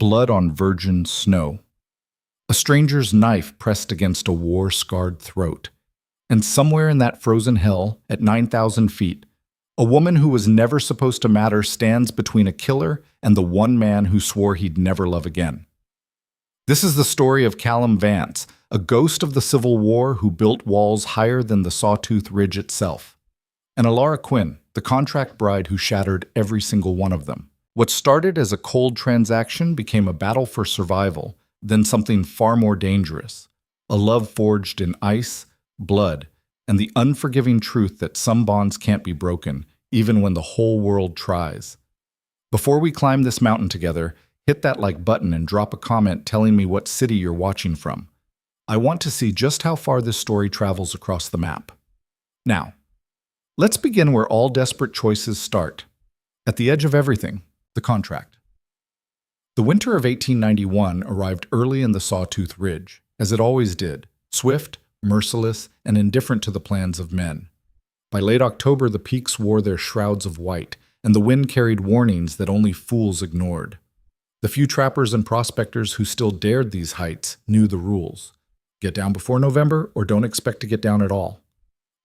blood on virgin snow, a stranger's knife pressed against a war-scarred throat, and somewhere in that frozen hell, at 9,000 feet, a woman who was never supposed to matter stands between a killer and the one man who swore he'd never love again. This is the story of Callum Vance, a ghost of the Civil War who built walls higher than the Sawtooth Ridge itself, and Alara Quinn, the contract bride who shattered every single one of them. What started as a cold transaction became a battle for survival, then something far more dangerous, a love forged in ice, blood, and the unforgiving truth that some bonds can't be broken, even when the whole world tries. Before we climb this mountain together, hit that like button and drop a comment telling me what city you're watching from. I want to see just how far this story travels across the map. Now, let's begin where all desperate choices start. At the edge of everything, the contract. The winter of 1891 arrived early in the Sawtooth Ridge, as it always did, swift, merciless, and indifferent to the plans of men. By late October, the peaks wore their shrouds of white, and the wind carried warnings that only fools ignored. The few trappers and prospectors who still dared these heights knew the rules. Get down before November, or don't expect to get down at all.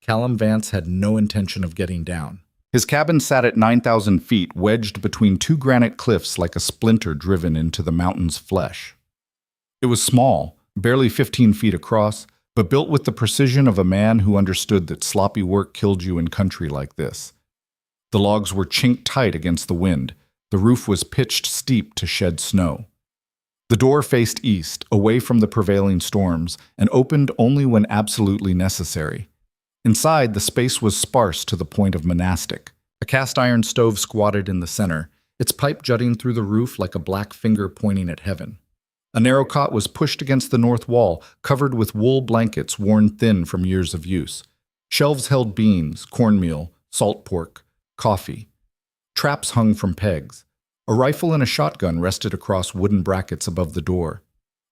Callum Vance had no intention of getting down. His cabin sat at 9,000 feet, wedged between two granite cliffs like a splinter driven into the mountain's flesh. It was small, barely 15 feet across, but built with the precision of a man who understood that sloppy work killed you in country like this. The logs were chinked tight against the wind. The roof was pitched steep to shed snow. The door faced east, away from the prevailing storms, and opened only when absolutely necessary. Inside, the space was sparse to the point of monastic. A cast-iron stove squatted in the center, its pipe jutting through the roof like a black finger pointing at heaven. A narrow cot was pushed against the north wall, covered with wool blankets worn thin from years of use. Shelves held beans, cornmeal, salt pork, coffee. Traps hung from pegs. A rifle and a shotgun rested across wooden brackets above the door.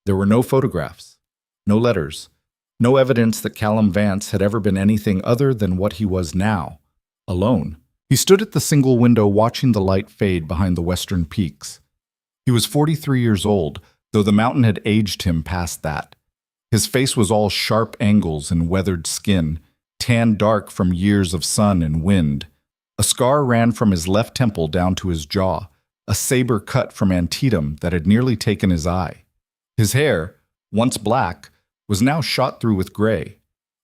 There were no photographs, no letters, no evidence that Callum Vance had ever been anything other than what he was now, alone. He stood at the single window watching the light fade behind the western peaks. He was 43 years old, though the mountain had aged him past that. His face was all sharp angles and weathered skin, tanned dark from years of sun and wind. A scar ran from his left temple down to his jaw, a saber cut from Antietam that had nearly taken his eye. His hair, once black, was now shot through with gray.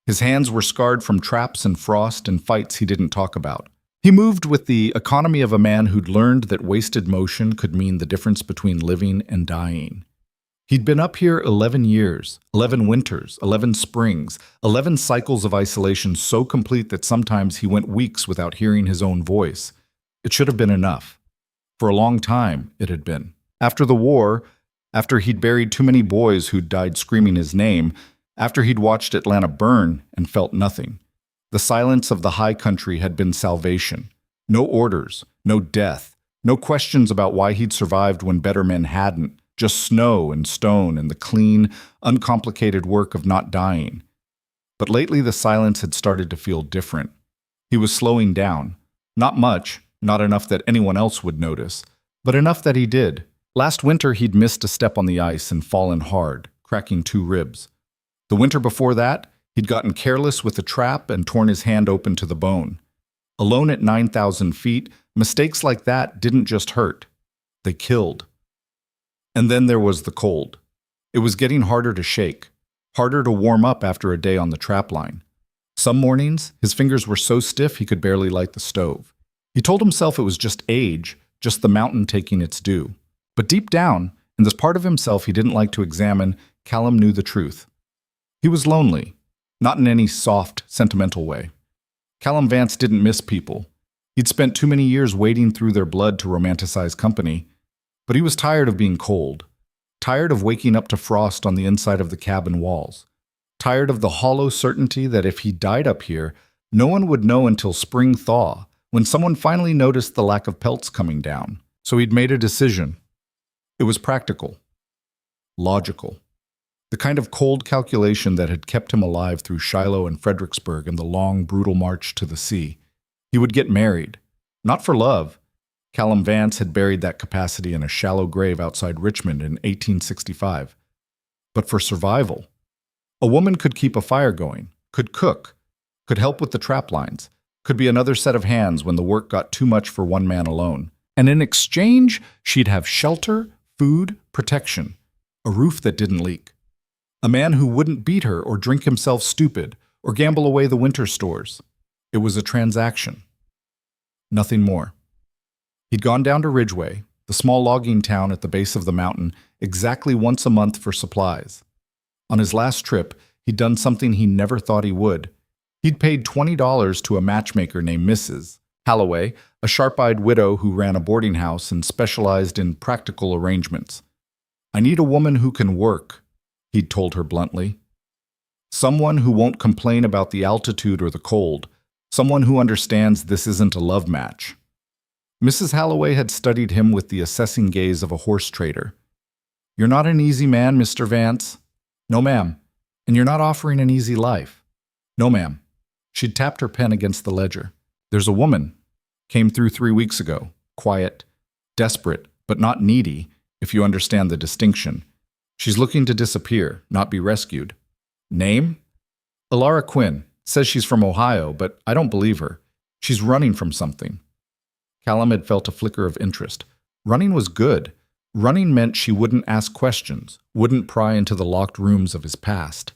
His hands were scarred from traps and frost and fights he didn't talk about. He moved with the economy of a man who'd learned that wasted motion could mean the difference between living and dying. He'd been up here 11 years, 11 winters, 11 springs, 11 cycles of isolation so complete that sometimes he went weeks without hearing his own voice. It should have been enough. For a long time, it had been. After the war, after he'd buried too many boys who'd died screaming his name, after he'd watched Atlanta burn and felt nothing, the silence of the high country had been salvation. No orders, no death, no questions about why he'd survived when better men hadn't, just snow and stone and the clean, uncomplicated work of not dying. But lately the silence had started to feel different. He was slowing down. Not much, not enough that anyone else would notice, but enough that he did. Last winter he'd missed a step on the ice and fallen hard, cracking 2 ribs. The winter before that, he'd gotten careless with a trap and torn his hand open to the bone. Alone at 9,000 feet, mistakes like that didn't just hurt. They killed. And then there was the cold. It was getting harder to shake, harder to warm up after a day on the trap line. Some mornings, his fingers were so stiff he could barely light the stove. He told himself it was just age, just the mountain taking its due. But deep down, in this part of himself he didn't like to examine, Callum knew the truth. He was lonely, not in any soft, sentimental way. Callum Vance didn't miss people. He'd spent too many years wading through their blood to romanticize company. But he was tired of being cold, tired of waking up to frost on the inside of the cabin walls, tired of the hollow certainty that if he died up here, no one would know until spring thaw, when someone finally noticed the lack of pelts coming down. So he'd made a decision. It was practical, logical, the kind of cold calculation that had kept him alive through Shiloh and Fredericksburg and the long, brutal march to the sea. He would get married, not for love, Callum Vance had buried that capacity in a shallow grave outside Richmond in 1865. But for survival, a woman could keep a fire going, could cook, could help with the trap lines, could be another set of hands when the work got too much for one man alone. And in exchange, she'd have shelter, food, protection, a roof that didn't leak. A man who wouldn't beat her or drink himself stupid or gamble away the winter stores. It was a transaction. Nothing more. He'd gone down to Ridgeway, the small logging town at the base of the mountain, exactly once a month for supplies. On his last trip, he'd done something he never thought he would. He'd paid $20 to a matchmaker named Mrs. Halloway, a sharp-eyed widow who ran a boarding house and specialized in practical arrangements. "I need a woman who can work," he'd told her bluntly. "Someone who won't complain about the altitude or the cold. Someone who understands this isn't a love match." Mrs. Halloway had studied him with the assessing gaze of a horse trader. "You're not an easy man, Mr. Vance." "No, ma'am." "And you're not offering an easy life." "No, ma'am." She'd tapped her pen against the ledger. "There's a woman. Came through 3 weeks ago. Quiet. Desperate, but not needy, if you understand the distinction. She's looking to disappear, not be rescued." "Name?" "Elara Quinn. Says she's from Ohio, but I don't believe her. She's running from something." Callum had felt a flicker of interest. Running was good. Running meant she wouldn't ask questions, wouldn't pry into the locked rooms of his past.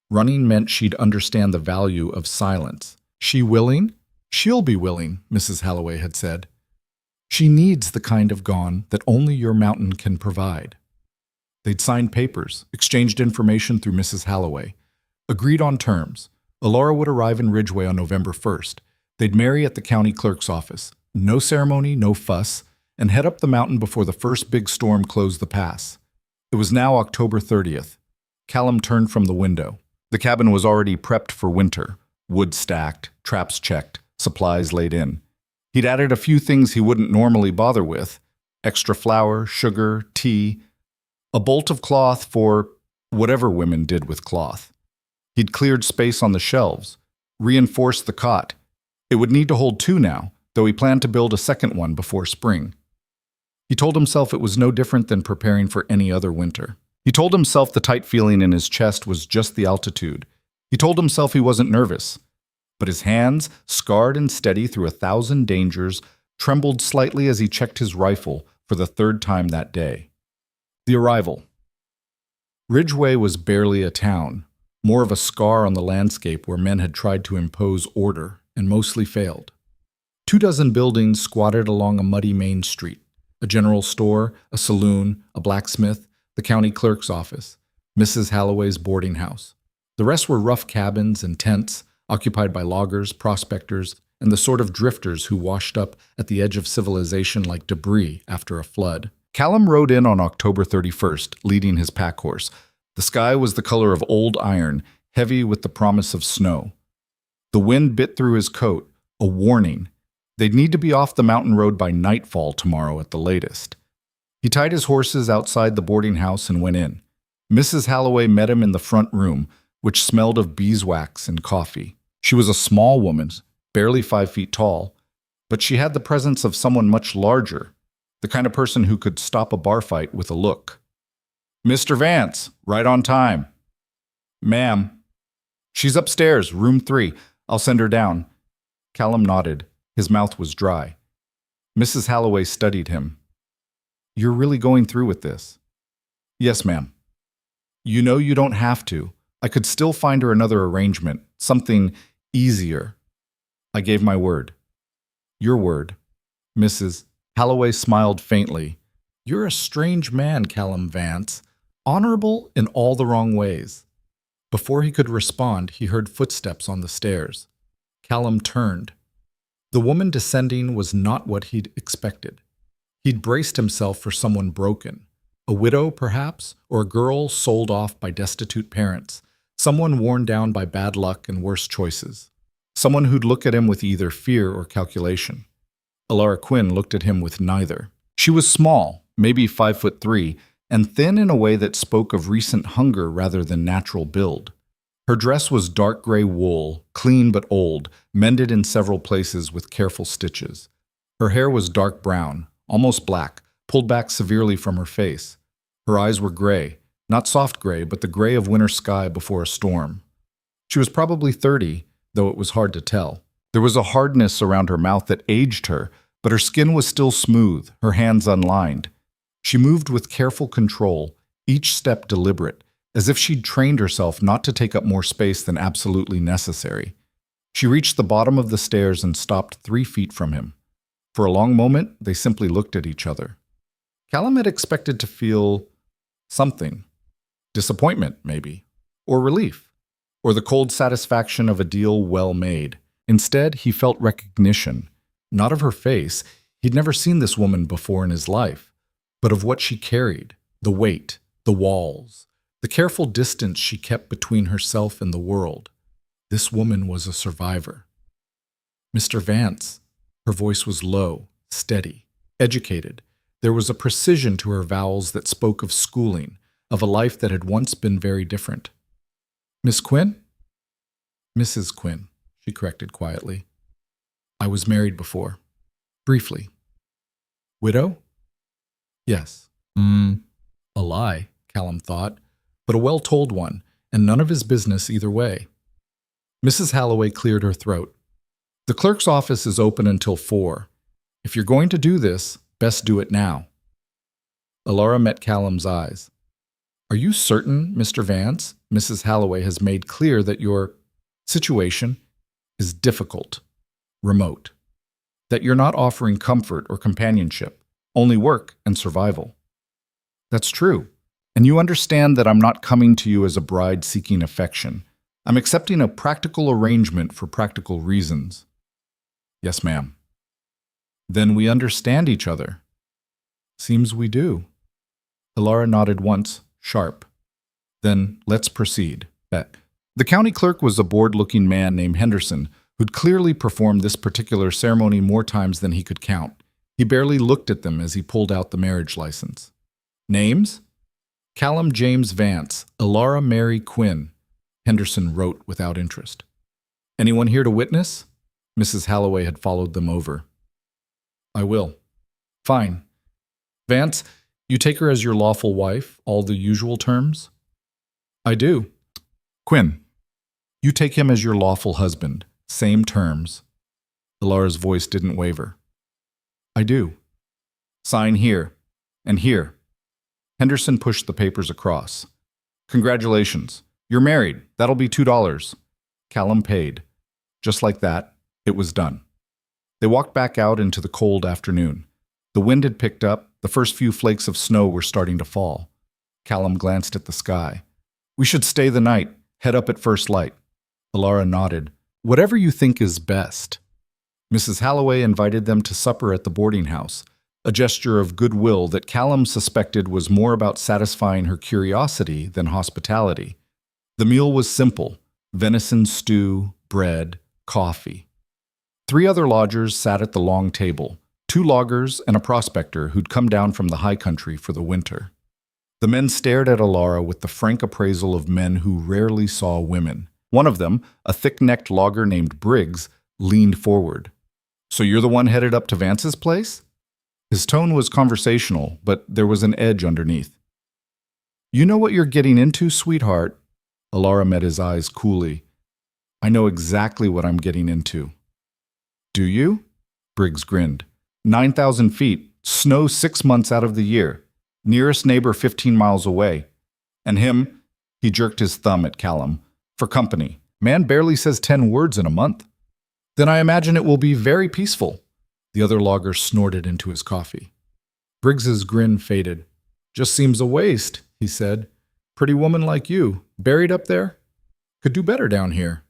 Running meant she'd understand the value of silence. "She willing?" "She'll be willing," Mrs. Halloway had said. "She needs the kind of gone that only your mountain can provide." They'd signed papers, exchanged information through Mrs. Halloway, agreed on terms. Elara would arrive in Ridgeway on November 1st. They'd marry at the county clerk's office. No ceremony, no fuss, and head up the mountain before the first big storm closed the pass. It was now October 30th. Callum turned from the window. The cabin was already prepped for winter. Wood stacked, traps checked, supplies laid in. He'd added a few things he wouldn't normally bother with. Extra flour, sugar, tea, a bolt of cloth for whatever women did with cloth. He'd cleared space on the shelves, reinforced the cot. It would need to hold 2 now, though he planned to build a second one before spring. He told himself it was no different than preparing for any other winter. He told himself the tight feeling in his chest was just the altitude. He told himself he wasn't nervous. But his hands, scarred and steady through 1,000 dangers, trembled slightly as he checked his rifle for the 3rd time that day. The arrival. Ridgeway was barely a town, more of a scar on the landscape where men had tried to impose order and mostly failed. 24 buildings squatted along a muddy main street. A general store, a saloon, a blacksmith, the county clerk's office, Mrs. Halloway's boarding house. The rest were rough cabins and tents, occupied by loggers, prospectors, and the sort of drifters who washed up at the edge of civilization like debris after a flood. Callum rode in on October 31st, leading his pack horse. The sky was the color of old iron, heavy with the promise of snow. The wind bit through his coat, a warning. They'd need to be off the mountain road by nightfall tomorrow at the latest. He tied his horses outside the boarding house and went in. Mrs. Halloway met him in the front room, which smelled of beeswax and coffee. She was a small woman, barely 5 feet tall, but she had the presence of someone much larger, the kind of person who could stop a bar fight with a look. "Mr. Vance, right on time." "Ma'am." "She's upstairs, room 3. I'll send her down." Callum nodded. His mouth was dry. Mrs. Halloway studied him. "You're really going through with this?" "Yes, ma'am." "You know you don't have to. I could still find her another arrangement, something easier." "I gave my word." "Your word." Mrs. Halloway smiled faintly. "You're a strange man, Callum Vance. Honorable in all the wrong ways." Before he could respond, he heard footsteps on the stairs. Callum turned. The woman descending was not what he'd expected. He'd braced himself for someone broken. A widow, perhaps, or a girl sold off by destitute parents. Someone worn down by bad luck and worse choices. Someone who'd look at him with either fear or calculation. Elara Quinn looked at him with neither. She was small, maybe 5'3", and thin in a way that spoke of recent hunger rather than natural build. Her dress was dark gray wool, clean but old, mended in several places with careful stitches. Her hair was dark brown, almost black, pulled back severely from her face. Her eyes were gray, not soft gray, but the gray of winter sky before a storm. She was probably 30, though it was hard to tell. There was a hardness around her mouth that aged her, but her skin was still smooth, her hands unlined. She moved with careful control, each step deliberate, as if she'd trained herself not to take up more space than absolutely necessary. She reached the bottom of the stairs and stopped 3 feet from him. For a long moment, they simply looked at each other. Callum had expected to feel something. Disappointment, maybe. Or relief. Or the cold satisfaction of a deal well made. Instead, he felt recognition. Not of her face. He'd never seen this woman before in his life. But of what she carried. The weight. The walls. The careful distance she kept between herself and the world. This woman was a survivor. Mr. Vance. Her voice was low, steady, educated. There was a precision to her vowels that spoke of schooling, of a life that had once been very different. Miss Quinn? Mrs. Quinn, she corrected quietly. I was married before. Briefly. Widow? Yes. A lie, Callum thought, but a well-told one, and none of his business either way. Mrs. Halloway cleared her throat. The clerk's office is open until 4. If you're going to do this, best do it now. Alara met Callum's eyes. Are you certain, Mr. Vance, Mrs. Halloway has made clear that your situation is difficult, remote, that you're not offering comfort or companionship, only work and survival? That's true, and you understand that I'm not coming to you as a bride seeking affection. I'm accepting a practical arrangement for practical reasons. Yes, ma'am. Then we understand each other. Seems we do. Alara nodded once, sharp. Then let's proceed. The county clerk was a bored-looking man named Henderson, who'd clearly performed this particular ceremony more times than he could count. He barely looked at them as he pulled out the marriage license. Names? Callum James Vance, Alara Mary Quinn, Henderson wrote without interest. Anyone here to witness? Mrs. Halloway had followed them over. I will. Fine. Vance, you take her as your lawful wife, all the usual terms? I do. Quinn, you take him as your lawful husband, same terms. Alara's voice didn't waver. I do. Sign here, and here. Henderson pushed the papers across. Congratulations. You're married. That'll be $2. Callum paid. Just like that, it was done. They walked back out into the cold afternoon. The wind had picked up. The first few flakes of snow were starting to fall. Callum glanced at the sky. We should stay the night. Head up at first light. Alara nodded. Whatever you think is best. Mrs. Halloway invited them to supper at the boarding house, a gesture of goodwill that Callum suspected was more about satisfying her curiosity than hospitality. The meal was simple: venison stew, bread, coffee. 3 other lodgers sat at the long table, 2 loggers and a prospector who'd come down from the high country for the winter. The men stared at Alara with the frank appraisal of men who rarely saw women. One of them, a thick-necked logger named Briggs, leaned forward. So you're the one headed up to Vance's place? His tone was conversational, but there was an edge underneath. You know what you're getting into, sweetheart? Alara met his eyes coolly. I know exactly what I'm getting into. Do you? Briggs grinned. 9,000 feet, snow 6 months out of the year. Nearest neighbor 15 miles away. And him, he jerked his thumb at Callum, for company. Man barely says 10 words in a month. Then I imagine it will be very peaceful. The other logger snorted into his coffee. Briggs's grin faded. Just seems a waste, he said. Pretty woman like you, buried up there? Could do better down here.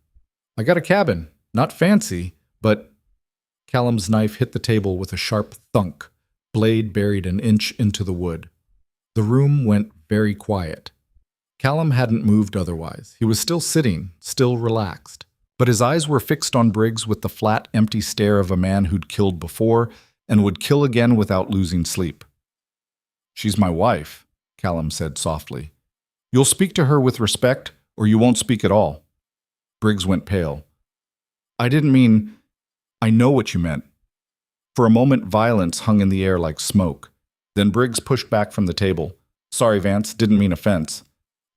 I got a cabin, not fancy, but... Callum's knife hit the table with a sharp thunk, blade buried an inch into the wood. The room went very quiet. Callum hadn't moved otherwise. He was still sitting, still relaxed. But his eyes were fixed on Briggs with the flat, empty stare of a man who'd killed before and would kill again without losing sleep. She's my wife, Callum said softly. You'll speak to her with respect, or you won't speak at all. Briggs went pale. I didn't mean... I know what you meant. For a moment, violence hung in the air like smoke. Then Briggs pushed back from the table. "Sorry, Vance, didn't mean offense."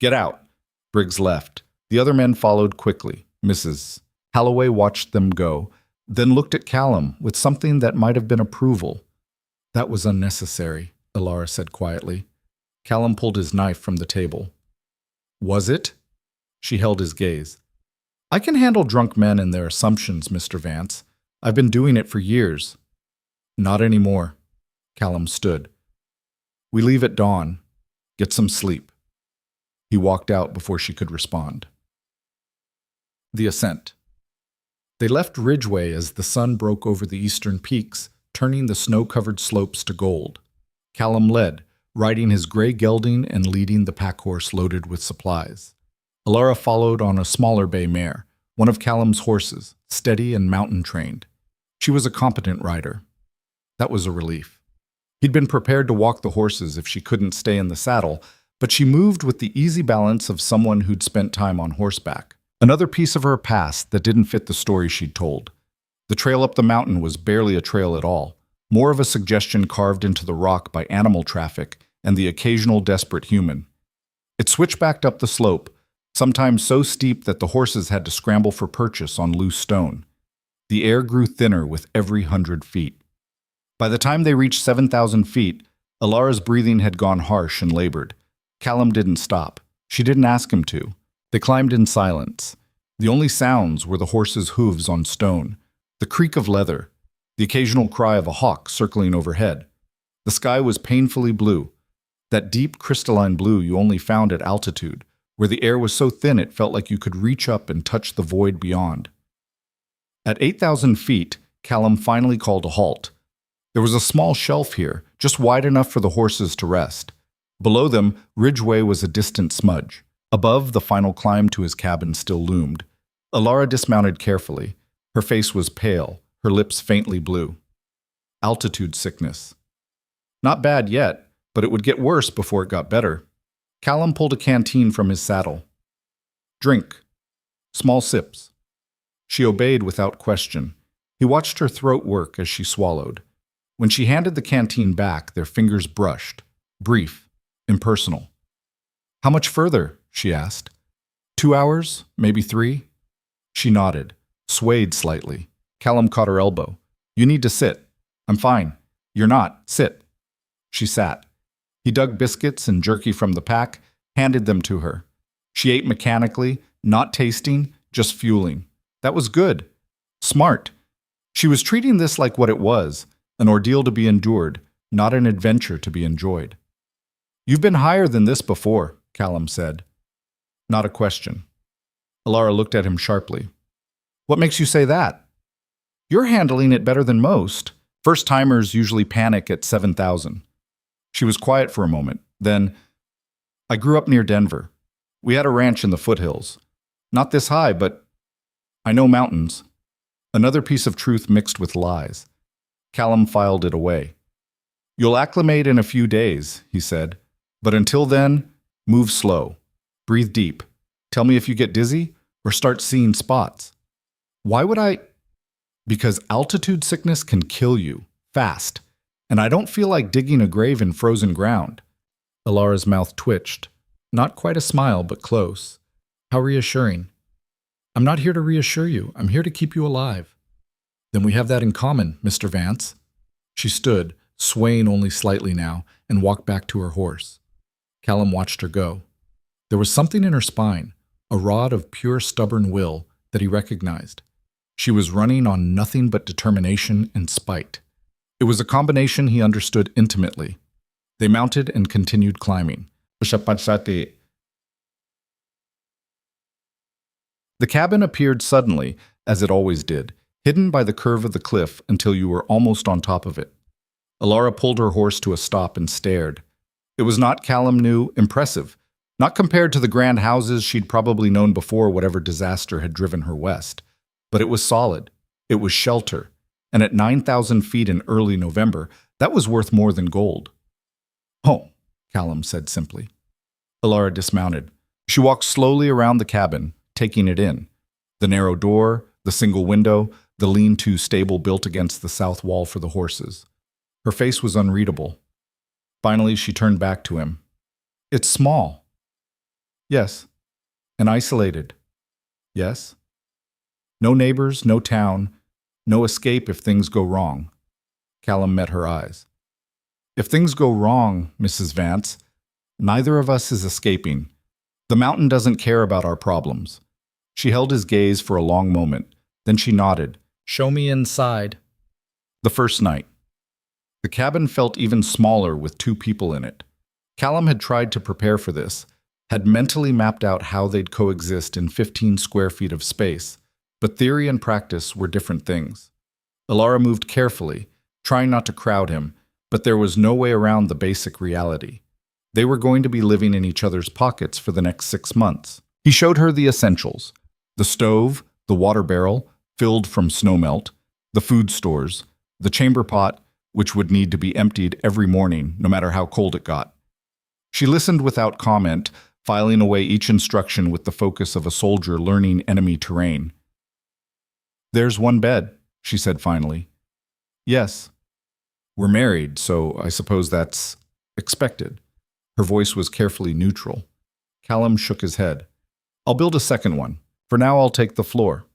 "Get out." Briggs left. The other men followed quickly. Mrs. Holloway watched them go, then looked at Callum with something that might have been approval. "That was unnecessary," Alara said quietly. Callum pulled his knife from the table. "Was it?" She held his gaze. "I can handle drunk men and their assumptions, Mr. Vance. I've been doing it for years." "Not anymore." Callum stood. "We leave at dawn. Get some sleep." He walked out before she could respond. The ascent. They left Ridgeway as the sun broke over the eastern peaks, turning the snow-covered slopes to gold. Callum led, riding his gray gelding and leading the pack-horse loaded with supplies. Alara followed on a smaller bay mare, one of Callum's horses, steady and mountain-trained. She was a competent rider. That was a relief. He'd been prepared to walk the horses if she couldn't stay in the saddle, but she moved with the easy balance of someone who'd spent time on horseback. Another piece of her past that didn't fit the story she'd told. The trail up the mountain was barely a trail at all, more of a suggestion carved into the rock by animal traffic and the occasional desperate human. It switchbacked up the slope, sometimes so steep that the horses had to scramble for purchase on loose stone. The air grew thinner with every 100 feet. By the time they reached 7,000 feet, Alara's breathing had gone harsh and labored. Callum didn't stop. She didn't ask him to. They climbed in silence. The only sounds were the horses' hooves on stone, the creak of leather, the occasional cry of a hawk circling overhead. The sky was painfully blue, that deep crystalline blue you only found at altitude, where the air was so thin it felt like you could reach up and touch the void beyond. At 8,000 feet, Callum finally called a halt. There was a small shelf here, just wide enough for the horses to rest. Below them, Ridgeway was a distant smudge. Above, the final climb to his cabin still loomed. Alara dismounted carefully. Her face was pale, her lips faintly blue. Altitude sickness. Not bad yet, but it would get worse before it got better. Callum pulled a canteen from his saddle. "Drink." Small sips. She obeyed without question. He watched her throat work as she swallowed. When she handed the canteen back, their fingers brushed. Brief, impersonal. "How much further?" she asked. 2 hours, maybe 3? She nodded, swayed slightly. Callum caught her elbow. "You need to sit." "I'm fine." "You're not. Sit." She sat. He dug biscuits and jerky from the pack, handed them to her. She ate mechanically, not tasting, just fueling. That was good. Smart. She was treating this like what it was, an ordeal to be endured, not an adventure to be enjoyed. "You've been higher than this before," Callum said. Not a question. Alara looked at him sharply. "What makes you say that?" "You're handling it better than most. First-timers usually panic at 7,000. She was quiet for a moment. Then, "I grew up near Denver. We had a ranch in the foothills. Not this high, but I know mountains." Another piece of truth mixed with lies. Callum filed it away. "You'll acclimate in a few days," he said. "But until then, move slow. Breathe deep. Tell me if you get dizzy or start seeing spots." "Why would I?" "Because altitude sickness can kill you, fast. And I don't feel like digging a grave in frozen ground." Alara's mouth twitched. Not quite a smile, but close. "How reassuring." "I'm not here to reassure you. I'm here to keep you alive." "Then we have that in common, Mr. Vance." She stood, swaying only slightly now, and walked back to her horse. Callum watched her go. There was something in her spine, a rod of pure stubborn will, that he recognized. She was running on nothing but determination and spite. It was a combination he understood intimately. They mounted and continued climbing. The cabin appeared suddenly, as it always did, hidden by the curve of the cliff until you were almost on top of it. Alara pulled her horse to a stop and stared. It was not, Callum knew, impressive, not compared to the grand houses she'd probably known before whatever disaster had driven her west. But it was solid. It was shelter. And at 9,000 feet in early November, that was worth more than gold. "Home," Callum said simply. Alara dismounted. She walked slowly around the cabin, taking it in. The narrow door, the single window, the lean-to stable built against the south wall for the horses. Her face was unreadable. Finally, she turned back to him. It's small. Yes. And isolated. Yes. No neighbors, no town, no escape if things go wrong. Callum met her eyes. If things go wrong, Mrs. Vance, neither of us is escaping. The mountain doesn't care about our problems. She held his gaze for a long moment. Then she nodded. Show me inside. The first night. The cabin felt even smaller with 2 people in it. Callum had tried to prepare for this, had mentally mapped out how they'd coexist in 15 square feet of space, but theory and practice were different things. Ilara moved carefully, trying not to crowd him, but there was no way around the basic reality. They were going to be living in each other's pockets for the next 6 months. He showed her the essentials: the stove, the water barrel, filled from snowmelt, the food stores, the chamber pot, which would need to be emptied every morning, no matter how cold it got. She listened without comment, filing away each instruction with the focus of a soldier learning enemy terrain. There's one bed, she said finally. Yes. We're married, so I suppose that's expected. Her voice was carefully neutral. Callum shook his head. I'll build a second one. For now, I'll take the floor.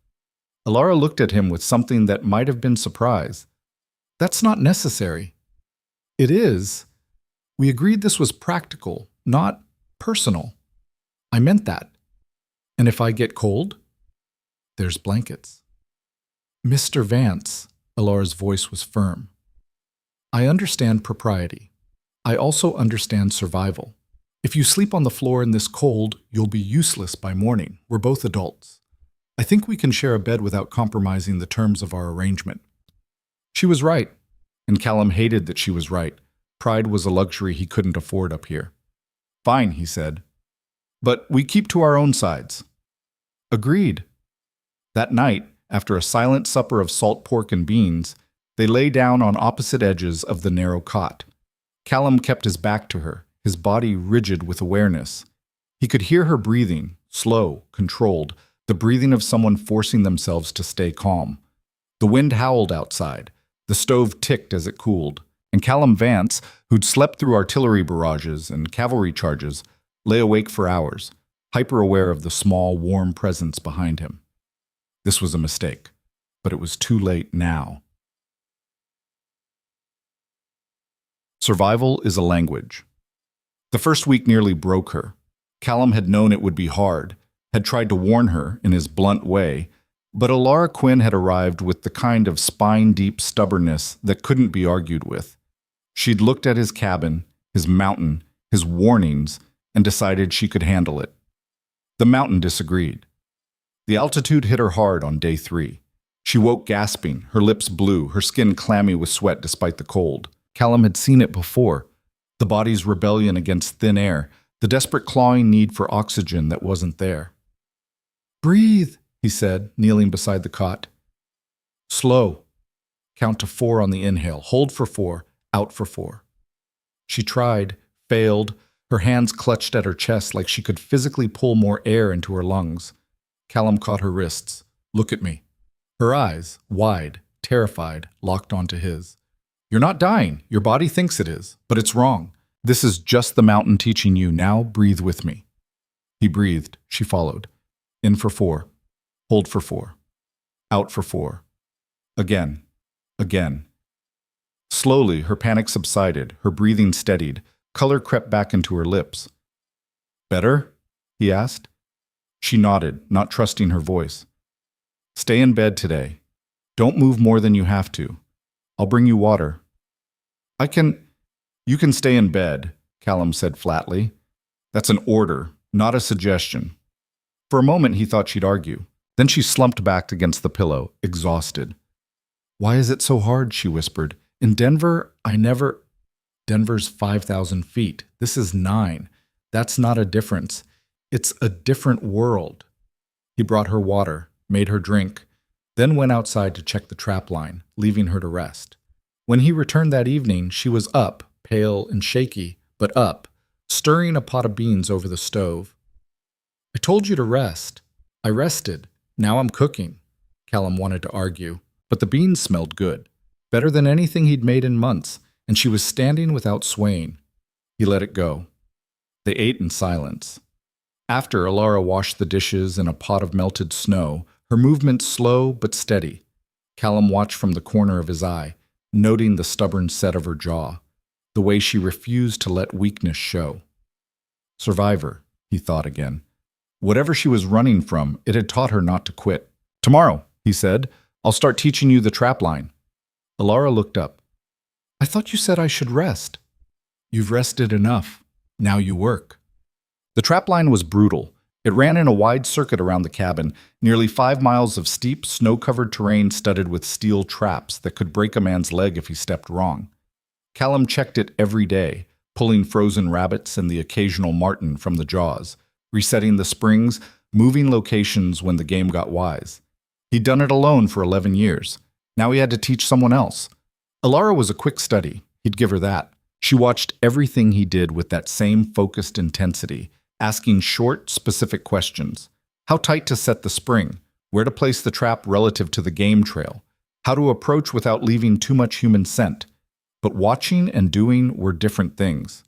Ilara looked at him with something that might have been surprise. That's not necessary. It is. We agreed this was practical, not personal. I meant that. And if I get cold, there's blankets. Mr. Vance, Ilara's voice was firm. I understand propriety. I also understand survival. If you sleep on the floor in this cold, you'll be useless by morning. We're both adults. I think we can share a bed without compromising the terms of our arrangement. She was right, and Callum hated that she was right. Pride was a luxury he couldn't afford up here. Fine, he said. But we keep to our own sides. Agreed. That night, after a silent supper of salt pork and beans, they lay down on opposite edges of the narrow cot. Callum kept his back to her, his body rigid with awareness. He could hear her breathing, slow, controlled, the breathing of someone forcing themselves to stay calm. The wind howled outside. The stove ticked as it cooled, and Callum Vance, who'd slept through artillery barrages and cavalry charges, lay awake for hours, hyper-aware of the small, warm presence behind him. This was a mistake, but it was too late now. Survival is a language. The first week nearly broke her. Callum had known it would be hard, had tried to warn her in his blunt way, but Ilara Quinn had arrived with the kind of spine-deep stubbornness that couldn't be argued with. She'd looked at his cabin, his mountain, his warnings, and decided she could handle it. The mountain disagreed. The altitude hit her hard on day 3. She woke gasping, her lips blue, her skin clammy with sweat despite the cold. Callum had seen it before. The body's rebellion against thin air, the desperate clawing need for oxygen that wasn't there. Breathe, he said, kneeling beside the cot. Slow. Count to 4 on the inhale. Hold for 4, out for 4. She tried, failed, her hands clutched at her chest like she could physically pull more air into her lungs. Callum caught her wrists. Look at me. Her eyes, wide, terrified, locked onto his. You're not dying. Your body thinks it is, but it's wrong. This is just the mountain teaching you. Now breathe with me. He breathed. She followed. In for 4. Hold for 4. Out for 4. Again. Again. Slowly, her panic subsided, her breathing steadied, color crept back into her lips. Better? He asked. She nodded, not trusting her voice. Stay in bed today. Don't move more than you have to. I'll bring you water. You can stay in bed, Callum said flatly. That's an order, not a suggestion. For a moment, he thought she'd argue. Then she slumped back against the pillow, exhausted. Why is it so hard? She whispered. In Denver, Denver's 5,000 feet. This is 9. That's not a difference. It's a different world. He brought her water, made her drink, then went outside to check the trap line, leaving her to rest. When he returned that evening, she was up, pale and shaky, but up, stirring a pot of beans over the stove. I told you to rest. I rested. Now I'm cooking. Callum wanted to argue. But the beans smelled good, better than anything he'd made in months, and she was standing without swaying. He let it go. They ate in silence. After Alara washed the dishes in a pot of melted snow, her movements slow but steady. Callum watched from the corner of his eye, noting the stubborn set of her jaw, the way she refused to let weakness show. Survivor, he thought again. Whatever she was running from, it had taught her not to quit. Tomorrow, he said, I'll start teaching you the trap line. Alara looked up. I thought you said I should rest. You've rested enough. Now you work. The trap line was brutal. It ran in a wide circuit around the cabin, nearly 5 miles of steep, snow-covered terrain studded with steel traps that could break a man's leg if he stepped wrong. Callum checked it every day, pulling frozen rabbits and the occasional marten from the jaws, resetting the springs, moving locations when the game got wise. He'd done it alone for 11 years. Now he had to teach someone else. Alara was a quick study. He'd give her that. She watched everything he did with that same focused intensity, asking short, specific questions. How tight to set the spring? Where to place the trap relative to the game trail? How to approach without leaving too much human scent? But watching and doing were different things.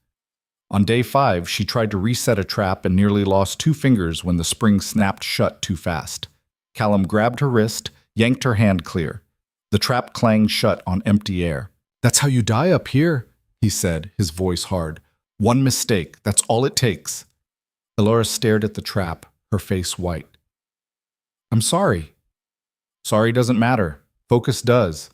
On day 5, she tried to reset a trap and nearly lost 2 fingers when the spring snapped shut too fast. Callum grabbed her wrist, yanked her hand clear. The trap clanged shut on empty air. That's how you die up here, he said, his voice hard. One mistake, that's all it takes. Alara stared at the trap, her face white. I'm sorry. Sorry doesn't matter. Focus does.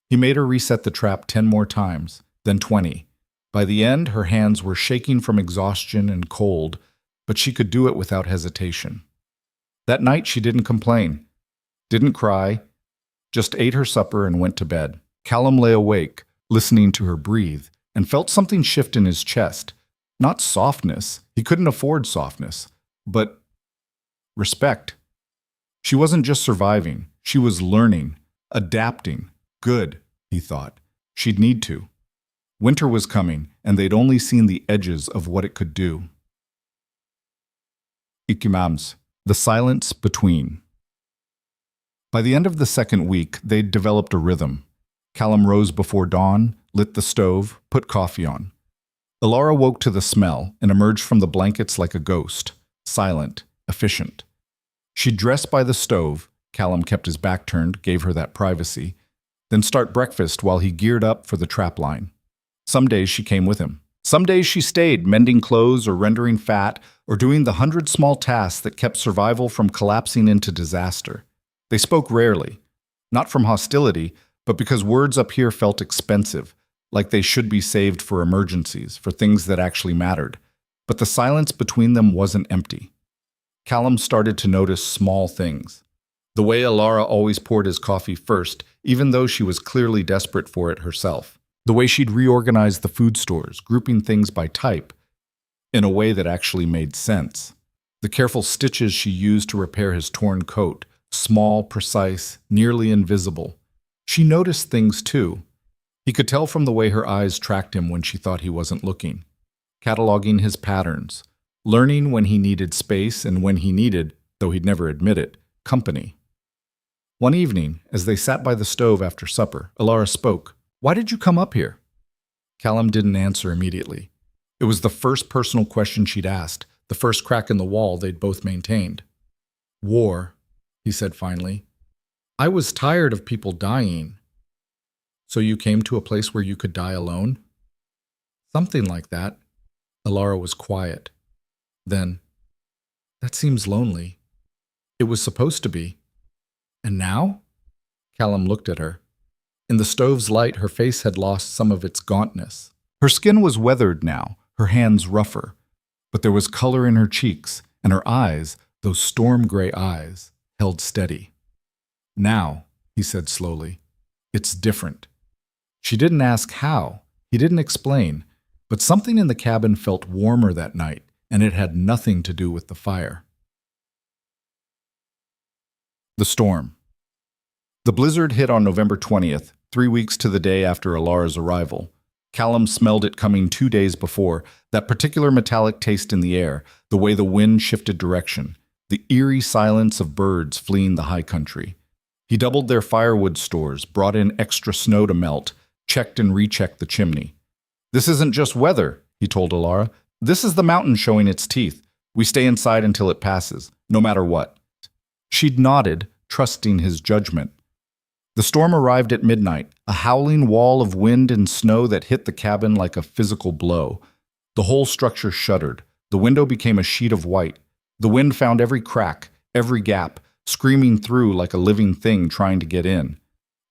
He made her reset the trap 10 more times, then 20. By the end, her hands were shaking from exhaustion and cold, but she could do it without hesitation. That night, she didn't complain, didn't cry, just ate her supper and went to bed. Callum lay awake, listening to her breathe, and felt something shift in his chest. Not softness, he couldn't afford softness, but respect. She wasn't just surviving, she was learning, adapting. Good, he thought. She'd need to. Winter was coming, and they'd only seen the edges of what it could do. Ikimams, the silence between. By the end of the second week, they'd developed a rhythm. Callum rose before dawn, lit the stove, put coffee on. Alara woke to the smell and emerged from the blankets like a ghost, silent, efficient. She'd dress by the stove, Callum kept his back turned, gave her that privacy, then start breakfast while he geared up for the trap line. Some days she came with him. Some days she stayed, mending clothes or rendering fat or doing the 100 small tasks that kept survival from collapsing into disaster. They spoke rarely, not from hostility, but because words up here felt expensive, like they should be saved for emergencies, for things that actually mattered. But the silence between them wasn't empty. Callum started to notice small things. The way Alara always poured his coffee first, even though she was clearly desperate for it herself. The way she'd reorganized the food stores, grouping things by type, in a way that actually made sense. The careful stitches she used to repair his torn coat, small, precise, nearly invisible. She noticed things too. He could tell from the way her eyes tracked him when she thought he wasn't looking. Cataloging his patterns, learning when he needed space and when he needed, though he'd never admit it, company. One evening, as they sat by the stove after supper, Alara spoke. Why did you come up here? Callum didn't answer immediately. It was the first personal question she'd asked, the first crack in the wall they'd both maintained. War, he said finally. I was tired of people dying. So you came to a place where you could die alone? Something like that. Alara was quiet. Then, that seems lonely. It was supposed to be. And now? Callum looked at her. In the stove's light, her face had lost some of its gauntness. Her skin was weathered now, her hands rougher, but there was color in her cheeks, and her eyes, those storm-gray eyes, held steady. Now, he said slowly, it's different. She didn't ask how, he didn't explain, but something in the cabin felt warmer that night, and it had nothing to do with the fire. The storm. The blizzard hit on November 20th, 3 weeks to the day after Alara's arrival. Callum smelled it coming 2 days before, that particular metallic taste in the air, the way the wind shifted direction, the eerie silence of birds fleeing the high country. He doubled their firewood stores, brought in extra snow to melt, checked and rechecked the chimney. "This isn't just weather," he told Alara. "This is the mountain showing its teeth. We stay inside until it passes, no matter what." She'd nodded, trusting his judgment. The storm arrived at midnight, a howling wall of wind and snow that hit the cabin like a physical blow. The whole structure shuddered. The window became a sheet of white. The wind found every crack, every gap, screaming through like a living thing trying to get in.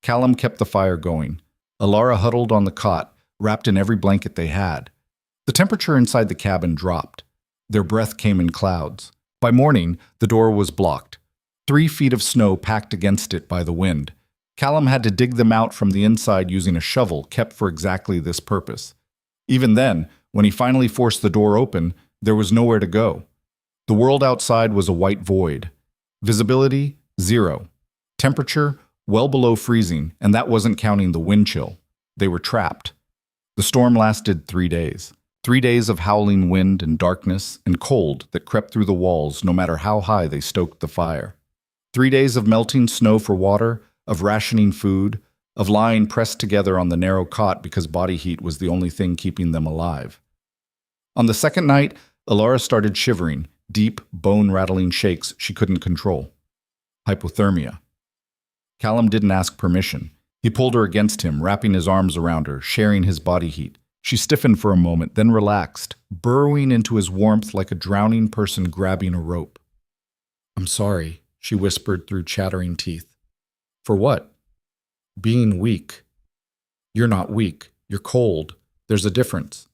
Callum kept the fire going. Alara huddled on the cot, wrapped in every blanket they had. The temperature inside the cabin dropped. Their breath came in clouds. By morning, the door was blocked. 3 feet of snow packed against it by the wind. Callum had to dig them out from the inside using a shovel kept for exactly this purpose. Even then, when he finally forced the door open, there was nowhere to go. The world outside was a white void. Visibility, 0. Temperature, well below freezing, and that wasn't counting the wind chill. They were trapped. The storm lasted 3 days. 3 days of howling wind and darkness and cold that crept through the walls no matter how high they stoked the fire. 3 days of melting snow for water, of rationing food, of lying pressed together on the narrow cot because body heat was the only thing keeping them alive. On the second night, Alara started shivering, deep, bone-rattling shakes she couldn't control. Hypothermia. Callum didn't ask permission. He pulled her against him, wrapping his arms around her, sharing his body heat. She stiffened for a moment, then relaxed, burrowing into his warmth like a drowning person grabbing a rope. "I'm sorry," she whispered through chattering teeth. "For what?" "Being weak." "You're not weak. You're cold. There's a difference."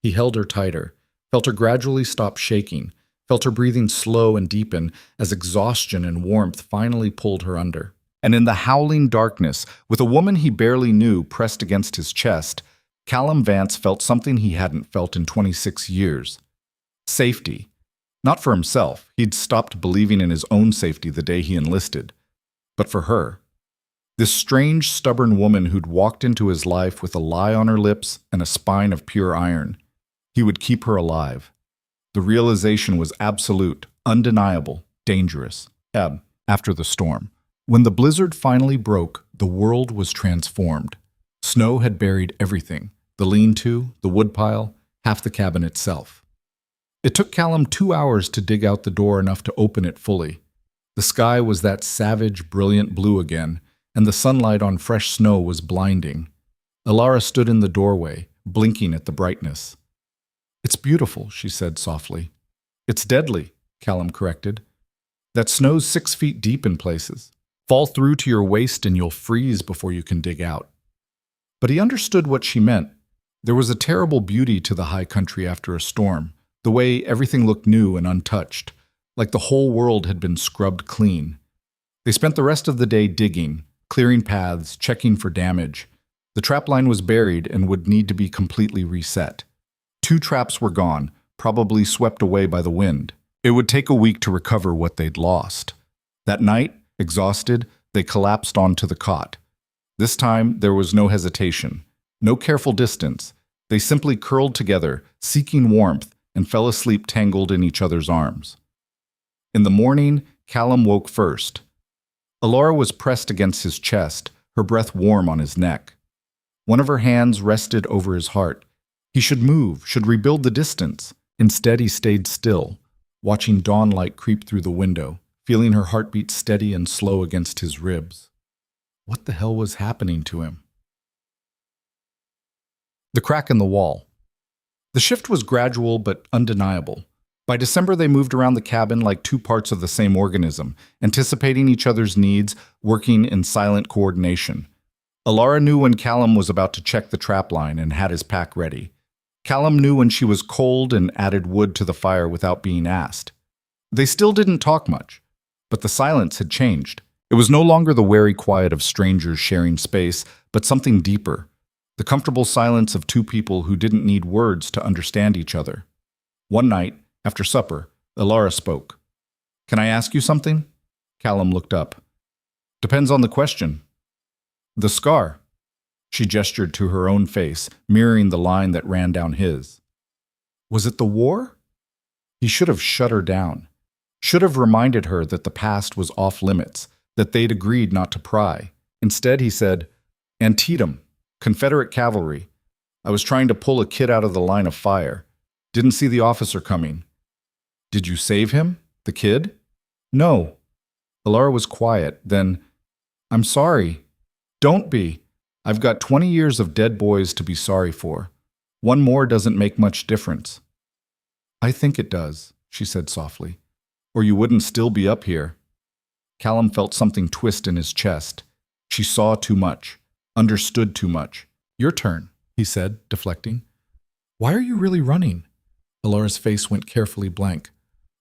He held her tighter, felt her gradually stop shaking, felt her breathing slow and deepen as exhaustion and warmth finally pulled her under. And in the howling darkness, with a woman he barely knew pressed against his chest, Callum Vance felt something he hadn't felt in 26 years. Safety. Not for himself. He'd stopped believing in his own safety the day he enlisted. But for her. This strange, stubborn woman who'd walked into his life with a lie on her lips and a spine of pure iron. He would keep her alive. The realization was absolute, undeniable, dangerous. After the storm. When the blizzard finally broke, the world was transformed. Snow had buried everything. The lean-to, the woodpile, half the cabin itself. It took Callum 2 hours to dig out the door enough to open it fully. The sky was that savage, brilliant blue again, and the sunlight on fresh snow was blinding. Alara stood in the doorway, blinking at the brightness. "It's beautiful," she said softly. "It's deadly," Callum corrected. "That snow's 6 feet deep in places. Fall through to your waist and you'll freeze before you can dig out." But he understood what she meant. There was a terrible beauty to the high country after a storm, the way everything looked new and untouched, like the whole world had been scrubbed clean. They spent the rest of the day digging, clearing paths, checking for damage. The trapline was buried and would need to be completely reset. 2 traps were gone, probably swept away by the wind. It would take a week to recover what they'd lost. That night, exhausted, they collapsed onto the cot. This time, there was no hesitation, no careful distance. They simply curled together, seeking warmth, and fell asleep tangled in each other's arms. In the morning, Callum woke first. Alara was pressed against his chest, her breath warm on his neck. One of her hands rested over his heart. He should move, should rebuild the distance. Instead, he stayed still, watching dawnlight creep through the window, feeling her heartbeat steady and slow against his ribs. What the hell was happening to him? The crack in the wall. The shift was gradual but undeniable. By December, they moved around the cabin like 2 parts of the same organism, anticipating each other's needs, working in silent coordination. Alara knew when Callum was about to check the trapline and had his pack ready. Callum knew when she was cold and added wood to the fire without being asked. They still didn't talk much, but the silence had changed. It was no longer the wary quiet of strangers sharing space, but something deeper. The comfortable silence of 2 people who didn't need words to understand each other. One night, after supper, Alara spoke. "Can I ask you something?" Callum looked up. "Depends on the question." "The scar." She gestured to her own face, mirroring the line that ran down his. "Was it the war?" He should have shut her down. Should have reminded her that the past was off limits, that they'd agreed not to pry. Instead, he said, Antietam, Confederate cavalry. I was trying to pull a kid out of the line of fire. Didn't see the officer coming. Did you save him? The kid? No. Alara was quiet. Then, I'm sorry. Don't be. I've got 20 years of dead boys to be sorry for. One more doesn't make much difference. I think it does, she said softly. Or you wouldn't still be up here. Callum felt something twist in his chest. She saw too much, understood too much. Your turn, he said, deflecting. Why are you really running? Alara's face went carefully blank.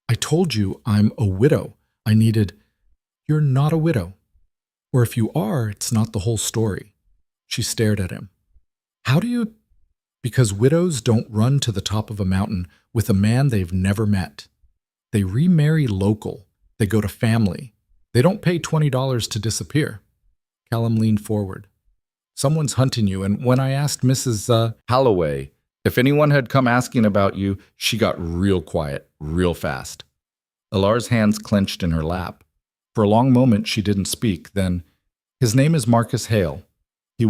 I told you I'm a widow. I needed... You're not a widow. Or if you are, it's not the whole story. She stared at him. How do you... Because widows don't run to the top of a mountain with a man they've never met. They remarry local. They go to family. They don't pay $20 to disappear. Callum leaned forward. Someone's hunting you, and when I asked Mrs. Holloway if anyone had come asking about you, she got real quiet, real fast. Alara's hands clenched in her lap. For a long moment, she didn't speak. Then, his name is Marcus Hale. He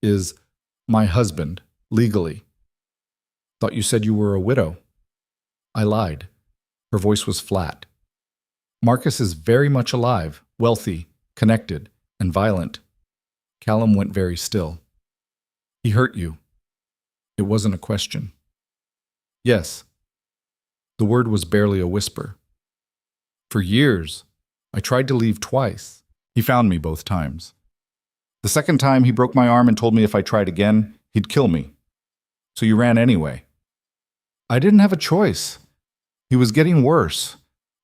is my husband, legally. Thought you said you were a widow. I lied. Her voice was flat. Marcus is very much alive, wealthy, connected, and violent. Callum went very still. He hurt you. It wasn't a question. Yes. The word was barely a whisper. For years, I tried to leave twice. He found me both times. The second time, he broke my arm and told me if I tried again, he'd kill me. So you ran anyway. I didn't have a choice. He was getting worse.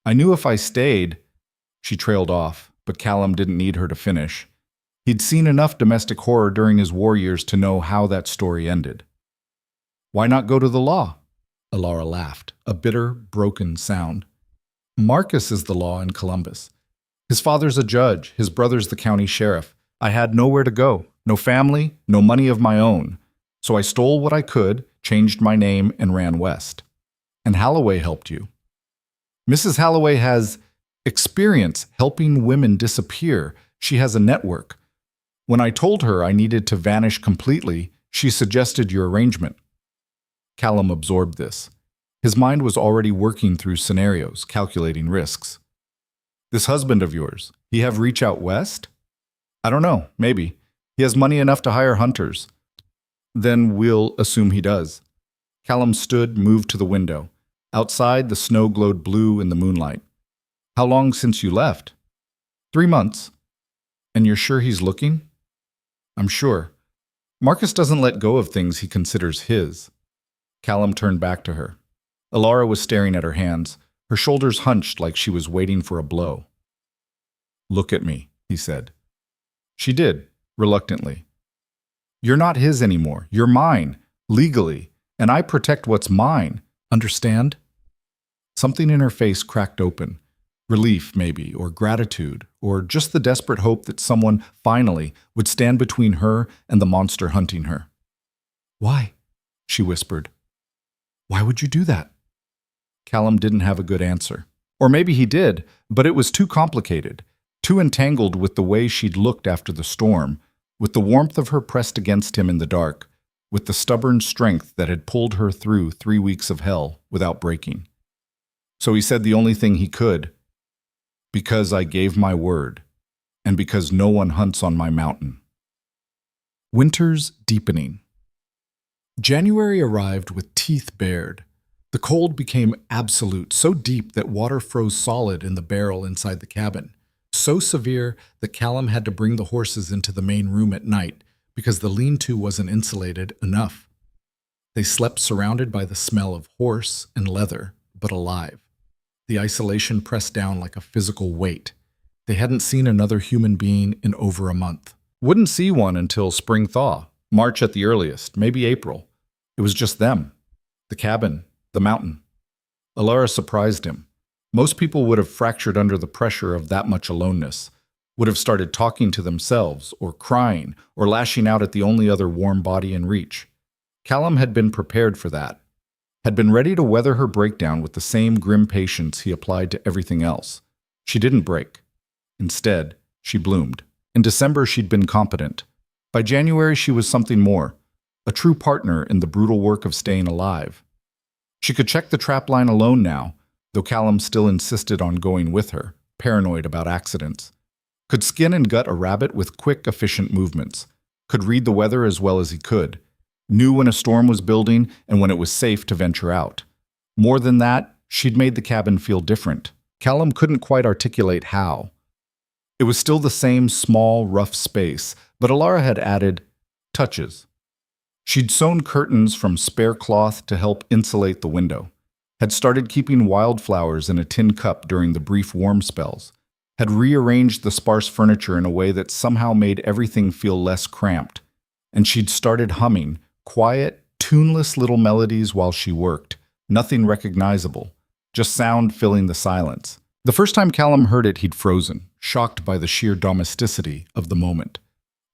I knew if I stayed... She trailed off, but Callum didn't need her to finish. He'd seen enough domestic horror during his war years to know how that story ended. Why not go to the law? Alara laughed, a bitter, broken sound. Marcus is the law in Columbus. His father's a judge, his brother's the county sheriff. I had nowhere to go, no family, no money of my own. So I stole what I could, changed my name, and ran west. And Holloway helped you. Mrs. Holloway has experience helping women disappear. She has a network. When I told her I needed to vanish completely, she suggested your arrangement. Callum absorbed this. His mind was already working through scenarios, calculating risks. This husband of yours, he have reach out west? I don't know, maybe. He has money enough to hire hunters. Then we'll assume he does. Callum stood, moved to the window. Outside, the snow glowed blue in the moonlight. How long since you left? 3 months. And you're sure he's looking? I'm sure. Marcus doesn't let go of things he considers his. Callum turned back to her. Alara was staring at her hands, her shoulders hunched like she was waiting for a blow. Look at me, he said. She did, reluctantly. You're not his anymore. You're mine, legally, and I protect what's mine. Understand? Something in her face cracked open. Relief, maybe, or gratitude, or just the desperate hope that someone, finally, would stand between her and the monster hunting her. Why? She whispered. Why would you do that? Callum didn't have a good answer. Or maybe he did, but it was too complicated, too entangled with the way she'd looked after the storm, with the warmth of her pressed against him in the dark, with the stubborn strength that had pulled her through 3 weeks of hell without breaking. So he said the only thing he could, because I gave my word, and because no one hunts on my mountain. Winter's deepening. January arrived with teeth bared. The cold became absolute, so deep that water froze solid in the barrel inside the cabin, so severe that Callum had to bring the horses into the main room at night because the lean-to wasn't insulated enough. They slept surrounded by the smell of horse and leather, but alive. The isolation pressed down like a physical weight. They hadn't seen another human being in over a month. Wouldn't see one until spring thaw, March at the earliest, maybe April. It was just them, the cabin, the mountain. Alara surprised him. Most people would have fractured under the pressure of that much aloneness, would have started talking to themselves, or crying, or lashing out at the only other warm body in reach. Callum had been prepared for that, had been ready to weather her breakdown with the same grim patience he applied to everything else. She didn't break. Instead, she bloomed. In December, she'd been competent. By January, she was something more, a true partner in the brutal work of staying alive. She could check the trapline alone now, though Callum still insisted on going with her, paranoid about accidents. Could skin and gut a rabbit with quick, efficient movements. Could read the weather as well as he could. Knew when a storm was building and when it was safe to venture out. More than that, she'd made the cabin feel different. Callum couldn't quite articulate how. It was still the same small, rough space, but Alara had added touches. She'd sewn curtains from spare cloth to help insulate the window, had started keeping wildflowers in a tin cup during the brief warm spells, had rearranged the sparse furniture in a way that somehow made everything feel less cramped, and she'd started humming, quiet, tuneless little melodies while she worked, nothing recognizable, just sound filling the silence. The first time Callum heard it, he'd frozen, shocked by the sheer domesticity of the moment.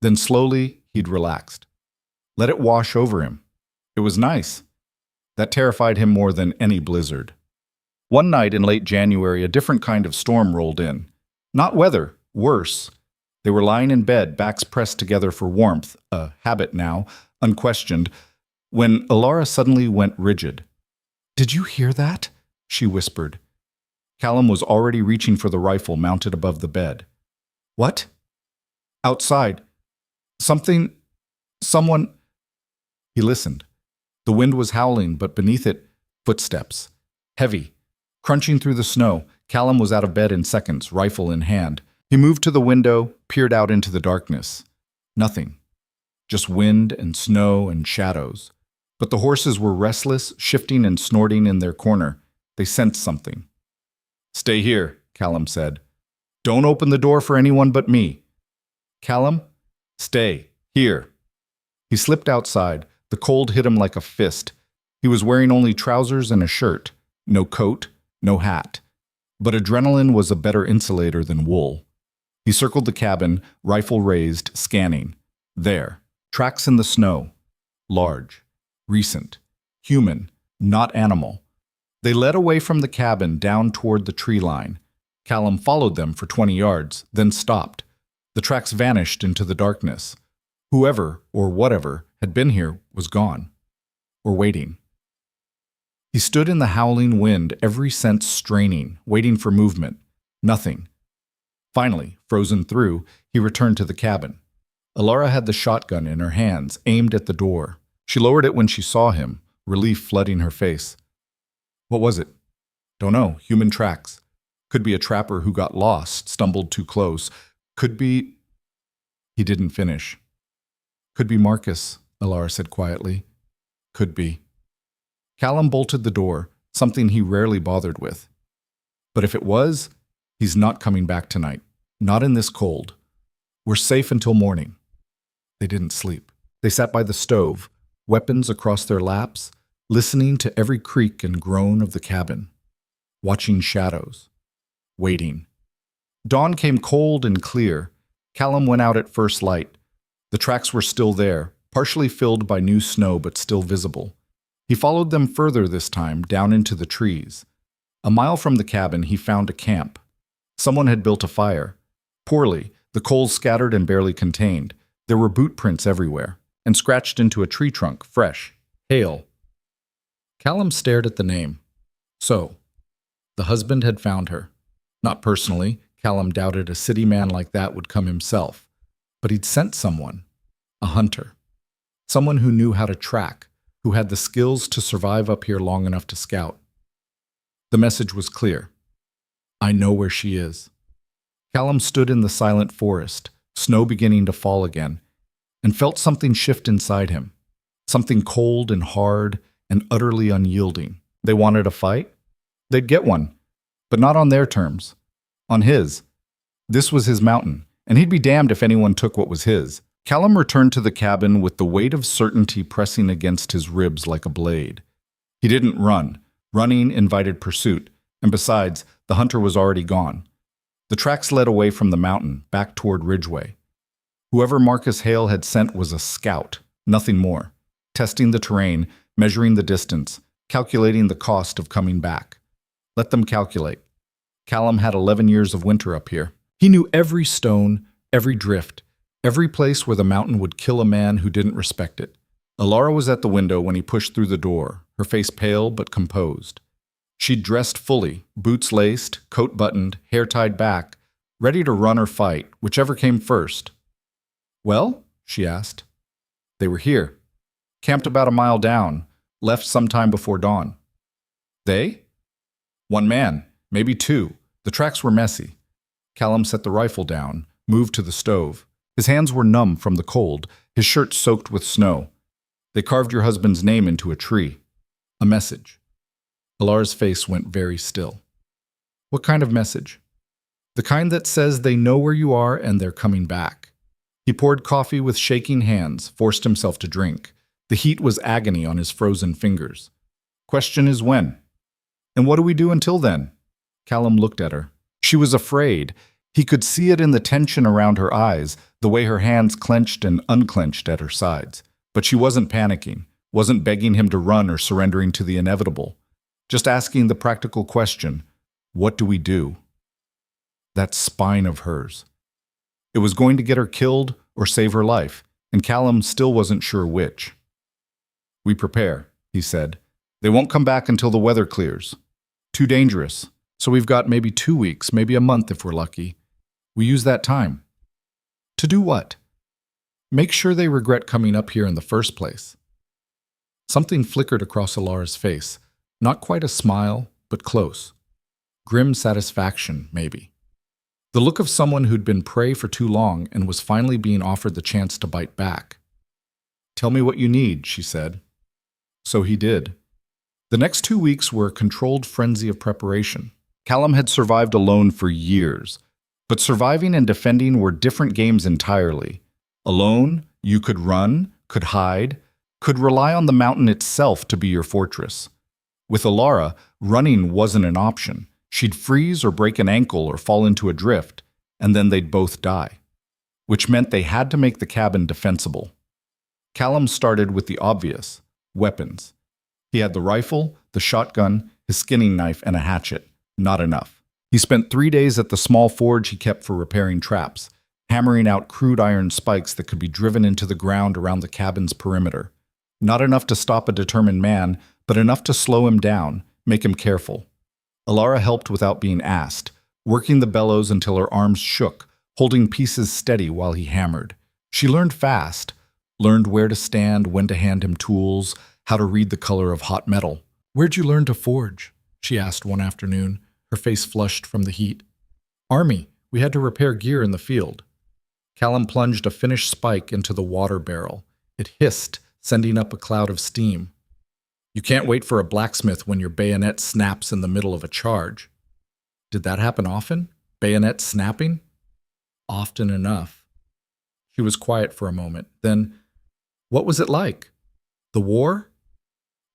Then slowly, he'd relaxed. Let it wash over him. It was nice. That terrified him more than any blizzard. One night in late January, a different kind of storm rolled in. Not weather, worse. They were lying in bed, backs pressed together for warmth, a habit now, unquestioned, when Alara suddenly went rigid. "Did you hear that?" she whispered. Callum was already reaching for the rifle mounted above the bed. "What?" "Outside. Someone." He listened. The wind was howling, but beneath it, footsteps. Heavy. Crunching through the snow, Callum was out of bed in seconds, rifle in hand. He moved to the window, peered out into the darkness. Nothing. Just wind and snow and shadows. But the horses were restless, shifting and snorting in their corner. They sensed something. "Stay here," Callum said. "Don't open the door for anyone but me." "Callum? Stay. Here." He slipped outside. The cold hit him like a fist. He was wearing only trousers and a shirt. No coat, no hat. But adrenaline was a better insulator than wool. He circled the cabin, rifle raised, scanning. There. Tracks in the snow. Large. Recent. Human. Not animal. They led away from the cabin down toward the tree line. Callum followed them for 20 yards, then stopped. The tracks vanished into the darkness. Whoever, or whatever, had been here was gone. Or waiting. He stood in the howling wind, every sense straining, waiting for movement. Nothing. Finally, frozen through, he returned to the cabin. Alara had the shotgun in her hands, aimed at the door. She lowered it when she saw him, relief flooding her face. "What was it?" "Don't know. Human tracks. Could be a trapper who got lost, stumbled too close. Could be—" He didn't finish. "Could be Marcus," Alara said quietly. "Could be." Callum bolted the door, something he rarely bothered with. But if it was, he's not coming back tonight. Not in this cold. We're safe until morning. They didn't sleep. They sat by the stove, weapons across their laps, listening to every creak and groan of the cabin, watching shadows, waiting. Dawn came cold and clear. Callum went out at first light. The tracks were still there, partially filled by new snow but still visible. He followed them further this time, down into the trees. A mile from the cabin, he found a camp. Someone had built a fire. Poorly, the coals scattered and barely contained. There were boot prints everywhere, and scratched into a tree trunk, fresh. Hale. Callum stared at the name. So, the husband had found her. Not personally, Callum doubted a city man like that would come himself. But he'd sent someone. A hunter. Someone who knew how to track, who had the skills to survive up here long enough to scout. The message was clear. I know where she is. Callum stood in the silent forest, snow beginning to fall again, and felt something shift inside him. Something cold and hard and utterly unyielding. They wanted a fight? They'd get one, but not on their terms. On his. This was his mountain, and he'd be damned if anyone took what was his. Callum returned to the cabin with the weight of certainty pressing against his ribs like a blade. He didn't run. Running invited pursuit, and besides, the hunter was already gone. The tracks led away from the mountain, back toward Ridgeway. Whoever Marcus Hale had sent was a scout, nothing more. Testing the terrain, measuring the distance, calculating the cost of coming back. Let them calculate. Callum had 11 years of winter up here. He knew every stone, every drift, every place where the mountain would kill a man who didn't respect it. Alara was at the window when he pushed through the door, her face pale but composed. She'd dressed fully, boots laced, coat buttoned, hair tied back, ready to run or fight, whichever came first. "Well?" she asked. "They were here. Camped about a mile down, left sometime before dawn." "They?" "One man, maybe two. The tracks were messy." Callum set the rifle down, moved to the stove. His hands were numb from the cold, his shirt soaked with snow. "They carved your husband's name into a tree. A message." Alara's face went very still. "What kind of message?" "The kind that says they know where you are and they're coming back." He poured coffee with shaking hands, forced himself to drink. The heat was agony on his frozen fingers. "Question is when?" "And what do we do until then?" Callum looked at her. She was afraid. He could see it in the tension around her eyes, the way her hands clenched and unclenched at her sides. But she wasn't panicking, wasn't begging him to run or surrendering to the inevitable. Just asking the practical question, what do we do? That spine of hers. It was going to get her killed or save her life, and Callum still wasn't sure which. "We prepare," he said. "They won't come back until the weather clears. Too dangerous. So we've got maybe 2 weeks, maybe a month if we're lucky. We use that time." "To do what?" "Make sure they regret coming up here in the first place." Something flickered across Alara's face. Not quite a smile, but close. Grim satisfaction, maybe. The look of someone who'd been prey for too long and was finally being offered the chance to bite back. "Tell me what you need," she said. So he did. The next 2 weeks were a controlled frenzy of preparation. Callum had survived alone for years, but surviving and defending were different games entirely. Alone, you could run, could hide, could rely on the mountain itself to be your fortress. With Alara, running wasn't an option. She'd freeze or break an ankle or fall into a drift, and then they'd both die, which meant they had to make the cabin defensible. Callum started with the obvious, weapons. He had the rifle, the shotgun, his skinning knife, and a hatchet. Not enough. He spent 3 days at the small forge he kept for repairing traps, hammering out crude iron spikes that could be driven into the ground around the cabin's perimeter. Not enough to stop a determined man, but enough to slow him down, make him careful. Alara helped without being asked, working the bellows until her arms shook, holding pieces steady while he hammered. She learned fast, learned where to stand, when to hand him tools, how to read the color of hot metal. "Where'd you learn to forge?" she asked one afternoon, her face flushed from the heat. "Army. We had to repair gear in the field." Callum plunged a finished spike into the water barrel. It hissed, sending up a cloud of steam. "You can't wait for a blacksmith when your bayonet snaps in the middle of a charge." "Did that happen often? Bayonet snapping?" "Often enough." She was quiet for a moment. Then, "What was it like? The war?"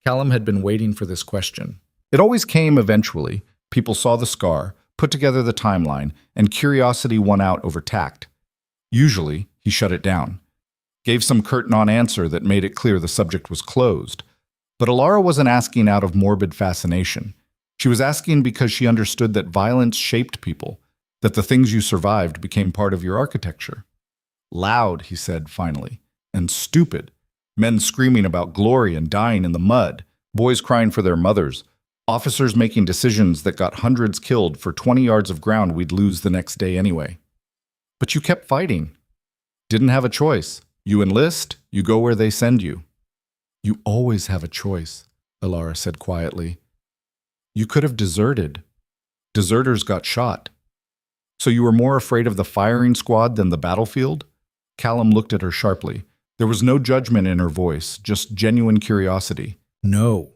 Callum had been waiting for this question. It always came eventually. People saw the scar, put together the timeline, and curiosity won out over tact. Usually, he shut it down. Gave some curt non-answer that made it clear the subject was closed. But Alara wasn't asking out of morbid fascination. She was asking because she understood that violence shaped people, that the things you survived became part of your architecture. "Loud," he said finally, "and stupid. Men screaming about glory and dying in the mud, boys crying for their mothers, officers making decisions that got hundreds killed for 20 yards of ground we'd lose the next day anyway. But you kept fighting. Didn't have a choice. You enlist, you go where they send you." "You always have a choice," Alara said quietly. "You could have deserted. Deserters got shot. So you were more afraid of the firing squad than the battlefield?" Callum looked at her sharply. There was no judgment in her voice, just genuine curiosity. "No,"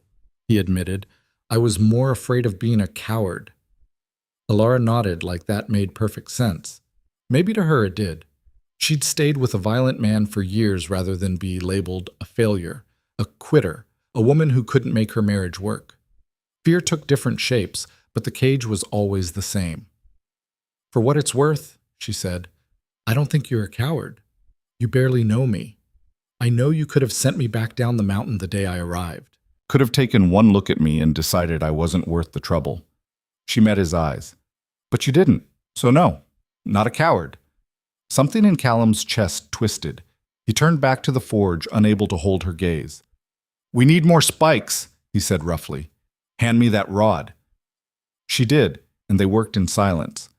he admitted. "I was more afraid of being a coward." Alara nodded like that made perfect sense. Maybe to her it did. She'd stayed with a violent man for years rather than be labeled a failure, a quitter, a woman who couldn't make her marriage work. Fear took different shapes, but the cage was always the same. "For what it's worth," she said, "I don't think you're a coward. You barely know me. I know you could have sent me back down the mountain the day I arrived. Could have taken one look at me and decided I wasn't worth the trouble." She met his eyes. "But you didn't, so no." not a coward. Something in Callum's chest twisted. He turned back to the forge, unable to hold her gaze. "We need more spikes," he said roughly. "Hand me that rod." She did, and they worked in silence.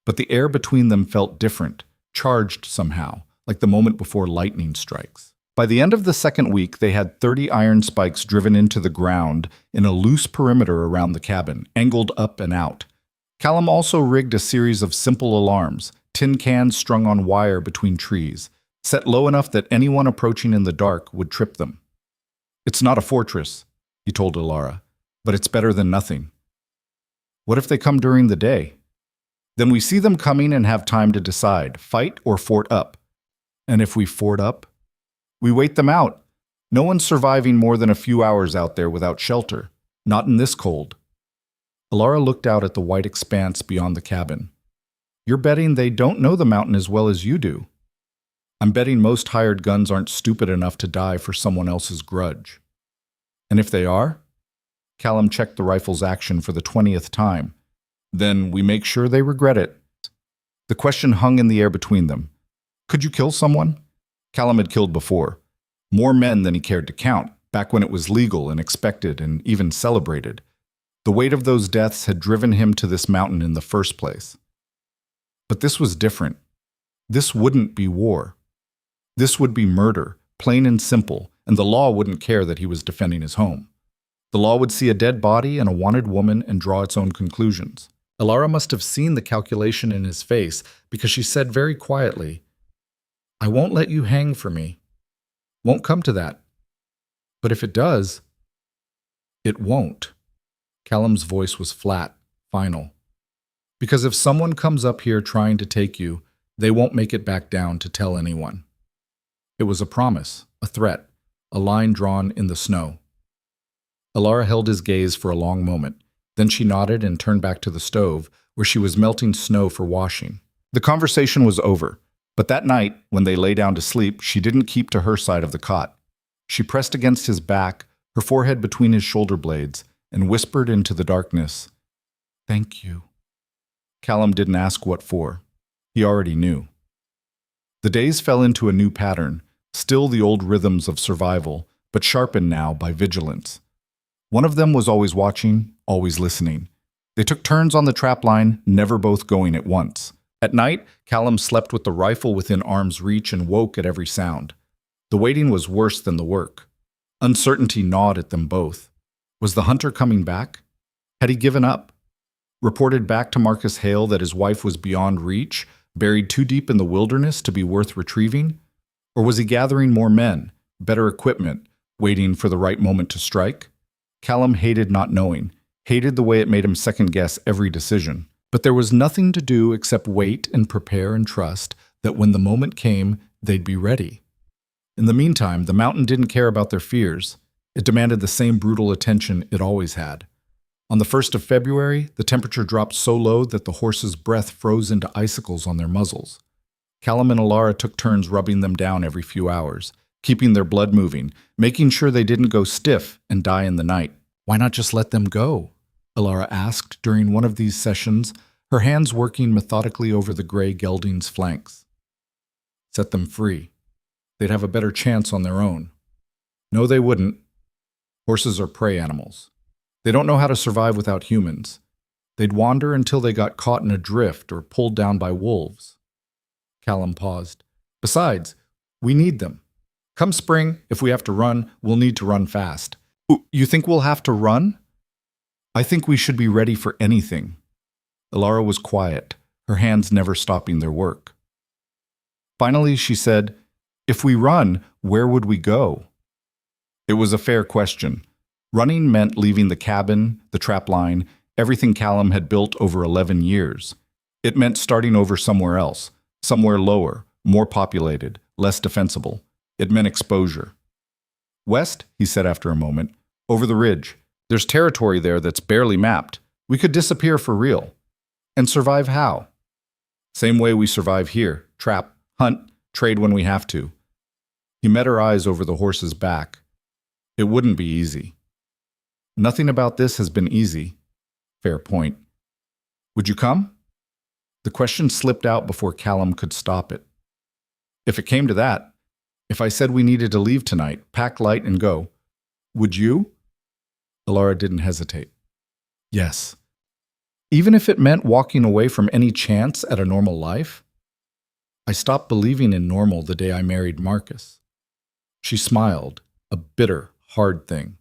But the air between them felt different, charged somehow, like the moment before lightning strikes. By the end of the second week, they had 30 iron spikes driven into the ground in a loose perimeter around the cabin, angled up and out. Callum also rigged a series of simple alarms, tin cans strung on wire between trees, set low enough that anyone approaching in the dark would trip them. "It's not a fortress," he told Alara, "but it's better than nothing." "What if they come during the day?" "Then we see them coming and have time to decide, fight or fort up." "And if we fort up?" "We wait them out. No one's surviving more than a few hours out there without shelter. Not in this cold." Alara looked out at the white expanse beyond the cabin. "You're betting they don't know the mountain as well as you do." "I'm betting most hired guns aren't stupid enough to die for someone else's grudge." "And if they are?" Callum checked the rifle's action for the 20th time. "Then we make sure they regret it." The question hung in the air between them. Could you kill someone? Callum had killed before. More men than he cared to count, back when it was legal and expected and even celebrated. The weight of those deaths had driven him to this mountain in the first place. But this was different. This wouldn't be war. This would be murder, plain and simple, and the law wouldn't care that he was defending his home. The law would see a dead body and a wanted woman and draw its own conclusions. Alara must have seen the calculation in his face because she said very quietly, "I won't let you hang for me. Won't come to that. But if it does, it won't." Callum's voice was flat, final. "Because if someone comes up here trying to take you, they won't make it back down to tell anyone." It was a promise, a threat, a line drawn in the snow. Alara held his gaze for a long moment. Then she nodded and turned back to the stove, where she was melting snow for washing. The conversation was over, but that night, when they lay down to sleep, she didn't keep to her side of the cot. She pressed against his back, her forehead between his shoulder blades, and whispered into the darkness, "Thank you." Callum didn't ask what for. He already knew. The days fell into a new pattern, still the old rhythms of survival, but sharpened now by vigilance. One of them was always watching, always listening. They took turns on the trap line, never both going at once. At night, Callum slept with the rifle within arm's reach and woke at every sound. The waiting was worse than the work. Uncertainty gnawed at them both. Was the hunter coming back? Had he given up? Reported back to Marcus Hale that his wife was beyond reach, buried too deep in the wilderness to be worth retrieving? Or was he gathering more men, better equipment, waiting for the right moment to strike? Callum hated not knowing, hated the way it made him second-guess every decision. But there was nothing to do except wait and prepare and trust that when the moment came, they'd be ready. In the meantime, the mountain didn't care about their fears. It demanded the same brutal attention it always had. On the 1st of February, the temperature dropped so low that the horses' breath froze into icicles on their muzzles. Callum and Alara took turns rubbing them down every few hours, keeping their blood moving, making sure they didn't go stiff and die in the night. "Why not just let them go?" Alara asked during one of these sessions, her hands working methodically over the gray gelding's flanks. "Set them free. They'd have a better chance on their own." "No, they wouldn't. Horses are prey animals. They don't know how to survive without humans. They'd wander until they got caught in a drift or pulled down by wolves." Callum paused. "Besides, we need them. Come spring, if we have to run, we'll need to run fast." "You think we'll have to run?" "I think we should be ready for anything." Alara was quiet, her hands never stopping their work. Finally, she said, "If we run, where would we go?" It was a fair question. Running meant leaving the cabin, the trap line, everything Callum had built over 11 years. It meant starting over somewhere else, somewhere lower, more populated, less defensible. It meant exposure. "West," he said after a moment, "over the ridge. There's territory there that's barely mapped. We could disappear for real. And survive how? Same way we survive here. Trap, hunt, trade when we have to." He met her eyes over the horse's back. "It wouldn't be easy." "Nothing about this has been easy." "Fair point. Would you come?" The question slipped out before Callum could stop it. If it came to that, if I said we needed to leave tonight, pack light and go, would you? Alara didn't hesitate. Yes. Even if it meant walking away from any chance at a normal life? I stopped believing in normal the day I married Marcus. She smiled, a bitter, hard thing.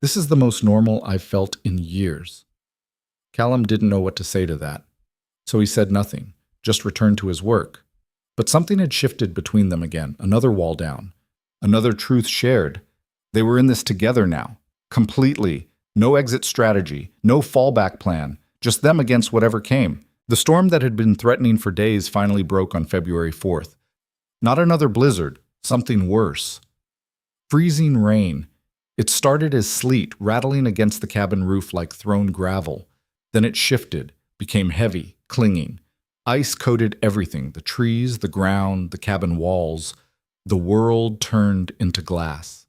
This is the most normal I've felt in years. Callum didn't know what to say to that, so he said nothing, just returned to his work. But something had shifted between them again, another wall down, another truth shared. They were in this together now, completely. No exit strategy, no fallback plan, just them against whatever came. The storm that had been threatening for days finally broke on February 4th. Not another blizzard, something worse. Freezing rain. It started as sleet, rattling against the cabin roof like thrown gravel. Then it shifted, became heavy, clinging. Ice coated everything, the trees, the ground, the cabin walls. The world turned into glass.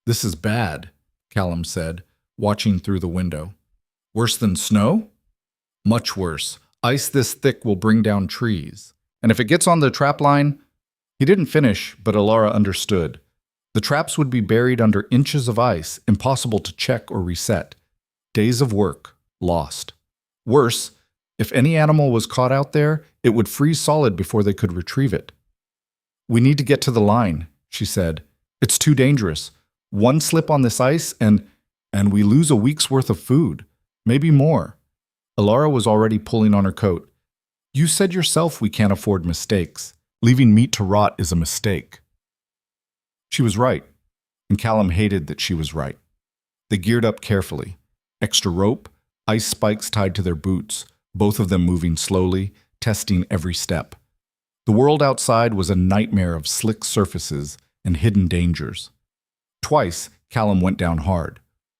This is bad, Callum said, watching through the window. Worse than snow? Much worse. Ice this thick will bring down trees. And if it gets on the trap line... He didn't finish, but Alara understood. The traps would be buried under inches of ice, impossible to check or reset. Days of work, lost. Worse, if any animal was caught out there, it would freeze solid before they could retrieve it. We need to get to the line, she said. It's too dangerous. One slip on this ice and we lose a week's worth of food. Maybe more. Alara was already pulling on her coat. You said yourself we can't afford mistakes. Leaving meat to rot is a mistake. She was right, and Callum hated that she was right. They geared up carefully. Extra rope, ice spikes tied to their boots, both of them moving slowly, testing every step. The world outside was a nightmare of slick surfaces and hidden dangers. Twice, Callum went down hard.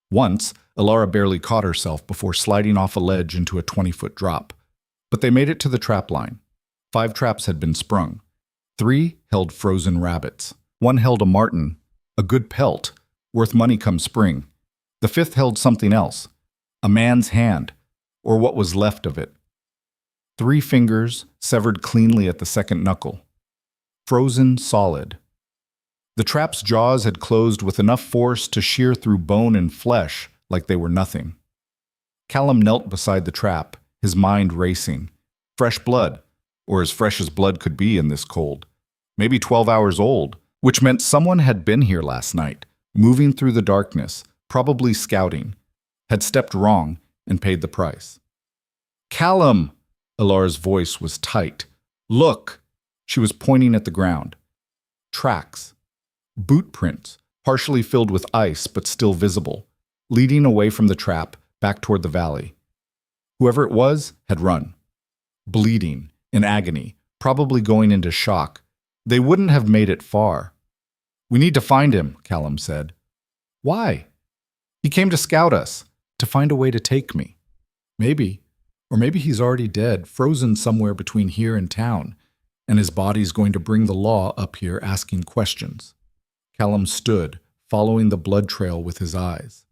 Once, Alara barely caught herself before sliding off a ledge into a 20-foot drop. But they made it to the trap line. 5 traps had been sprung. 3 held frozen rabbits. 1 held a marten, a good pelt, worth money come spring. The 5th held something else, a man's hand, or what was left of it. 3 fingers, severed cleanly at the second knuckle. Frozen solid. The trap's jaws had closed with enough force to shear through bone and flesh like they were nothing. Callum knelt beside the trap, his mind racing. Fresh blood, or as fresh as blood could be in this cold. Maybe 12 hours old, which meant someone had been here last night, moving through the darkness, probably scouting, had stepped wrong and paid the price. Callum! Alara's voice was tight. Look! She was pointing at the ground. Tracks. Boot prints, partially filled with ice but still visible, leading away from the trap back toward the valley. Whoever it was had run. Bleeding, in agony, probably going into shock. They wouldn't have made it far. We need to find him, Callum said. Why? He came to scout us, to find a way to take me. Maybe. Or maybe he's already dead, frozen somewhere between here and town, and his body's going to bring the law up here asking questions. Callum stood, following the blood trail with his eyes.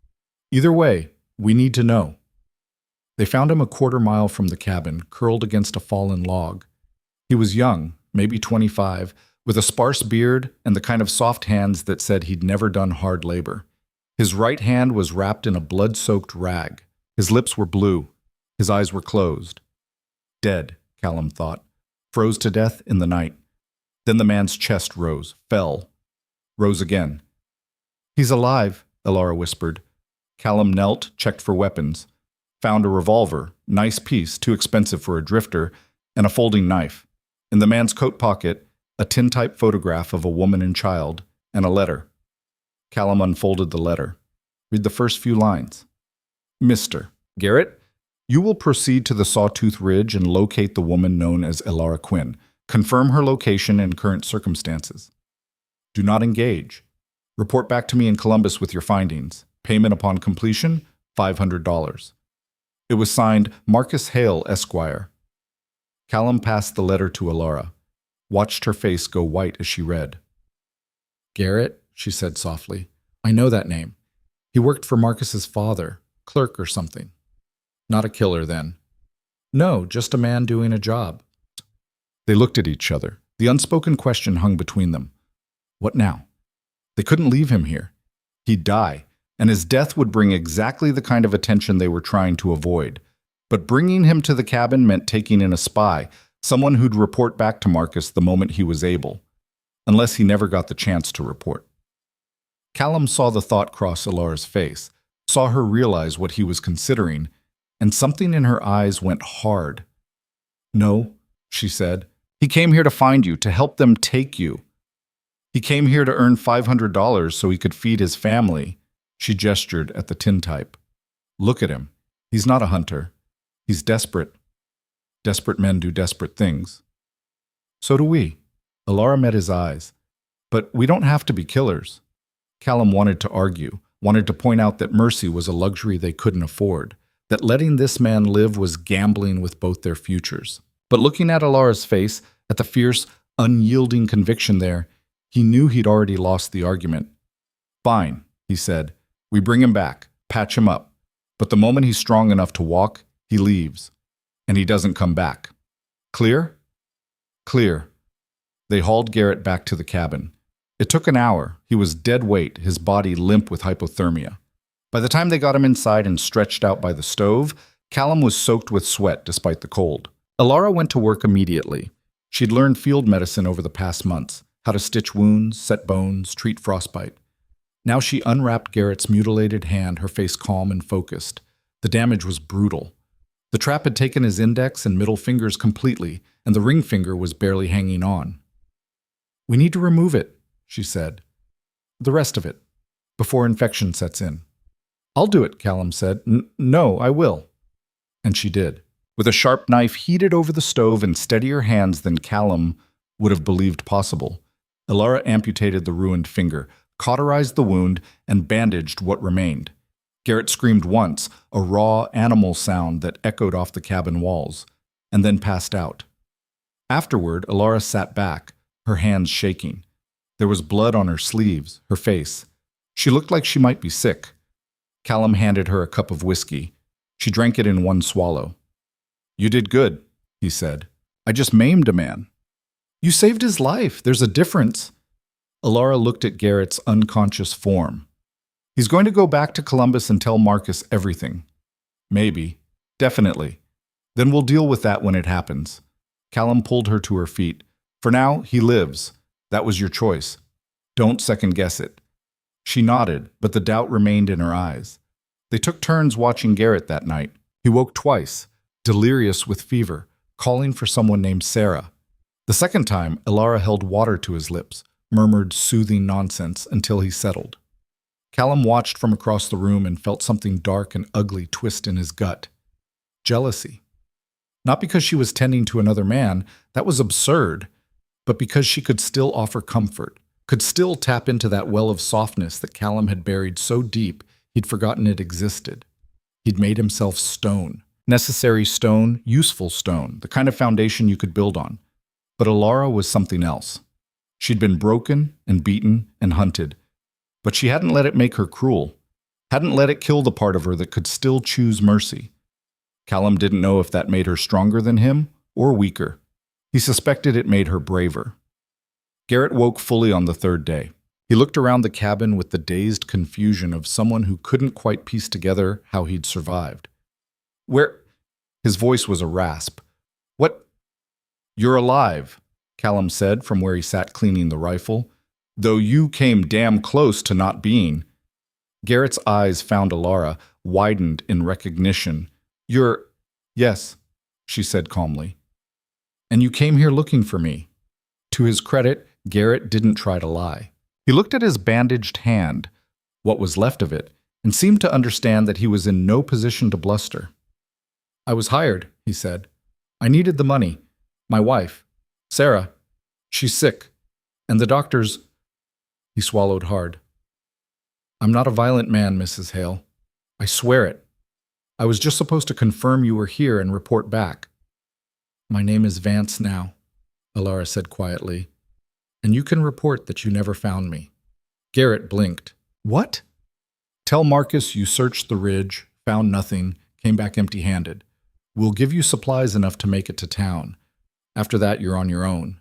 Either way, we need to know. They found him a quarter-mile from the cabin, curled against a fallen log. He was young, maybe 25, with a sparse beard and the kind of soft hands that said he'd never done hard labor. His right hand was wrapped in a blood-soaked rag. His lips were blue. His eyes were closed. Dead, Callum thought. Froze to death in the night. Then the man's chest rose, fell, rose again. He's alive, Alara whispered. Callum knelt, checked for weapons. Found a revolver, nice piece, too expensive for a drifter, and a folding knife. In the man's coat pocket, a tintype photograph of a woman and child, and a letter. Callum unfolded the letter. Read the first few lines. Mr. Garrett, you will proceed to the Sawtooth Ridge and locate the woman known as Alara Quinn. Confirm her location and current circumstances. Do not engage. Report back to me in Columbus with your findings. Payment upon completion, $500. It was signed Marcus Hale, Esquire. Callum passed the letter to Alara, watched her face go white as she read. Garrett, she said softly. I know that name. He worked for Marcus's father, clerk or something. Not a killer then. No, just a man doing a job. They looked at each other. The unspoken question hung between them. What now? They couldn't leave him here. He'd die, and his death would bring exactly the kind of attention they were trying to avoid. But bringing him to the cabin meant taking in a spy, someone who'd report back to Marcus the moment he was able, unless he never got the chance to report. Callum saw the thought cross Alara's face, saw her realize what he was considering, and something in her eyes went hard. No, she said. He came here to find you, to help them take you. He came here to earn $500 so he could feed his family. She gestured at the tintype. Look at him. He's not a hunter. He's desperate. Desperate men do desperate things. So do we. Alara met his eyes. But we don't have to be killers. Callum wanted to argue, wanted to point out that mercy was a luxury they couldn't afford, that letting this man live was gambling with both their futures. But looking at Alara's face, at the fierce, unyielding conviction there, he knew he'd already lost the argument. Fine, he said. We bring him back, patch him up. But the moment he's strong enough to walk, he leaves. And he doesn't come back. Clear? Clear. They hauled Garrett back to the cabin. It took an hour. He was dead weight, his body limp with hypothermia. By the time they got him inside and stretched out by the stove, Callum was soaked with sweat despite the cold. Alara went to work immediately. She'd learned field medicine over the past months, how to stitch wounds, set bones, treat frostbite. Now she unwrapped Garrett's mutilated hand, her face calm and focused. The damage was brutal. The trap had taken his index and middle fingers completely, and the ring finger was barely hanging on. We need to remove it, she said. The rest of it, before infection sets in. I'll do it, Callum said. No, I will. And she did. With a sharp knife heated over the stove and steadier hands than Callum would have believed possible, Alara amputated the ruined finger, cauterized the wound, and bandaged what remained. Garrett screamed once, a raw animal sound that echoed off the cabin walls, and then passed out. Afterward, Alara sat back, her hands shaking. There was blood on her sleeves, her face. She looked like she might be sick. Callum handed her a cup of whiskey. She drank it in one swallow. You did good, he said. I just maimed a man. You saved his life. There's a difference. Alara looked at Garrett's unconscious form. He's going to go back to Columbus and tell Marcus everything. Maybe. Definitely. Then we'll deal with that when it happens. Callum pulled her to her feet. For now, he lives. That was your choice. Don't second-guess it. She nodded, but the doubt remained in her eyes. They took turns watching Garrett that night. He woke twice, delirious with fever, calling for someone named Sarah. The second time, Alara held water to his lips, murmured soothing nonsense until he settled. Callum watched from across the room and felt something dark and ugly twist in his gut. Jealousy. Not because she was tending to another man, that was absurd, but because she could still offer comfort, could still tap into that well of softness that Callum had buried so deep he'd forgotten it existed. He'd made himself stone. Necessary stone, useful stone, the kind of foundation you could build on. But Alara was something else. She'd been broken and beaten and hunted, but she hadn't let it make her cruel, hadn't let it kill the part of her that could still choose mercy. Callum didn't know if that made her stronger than him or weaker. He suspected it made her braver. Garrett woke fully on the third day. He looked around the cabin with the dazed confusion of someone who couldn't quite piece together how he'd survived. Where? His voice was a rasp. What? You're alive, Callum said from where he sat cleaning the rifle, though you came damn close to not being. Garrett's eyes found Alara, widened in recognition. You're... Yes, she said calmly. And you came here looking for me. To his credit, Garrett didn't try to lie. He looked at his bandaged hand, what was left of it, and seemed to understand that he was in no position to bluster. I was hired, he said. I needed the money. My wife, Sarah, she's sick, and the doctors... He swallowed hard. I'm not a violent man, Mrs. Hale. I swear it. I was just supposed to confirm you were here and report back. My name is Vance now, Alara said quietly, and you can report that you never found me. Garrett blinked. What? Tell Marcus you searched the ridge, found nothing, came back empty-handed. We'll give you supplies enough to make it to town. After that, you're on your own.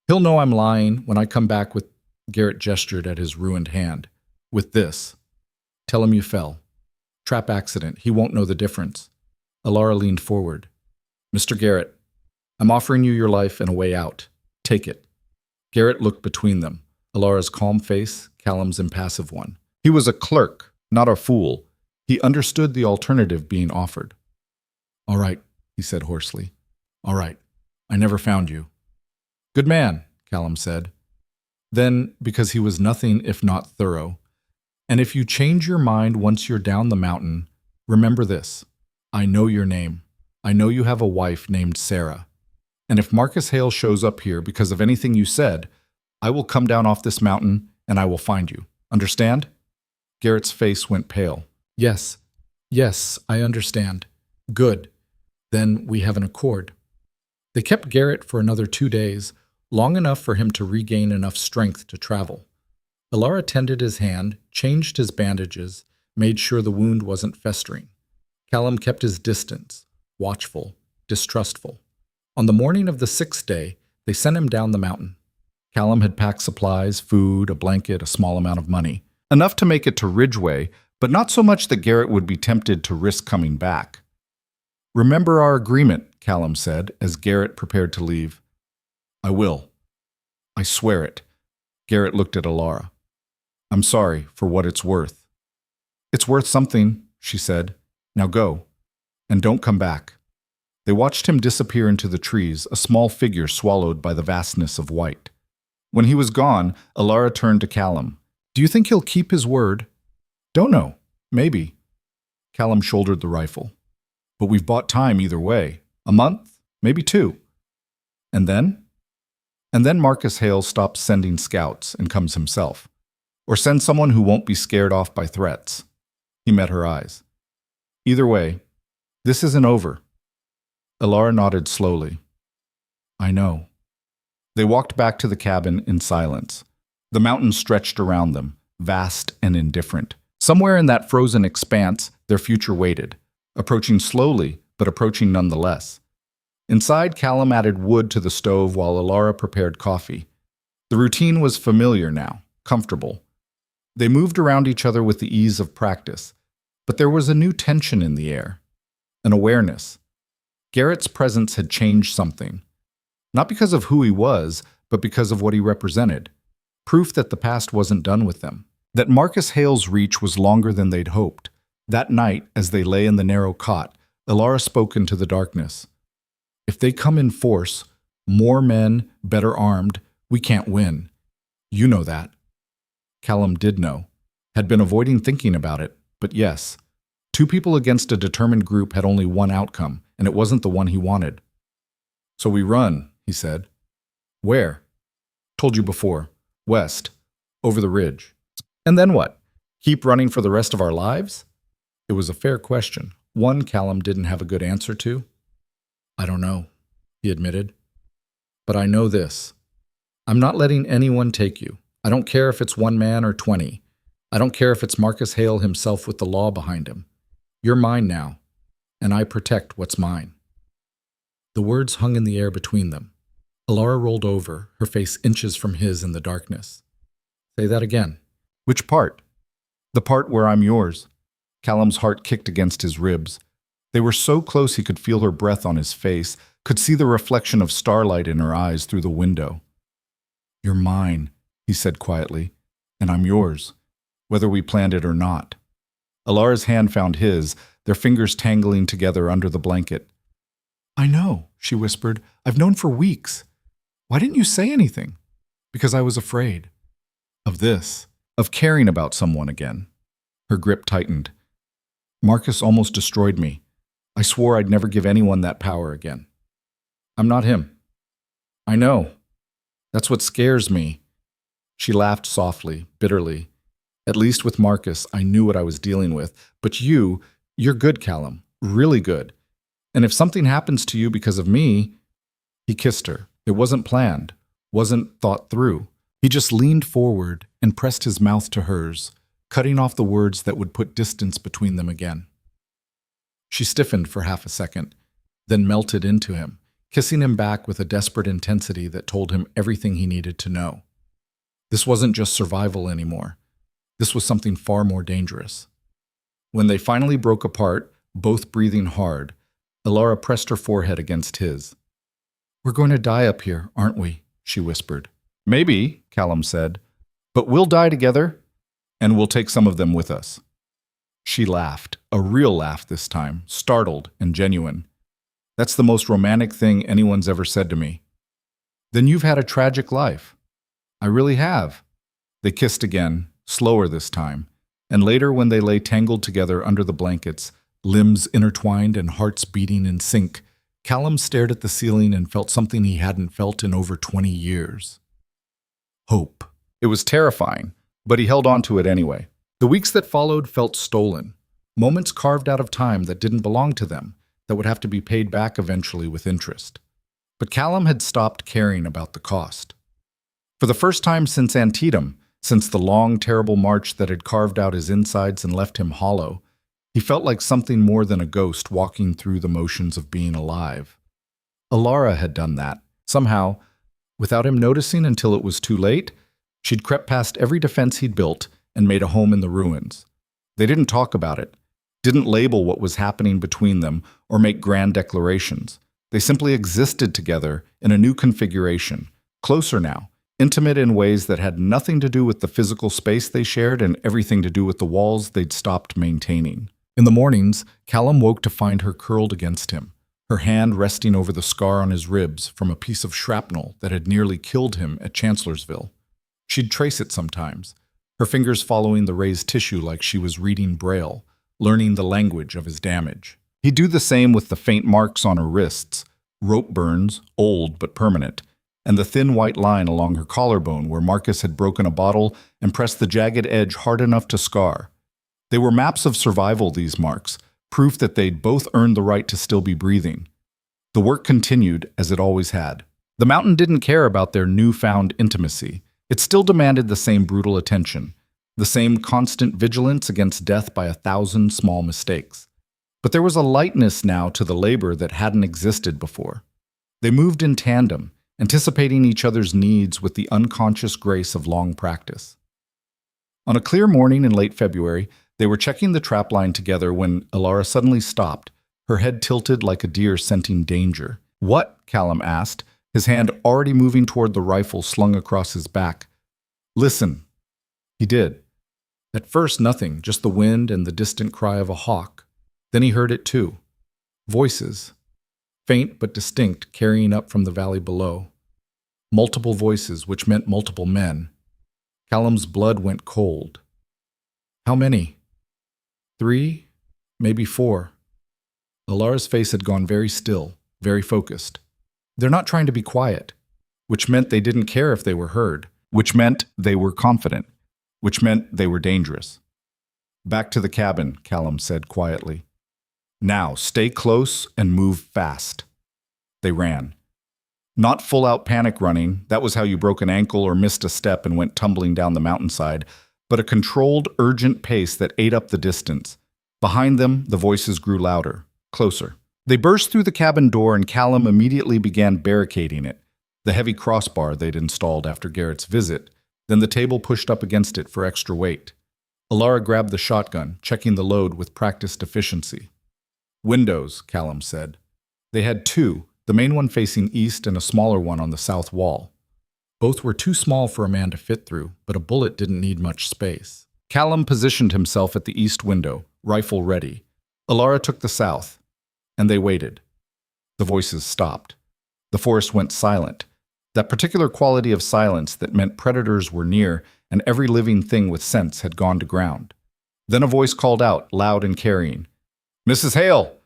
He'll know I'm lying when I come back with, Garrett gestured at his ruined hand, with this. Tell him you fell. Trap accident. He won't know the difference. Alara leaned forward. Mr. Garrett, I'm offering you your life and a way out. Take it. Garrett looked between them, Alara's calm face, Callum's impassive one. He was a clerk, not a fool. He understood the alternative being offered. All right, he said hoarsely. All right. I never found you. Good man, Callum said. Then, because he was nothing if not thorough, and if you change your mind once you're down the mountain, remember this. I know your name. I know you have a wife named Sarah. And if Marcus Hale shows up here because of anything you said, I will come down off this mountain and I will find you. Understand? Garrett's face went pale. Yes, I understand. Good. Then we have an accord. They kept Garrett for another 2 days, long enough for him to regain enough strength to travel. Alara tended his hand, changed his bandages, made sure the wound wasn't festering. Callum kept his distance, watchful, distrustful. On the morning of the 6th day, they sent him down the mountain. Callum had packed supplies, food, a blanket, a small amount of money. Enough to make it to Ridgeway, but not so much that Garrett would be tempted to risk coming back. Remember our agreement, Callum said, as Garrett prepared to leave. I will. I swear it. Garrett looked at Alara. I'm sorry for what it's worth. It's worth something, she said. Now go. And don't come back. They watched him disappear into the trees, a small figure swallowed by the vastness of white. When he was gone, Alara turned to Callum. Do you think he'll keep his word? Don't know. Maybe. Callum shouldered the rifle. But we've bought time either way. A month? Maybe 2. And then? And then Marcus Hale stops sending scouts and comes himself. Or sends someone who won't be scared off by threats. He met her eyes. Either way, this isn't over. Alara nodded slowly. I know. They walked back to the cabin in silence. The mountains stretched around them, vast and indifferent. Somewhere in that frozen expanse, their future waited, approaching slowly, but approaching nonetheless. Inside, Callum added wood to the stove while Alara prepared coffee. The routine was familiar now, comfortable. They moved around each other with the ease of practice, but there was a new tension in the air, an awareness. Garrett's presence had changed something, not because of who he was, but because of what he represented. Proof that the past wasn't done with them, that Marcus Hale's reach was longer than they'd hoped. That night, as they lay in the narrow cot, Alara spoke into the darkness. If they come in force, more men, better armed, we can't win. You know that. Callum did know, had been avoiding thinking about it, but yes, 2 people against a determined group had only one outcome, and it wasn't the one he wanted. So we run, he said. Where? Told you before. West. Over the ridge. And then what? Keep running for the rest of our lives? It was a fair question, one Callum didn't have a good answer to. I don't know, he admitted. But I know this. I'm not letting anyone take you. I don't care if it's 1 man or 20. I don't care if it's Marcus Hale himself with the law behind him. You're mine now, and I protect what's mine. The words hung in the air between them. Alara rolled over, her face inches from his in the darkness. Say that again. Which part? The part where I'm yours. Callum's heart kicked against his ribs. They were so close he could feel her breath on his face, could see the reflection of starlight in her eyes through the window. You're mine, he said quietly, and I'm yours, whether we planned it or not. Alara's hand found his, their fingers tangling together under the blanket. I know, she whispered. I've known for weeks. Why didn't you say anything? Because I was afraid. Of this, of caring about someone again. Her grip tightened. Marcus almost destroyed me. I swore I'd never give anyone that power again. I'm not him. I know. That's what scares me. She laughed softly, bitterly. At least with Marcus, I knew what I was dealing with. But you're good, Callum. Really good. And if something happens to you because of me... He kissed her. It wasn't planned, wasn't thought through. He just leaned forward and pressed his mouth to hers, cutting off the words that would put distance between them again. She stiffened for half a second, then melted into him, kissing him back with a desperate intensity that told him everything he needed to know. This wasn't just survival anymore. This was something far more dangerous. When they finally broke apart, both breathing hard, Alara pressed her forehead against his. "We're going to die up here, aren't we?" she whispered. "Maybe," Callum said, "but we'll die together, and we'll take some of them with us." She laughed, a real laugh this time, startled and genuine. "That's the most romantic thing anyone's ever said to me." "Then you've had a tragic life." "I really have." They kissed again, slower this time, and later when they lay tangled together under the blankets, limbs intertwined and hearts beating in sync, Callum stared at the ceiling and felt something he hadn't felt in over 20 years. Hope. It was terrifying, but he held on to it anyway. The weeks that followed felt stolen, moments carved out of time that didn't belong to them, that would have to be paid back eventually with interest. But Callum had stopped caring about the cost. For the first time since Antietam, since the long, terrible march that had carved out his insides and left him hollow, he felt like something more than a ghost walking through the motions of being alive. Alara had done that. Somehow, without him noticing until it was too late, she'd crept past every defense he'd built and made a home in the ruins. They didn't talk about it, didn't label what was happening between them or make grand declarations. They simply existed together in a new configuration, closer now, intimate in ways that had nothing to do with the physical space they shared and everything to do with the walls they'd stopped maintaining. In the mornings, Callum woke to find her curled against him, her hand resting over the scar on his ribs from a piece of shrapnel that had nearly killed him at Chancellorsville. She'd trace it sometimes, her fingers following the raised tissue like she was reading Braille, learning the language of his damage. He'd do the same with the faint marks on her wrists, rope burns, old but permanent, and the thin white line along her collarbone where Marcus had broken a bottle and pressed the jagged edge hard enough to scar. They were maps of survival, these marks, proof that they'd both earned the right to still be breathing. The work continued, as it always had. The mountain didn't care about their newfound intimacy. It still demanded the same brutal attention, the same constant vigilance against death by 1,000 small mistakes. But there was a lightness now to the labor that hadn't existed before. They moved in tandem, anticipating each other's needs with the unconscious grace of long practice. On a clear morning in late February, they were checking the trapline together when Alara suddenly stopped, her head tilted like a deer scenting danger. "What?" Callum asked, his hand already moving toward the rifle slung across his back. "Listen." He did. At first, nothing, just the wind and the distant cry of a hawk. Then he heard it too. Voices. Faint but distinct, carrying up from the valley below. Multiple voices, which meant multiple men. Callum's blood went cold. How many? 3, maybe 4. Alara's face had gone very still, very focused. They're not trying to be quiet, which meant they didn't care if they were heard, which meant they were confident, which meant they were dangerous. "Back to the cabin," Callum said quietly. "Now, stay close and move fast." They ran. Not full-out panic running, that was how you broke an ankle or missed a step and went tumbling down the mountainside, but a controlled, urgent pace that ate up the distance. Behind them, the voices grew louder, closer. They burst through the cabin door and Callum immediately began barricading it, the heavy crossbar they'd installed after Garrett's visit, then the table pushed up against it for extra weight. Alara grabbed the shotgun, checking the load with practiced efficiency. "Windows," Callum said. They had 2, the main one facing east and a smaller one on the south wall. Both were too small for a man to fit through, but a bullet didn't need much space. Callum positioned himself at the east window, rifle ready. Alara took the south, and they waited. The voices stopped. The forest went silent. That particular quality of silence that meant predators were near and every living thing with sense had gone to ground. Then a voice called out, loud and carrying. "Mrs. Hale!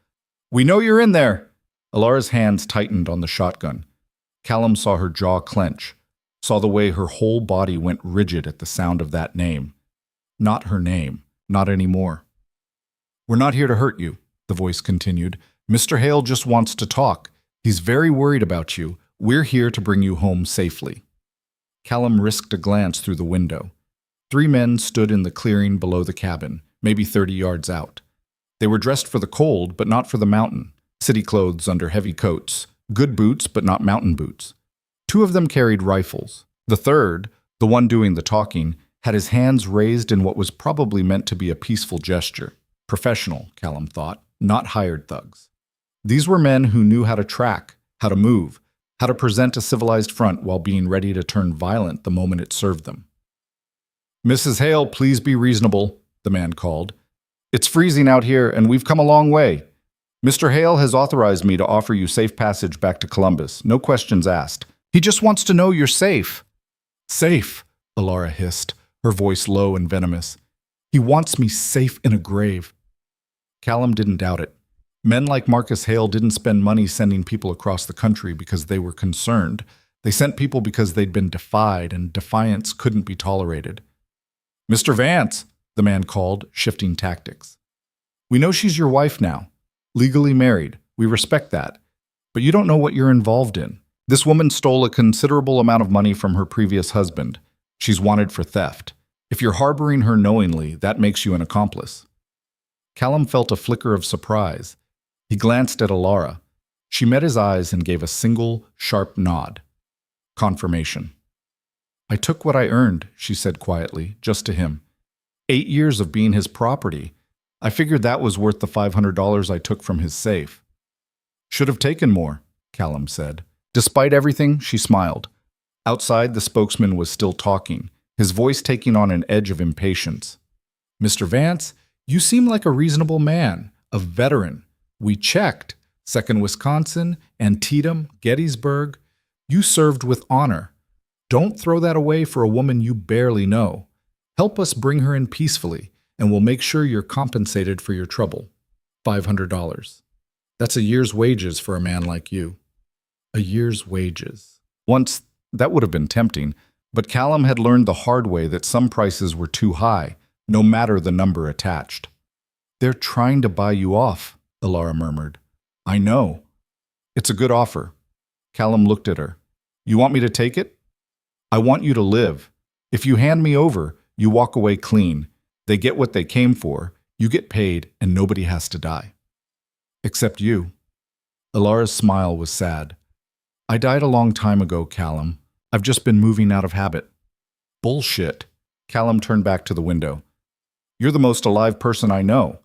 We know you're in there!" Alara's hands tightened on the shotgun. Callum saw her jaw clench, saw the way her whole body went rigid at the sound of that name. Not her name, not anymore. "We're not here to hurt you," the voice continued. "Mr. Hale just wants to talk. He's very worried about you. We're here to bring you home safely." Callum risked a glance through the window. 3 men stood in the clearing below the cabin, maybe 30 yards out. They were dressed for the cold, but not for the mountain. city clothes under heavy coats, good boots but not mountain boots. Two of them carried rifles. The third, the one doing the talking, had his hands raised in what was probably meant to be a peaceful gesture. Professional, Callum thought, not hired thugs. These were men who knew how to track, how to move, how to present a civilized front while being ready to turn violent the moment it served them. "Mrs. Hale, please be reasonable," the man called. "It's freezing out here, and we've come a long way. Mr. Hale has authorized me to offer you safe passage back to Columbus, no questions asked. He just wants to know you're safe." "Safe," Alara hissed, her voice low and venomous. "He wants me safe in a grave." Callum didn't doubt it. Men like Marcus Hale didn't spend money sending people across the country because they were concerned. They sent people because they'd been defied, and defiance couldn't be tolerated. "Mr. Vance," the man called, shifting tactics. "We know she's your wife now. Legally married. We respect that. But you don't know what you're involved in. This woman stole a considerable amount of money from her previous husband. She's wanted for theft. If you're harboring her knowingly, that makes you an accomplice." Callum felt a flicker of surprise. He glanced at Alara. She met his eyes and gave a single, sharp nod. Confirmation. "I took what I earned," she said quietly, just to him. 8 years of being his property. I figured that was worth the $500 I took from his safe." "Should have taken more," Callum said. Despite everything, she smiled. Outside, the spokesman was still talking, his voice taking on an edge of impatience. "Mr. Vance, you seem like a reasonable man, a veteran. We checked. 2nd Wisconsin, Antietam, Gettysburg. You served with honor. Don't throw that away for a woman you barely know. Help us bring her in peacefully, and we'll make sure you're compensated for your trouble. $500. That's a year's wages for a man like you." A year's wages. Once, that would have been tempting, but Callum had learned the hard way that some prices were too high, no matter the number attached. "They're trying to buy you off," Alara murmured. "I know. It's a good offer." Callum looked at her. "You want me to take it?" "I want you to live. If you hand me over, you walk away clean. They get what they came for, you get paid, and nobody has to die." "Except you." Alara's smile was sad. "I died a long time ago, Callum. I've just been moving out of habit." "Bullshit." Callum turned back to the window. "You're the most alive person I know."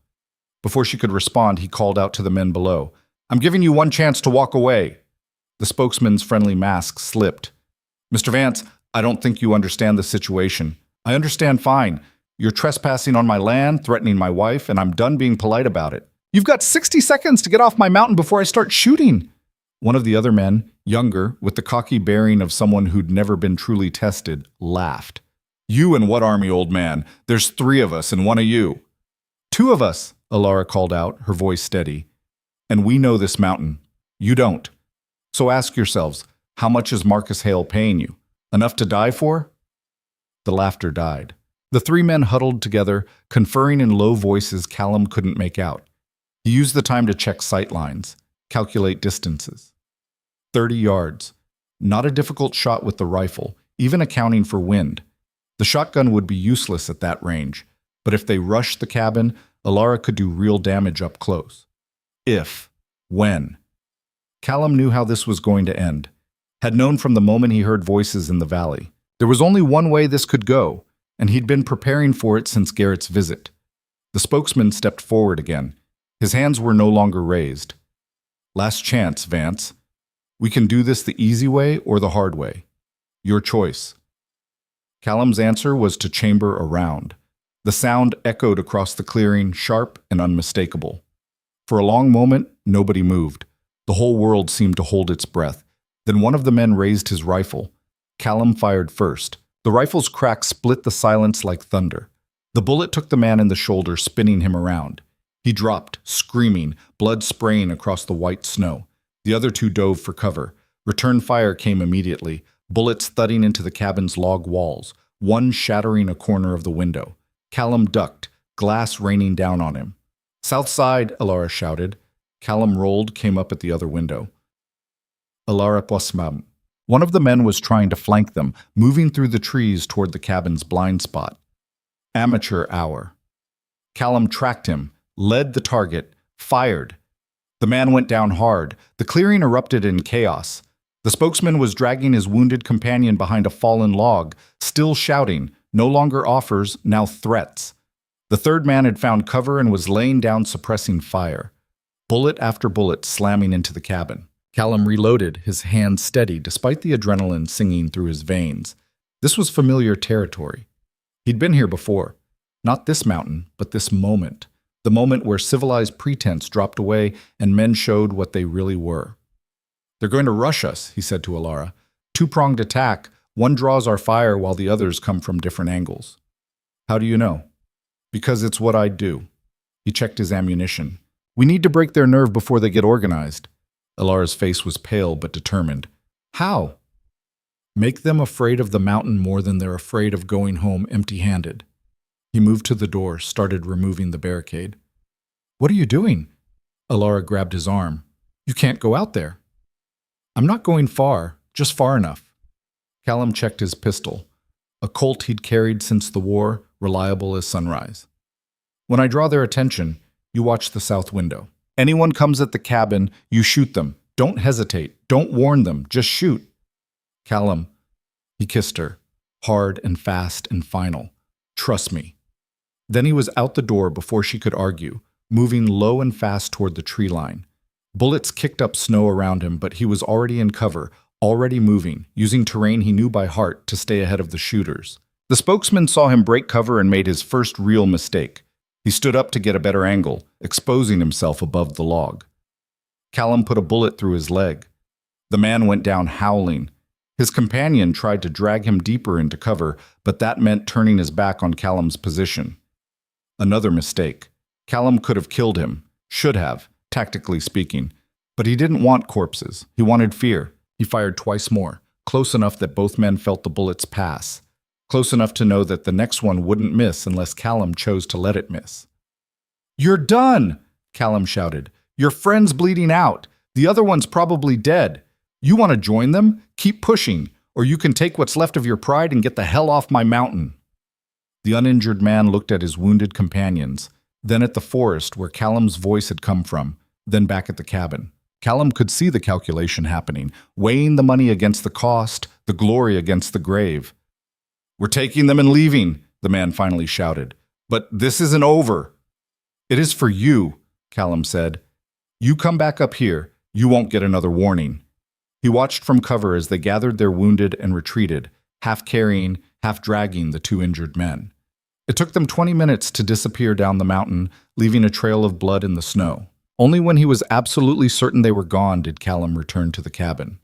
Before she could respond, he called out to the men below. "I'm giving you one chance to walk away." The spokesman's friendly mask slipped. "Mr. Vance, I don't think you understand the situation. I understand fine. You're trespassing on my land, threatening my wife, and I'm done being polite about it. You've got 60 seconds to get off my mountain before I start shooting." One of the other men, younger, with the cocky bearing of someone who'd never been truly tested, laughed. "You and what army, old man? There's 3 of us and 1 of you." "2 of us," Alara called out, her voice steady. "And we know this mountain. You don't. So ask yourselves, how much is Marcus Hale paying you? Enough to die for?" The laughter died. The 3 men huddled together, conferring in low voices Callum couldn't make out. He used the time to check sight lines, calculate distances. 30 yards. Not a difficult shot with the rifle, even accounting for wind. The shotgun would be useless at that range, but if they rushed the cabin, Alara could do real damage up close. If. When. Callum knew how this was going to end. Had known from the moment he heard voices in the valley. There was only one way this could go, and he'd been preparing for it since Garrett's visit. The spokesman stepped forward again. His hands were no longer raised. "Last chance, Vance. We can do this the easy way or the hard way. Your choice." Callum's answer was to chamber around. The sound echoed across the clearing, sharp and unmistakable. For a long moment, nobody moved. The whole world seemed to hold its breath. Then one of the men raised his rifle. Callum fired first. The rifle's crack split the silence like thunder. The bullet took the man in the shoulder, spinning him around. He dropped, screaming, blood spraying across the white snow. The other 2 dove for cover. Return fire came immediately, bullets thudding into the cabin's log walls, one shattering a corner of the window. Callum ducked, glass raining down on him. "South side," Alara shouted. Callum rolled, came up at the other window. Alara posmam. One of the men was trying to flank them, moving through the trees toward the cabin's blind spot. Amateur hour. Callum tracked him, led the target, fired. The man went down hard. The clearing erupted in chaos. The spokesman was dragging his wounded companion behind a fallen log, still shouting, no longer offers, now threats. The third man had found cover and was laying down suppressing fire. Bullet after bullet slamming into the cabin. Callum reloaded, his hand steady despite the adrenaline singing through his veins. This was familiar territory. He'd been here before. Not this mountain, but this moment. The moment where civilized pretense dropped away and men showed what they really were. "They're going to rush us," he said to Alara. "Two-pronged attack. One draws our fire while the others come from different angles." "How do you know?" "Because it's what I'd do." He checked his ammunition. "We need to break their nerve before they get organized." Alara's face was pale but determined. "How?" "Make them afraid of the mountain more than they're afraid of going home empty-handed." He moved to the door, started removing the barricade. "What are you doing?" Alara grabbed his arm. "You can't go out there." "I'm not going far, just far enough." Callum checked his pistol, a Colt he'd carried since the war, reliable as sunrise. "When I draw their attention, you watch the south window. Anyone comes at the cabin, you shoot them. Don't hesitate. Don't warn them. Just shoot." "Callum," he kissed her, hard and fast and final. "Trust me." Then he was out the door before she could argue, moving low and fast toward the tree line. Bullets kicked up snow around him, but he was already in cover, already moving, using terrain he knew by heart to stay ahead of the shooters. The spokesman saw him break cover and made his first real mistake. He stood up to get a better angle, exposing himself above the log. Callum put a bullet through his leg. The man went down howling. His companion tried to drag him deeper into cover, but that meant turning his back on Callum's position. Another mistake. Callum could have killed him, should have, tactically speaking. But he didn't want corpses. He wanted fear. He fired twice more, close enough that both men felt the bullets pass. Close enough to know that the next one wouldn't miss unless Callum chose to let it miss. "You're done!" Callum shouted. "Your friend's bleeding out. The other one's probably dead. You want to join them? Keep pushing, or you can take what's left of your pride and get the hell off my mountain." The uninjured man looked at his wounded companions, then at the forest where Callum's voice had come from, then back at the cabin. Callum could see the calculation happening, weighing the money against the cost, the glory against the grave. "We're taking them and leaving," the man finally shouted. "But this isn't over." "It is for you," Callum said. "You come back up here, you won't get another warning." He watched from cover as they gathered their wounded and retreated, half carrying, half dragging the two injured men. It took them 20 minutes to disappear down the mountain, leaving a trail of blood in the snow. Only when he was absolutely certain they were gone did Callum return to the cabin.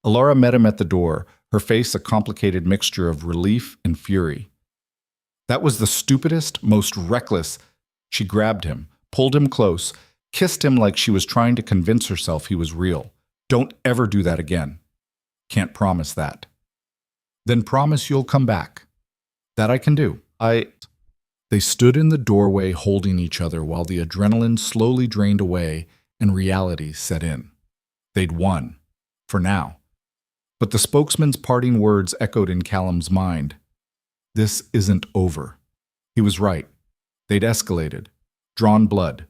Alara met him at the door, her face a complicated mixture of relief and fury. "That was the stupidest, most reckless." She grabbed him, pulled him close, kissed him like she was trying to convince herself he was real. "Don't ever do that again." "Can't promise that." "Then promise you'll come back." "That I can do. They stood in the doorway holding each other while the adrenaline slowly drained away and reality set in. They'd won. For now. But the spokesman's parting words echoed in Callum's mind. This isn't over. He was right. They'd escalated. Drawn blood.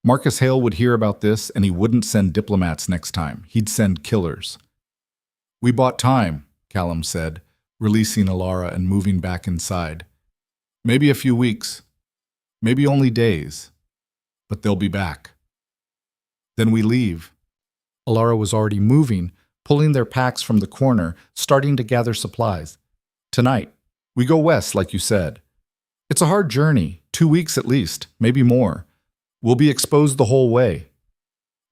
Marcus Hale would hear about this and he wouldn't send diplomats next time. He'd send killers. "We bought time," Callum said, releasing Alara and moving back inside. "Maybe a few weeks. Maybe only days. But they'll be back." "Then we leave." Alara was already moving, pulling their packs from the corner, starting to gather supplies. "Tonight. We go west, like you said. It's a hard journey, 2 weeks at least, maybe more. We'll be exposed the whole way."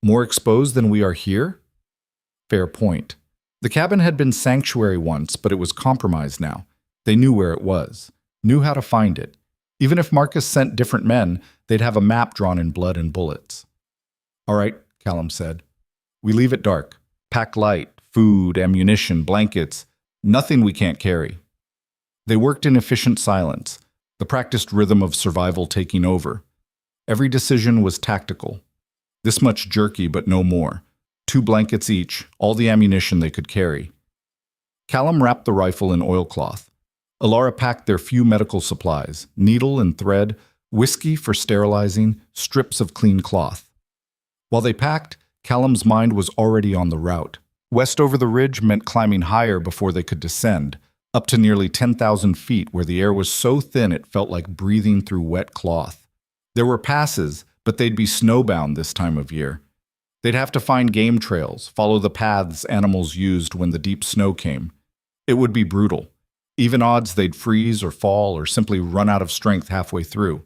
"More exposed than we are here?" Fair point. The cabin had been sanctuary once, but it was compromised now. They knew where it was, knew how to find it. Even if Marcus sent different men, they'd have a map drawn in blood and bullets. "All right," Callum said. "We leave at dark. Pack light, food, ammunition, blankets, nothing we can't carry." They worked in efficient silence, the practiced rhythm of survival taking over. Every decision was tactical. This much jerky, but no more. 2 blankets each, all the ammunition they could carry. Callum wrapped the rifle in oilcloth. Alara packed their few medical supplies, needle and thread, whiskey for sterilizing, strips of clean cloth. While they packed, Callum's mind was already on the route. West over the ridge meant climbing higher before they could descend, up to nearly 10,000 feet where the air was so thin it felt like breathing through wet cloth. There were passes, but they'd be snowbound this time of year. They'd have to find game trails, follow the paths animals used when the deep snow came. It would be brutal. Even odds they'd freeze or fall or simply run out of strength halfway through.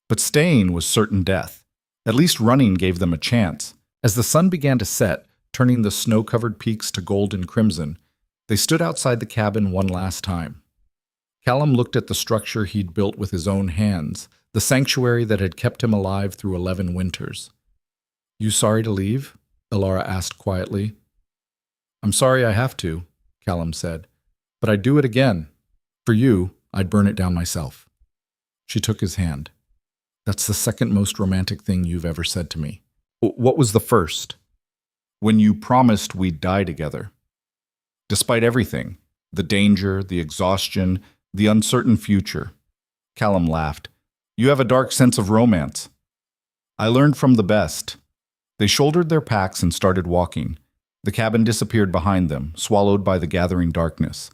But staying was certain death. At least running gave them a chance. As the sun began to set, turning the snow-covered peaks to gold and crimson, they stood outside the cabin one last time. Callum looked at the structure he'd built with his own hands, the sanctuary that had kept him alive through 11 winters. "You sorry to leave?" Alara asked quietly. "I'm sorry I have to," Callum said. "But I'd do it again. For you, I'd burn it down myself." She took his hand. "That's the second most romantic thing you've ever said to me." "What was the first?" "When you promised we'd die together. Despite everything, the danger, the exhaustion, the uncertain future." Callum laughed. "You have a dark sense of romance." "I learned from the best." They shouldered their packs and started walking. The cabin disappeared behind them, swallowed by the gathering darkness.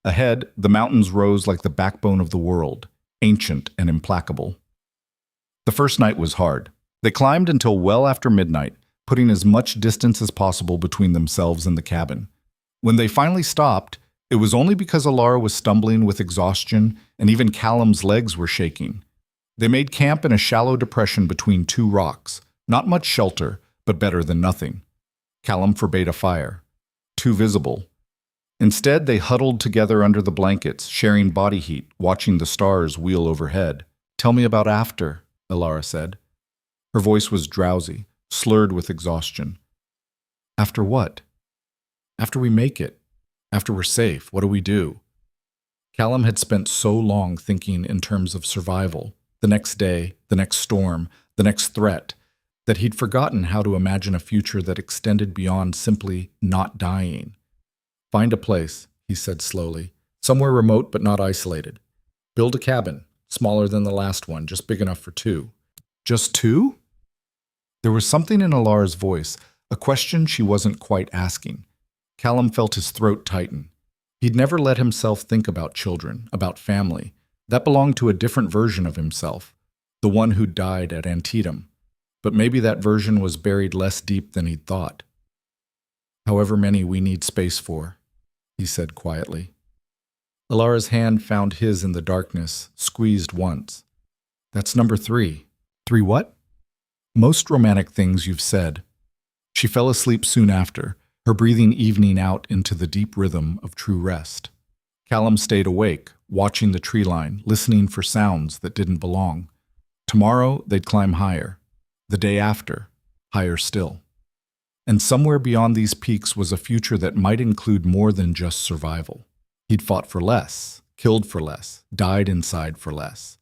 Ahead, the mountains rose like the backbone of the world, ancient and implacable. The first night was hard. They climbed until well after midnight, putting as much distance as possible between themselves and the cabin. When they finally stopped, it was only because Alara was stumbling with exhaustion and even Callum's legs were shaking. They made camp in a shallow depression between two rocks. Not much shelter, but better than nothing. Callum forbade a fire. Too visible. Instead, they huddled together under the blankets, sharing body heat, watching the stars wheel overhead. "Tell me about after," Alara said. Her voice was drowsy, slurred with exhaustion. "After what?" "After we make it. After we're safe, what do we do?" Callum had spent so long thinking in terms of survival, the next day, the next storm, the next threat, that he'd forgotten how to imagine a future that extended beyond simply not dying. "Find a place," he said slowly, "somewhere remote but not isolated. Build a cabin, smaller than the last one, just big enough for two." "Just two?" There was something in Alara's voice, a question she wasn't quite asking. Callum felt his throat tighten. He'd never let himself think about children, about family. That belonged to a different version of himself, the one who died at Antietam. But maybe that version was buried less deep than he'd thought. "However many we need space for," he said quietly. Alara's hand found his in the darkness, squeezed once. "That's number 3. 3 what?" "Most romantic things you've said." She fell asleep soon after, her breathing evening out into the deep rhythm of true rest. Callum stayed awake, watching the tree line, listening for sounds that didn't belong. Tomorrow, they'd climb higher. The day after, higher still. And somewhere beyond these peaks was a future that might include more than just survival. He'd fought for less, killed for less, died inside for less.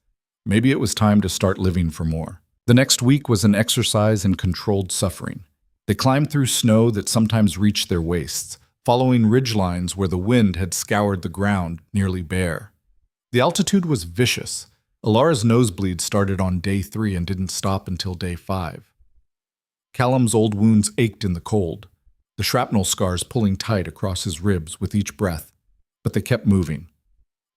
Maybe it was time to start living for more. The next week was an exercise in controlled suffering. They climbed through snow that sometimes reached their waists, following ridgelines where the wind had scoured the ground nearly bare. The altitude was vicious. Alara's nosebleed started on day 3 and didn't stop until day 5. Callum's old wounds ached in the cold, the shrapnel scars pulling tight across his ribs with each breath, but they kept moving.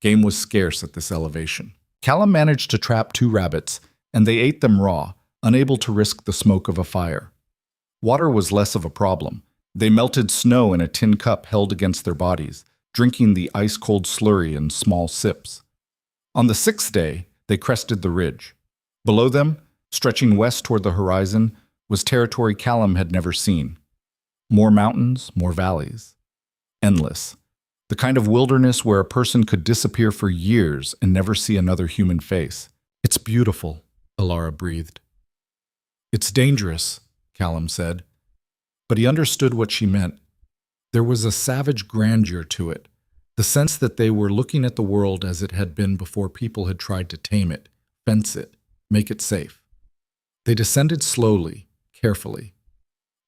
Game was scarce at this elevation. Callum managed to trap 2 rabbits, and they ate them raw, unable to risk the smoke of a fire. Water was less of a problem. They melted snow in a tin cup held against their bodies, drinking the ice-cold slurry in small sips. On the 6th day, they crested the ridge. Below them, stretching west toward the horizon, was territory Callum had never seen. More mountains, more valleys. Endless. The kind of wilderness where a person could disappear for years and never see another human face. "It's beautiful," Alara breathed. "It's dangerous," Callum said. But he understood what she meant. There was a savage grandeur to it, the sense that they were looking at the world as it had been before people had tried to tame it, fence it, make it safe. They descended slowly, carefully.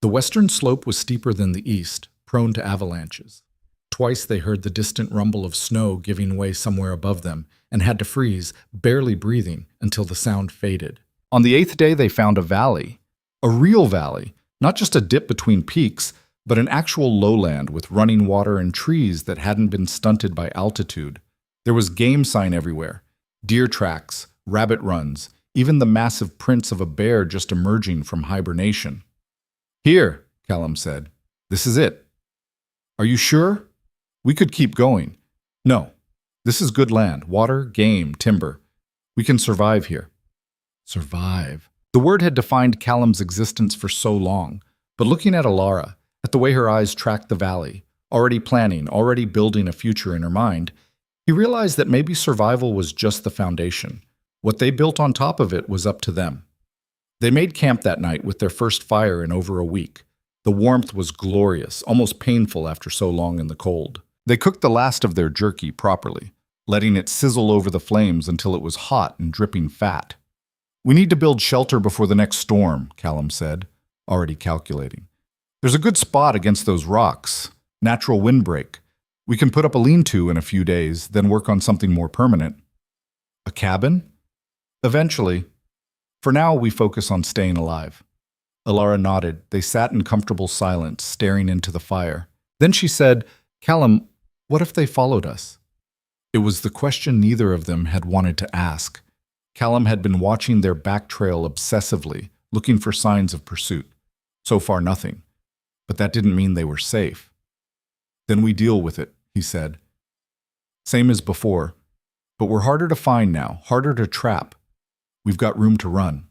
The western slope was steeper than the east, prone to avalanches. Twice they heard the distant rumble of snow giving way somewhere above them and had to freeze, barely breathing, until the sound faded. On the 8th day they found a valley, a real valley, Not just a dip between peaks, but an actual lowland with running water and trees that hadn't been stunted by altitude. There was game sign everywhere, deer tracks, rabbit runs, even the massive prints of a bear just emerging from hibernation. "Here," Callum said. "This is it." "Are you sure?" "We could keep going." "No. This is good land, water, game, timber. We can survive here." Survive. The word had defined Callum's existence for so long, but looking at Alara, at the way her eyes tracked the valley, already planning, already building a future in her mind, he realized that maybe survival was just the foundation. What they built on top of it was up to them. They made camp that night with their first fire in over a week. The warmth was glorious, almost painful after so long in the cold. They cooked the last of their jerky properly, letting it sizzle over the flames until it was hot and dripping fat. "We need to build shelter before the next storm," Callum said, already calculating. "There's a good spot against those rocks. Natural windbreak. We can put up a lean-to in a few days, then work on something more permanent." "A cabin?" "Eventually. For now, we focus on staying alive." Alara nodded. They sat in comfortable silence, staring into the fire. Then she said, "Callum, what if they followed us?" It was the question neither of them had wanted to ask. Callum had been watching their back trail obsessively, looking for signs of pursuit. So far, nothing. But that didn't mean they were safe. "Then we deal with it," he said. "Same as before. But we're harder to find now, harder to trap. We've got room to run."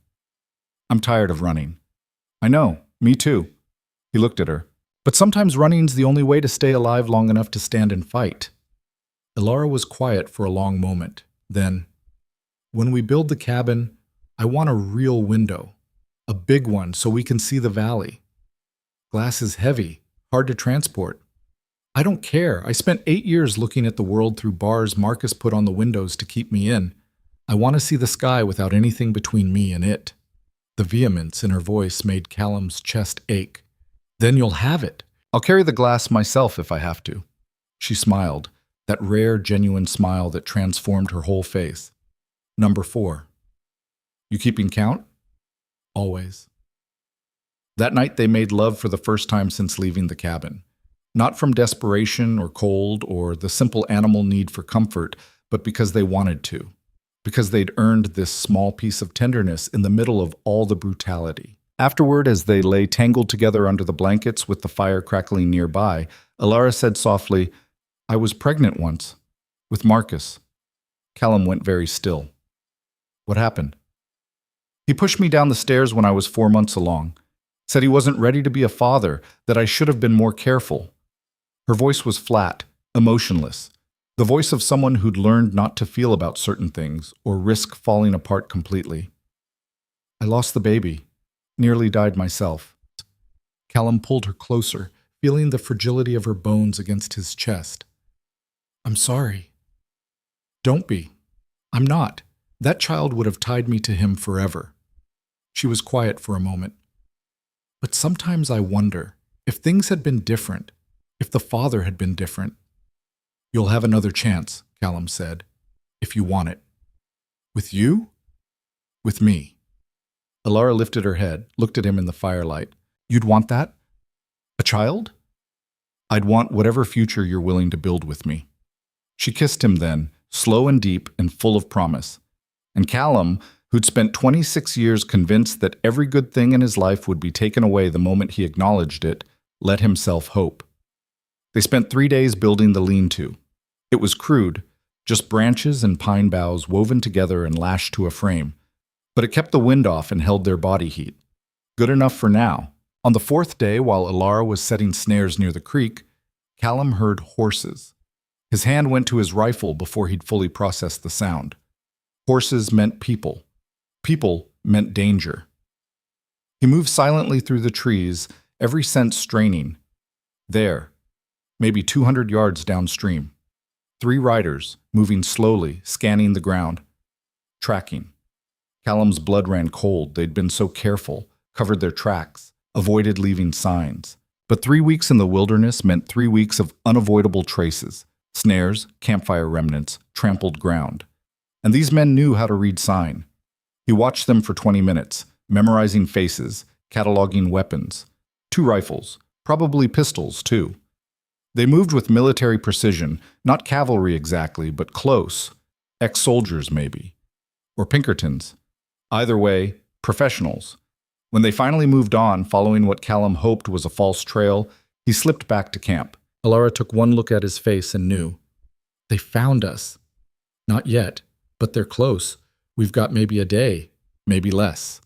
"I'm tired of running." "I know, me too." He looked at her. "But sometimes running's the only way to stay alive long enough to stand and fight." Alara was quiet for a long moment. Then, "When we build the cabin, I want a real window. A big one so we can see the valley. Glass is heavy, hard to transport. I don't care. I spent 8 years looking at the world through bars Marcus put on the windows to keep me in. I want to see the sky without anything between me and it." The vehemence in her voice made Callum's chest ache. "Then you'll have it. I'll carry the glass myself if I have to." She smiled, that rare, genuine smile that transformed her whole face. "Number 4. You keeping count?" "Always." That night they made love for the first time since leaving the cabin. Not from desperation or cold or the simple animal need for comfort, but because they wanted to. Because they'd earned this small piece of tenderness in the middle of all the brutality. Afterward, as they lay tangled together under the blankets with the fire crackling nearby, Alara said softly, "I was pregnant once. With Marcus." Callum went very still. "What happened?" "He pushed me down the stairs when I was 4 months along. Said he wasn't ready to be a father, that I should have been more careful." Her voice was flat, emotionless. The voice of someone who'd learned not to feel about certain things or risk falling apart completely. "I lost the baby. Nearly died myself." Callum pulled her closer, feeling the fragility of her bones against his chest. "I'm sorry." "Don't be. I'm not. That child would have tied me to him forever." She was quiet for a moment. "But sometimes I wonder, if things had been different, if the father had been different." "You'll have another chance," Callum said, "if you want it." "With you?" "With me." Alara lifted her head, looked at him in the firelight. "You'd want that? A child?" "I'd want whatever future you're willing to build with me." She kissed him then, slow and deep and full of promise. And Callum, who'd spent 26 years convinced that every good thing in his life would be taken away the moment he acknowledged it, let himself hope. They spent 3 days building the lean-to. It was crude, just branches and pine boughs woven together and lashed to a frame. But it kept the wind off and held their body heat. Good enough for now. On the 4th day, while Alara was setting snares near the creek, Callum heard horses. His hand went to his rifle before he'd fully processed the sound. Horses meant people. People meant danger. He moved silently through the trees, every sense straining. There, maybe 200 yards downstream. 3 riders, moving slowly, scanning the ground. Tracking. Callum's blood ran cold. They'd been so careful, covered their tracks, avoided leaving signs. But 3 weeks in the wilderness meant 3 weeks of unavoidable traces. Snares, campfire remnants, trampled ground. And these men knew how to read sign. He watched them for 20 minutes, memorizing faces, cataloging weapons. 2 rifles, probably pistols, too. They moved with military precision, not cavalry exactly, but close. Ex-soldiers, maybe. Or Pinkertons. Either way, professionals. When they finally moved on, following what Callum hoped was a false trail, he slipped back to camp. Alara took one look at his face and knew. They found us. Not yet, but they're close. We've got maybe a day, maybe less.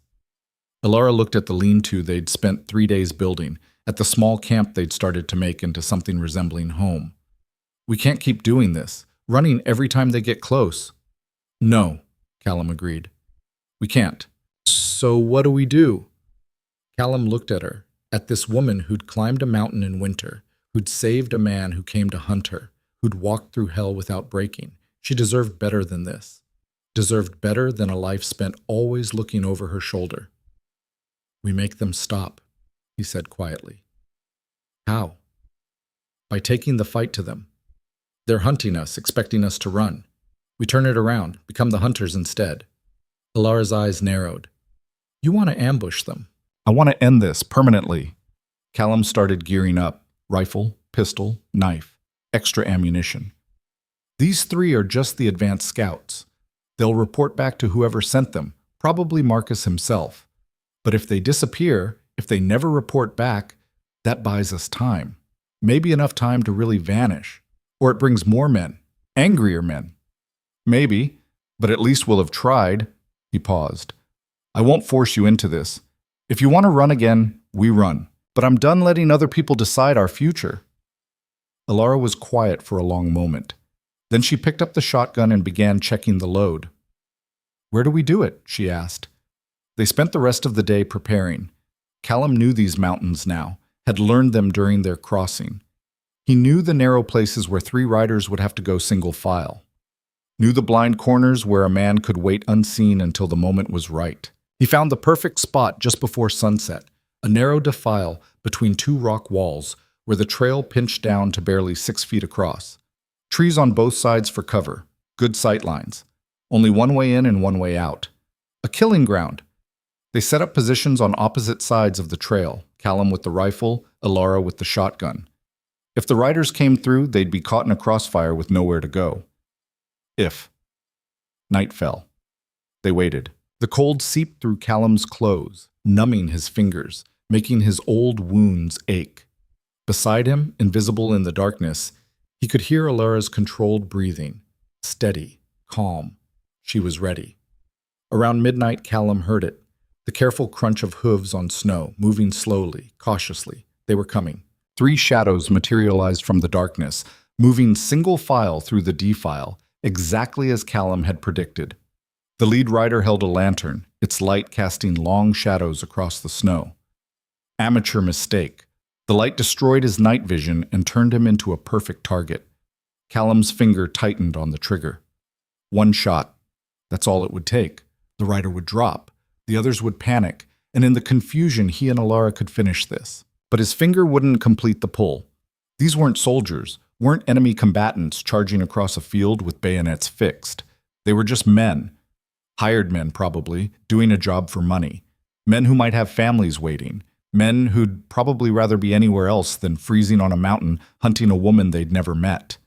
Alara looked at the lean-to they'd spent 3 days building, at the small camp they'd started to make into something resembling home. We can't keep doing this, running every time they get close. No, Callum agreed. We can't. So what do we do? Callum looked at her, at this woman who'd climbed a mountain in winter, who'd saved a man who came to hunt her, who'd walked through hell without breaking. She deserved better than this. Deserved better than a life spent always looking over her shoulder. We make them stop, he said quietly. How? By taking the fight to them. They're hunting us, expecting us to run. We turn it around, become the hunters instead. Alara's eyes narrowed. You want to ambush them. I want to end this permanently. Callum started gearing up. Rifle, pistol, knife, extra ammunition. These 3 are just the advanced scouts. They'll report back to whoever sent them, probably Marcus himself. But if they disappear, if they never report back, that buys us time. Maybe enough time to really vanish. Or it brings more men, angrier men. Maybe, but at least we'll have tried. He paused. I won't force you into this. If you want to run again, we run. But I'm done letting other people decide our future. Alara was quiet for a long moment. Then she picked up the shotgun and began checking the load. Where do we do it? She asked. They spent the rest of the day preparing. Callum knew these mountains now, had learned them during their crossing. He knew the narrow places where 3 riders would have to go single file. Knew the blind corners where a man could wait unseen until the moment was right. He found the perfect spot just before sunset, a narrow defile between 2 rock walls where the trail pinched down to barely 6 feet across. Trees on both sides for cover, good sight lines. Only one way in and one way out. A killing ground. They set up positions on opposite sides of the trail, Callum with the rifle, Alara with the shotgun. If the riders came through, they'd be caught in a crossfire with nowhere to go. If. Night fell. They waited. The cold seeped through Callum's clothes, numbing his fingers, making his old wounds ache. Beside him, invisible in the darkness, he could hear Alara's controlled breathing. Steady, calm. She was ready. Around midnight, Callum heard it. The careful crunch of hooves on snow, moving slowly, cautiously. They were coming. 3 shadows materialized from the darkness, moving single file through the defile, exactly as Callum had predicted. The lead rider held a lantern, its light casting long shadows across the snow. Amateur mistake. The light destroyed his night vision and turned him into a perfect target. Callum's finger tightened on the trigger. 1 shot. That's all it would take. The rider would drop. The others would panic, and in the confusion he and Alara could finish this. But his finger wouldn't complete the pull. These weren't soldiers, weren't enemy combatants charging across a field with bayonets fixed. They were just men. Hired men, probably, doing a job for money. Men who might have families waiting. Men who'd probably rather be anywhere else than freezing on a mountain hunting a woman they'd never met.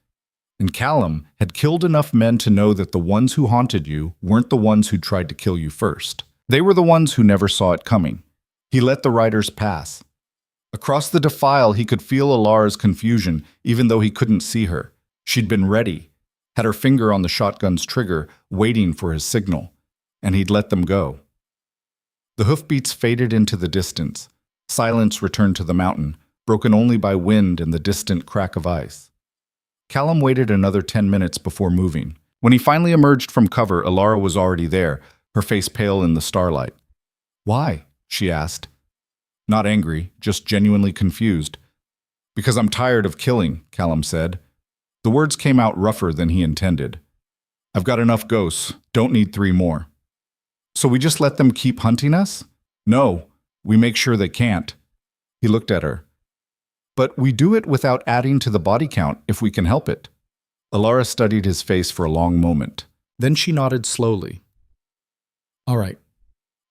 And Callum had killed enough men to know that the ones who haunted you weren't the ones who tried to kill you first. They were the ones who never saw it coming. He let the riders pass. Across the defile, he could feel Alara's confusion, even though he couldn't see her. She'd been ready, had her finger on the shotgun's trigger, waiting for his signal. And he'd let them go. The hoofbeats faded into the distance. Silence returned to the mountain, broken only by wind and the distant crack of ice. Callum waited another 10 minutes before moving. When he finally emerged from cover, Alara was already there, her face pale in the starlight. Why? She asked. Not angry, just genuinely confused. Because I'm tired of killing, Callum said. The words came out rougher than he intended. I've got enough ghosts, don't need 3 more. So we just let them keep hunting us? No, we make sure they can't. He looked at her. But we do it without adding to the body count if we can help it. Alara studied his face for a long moment. Then she nodded slowly. All right,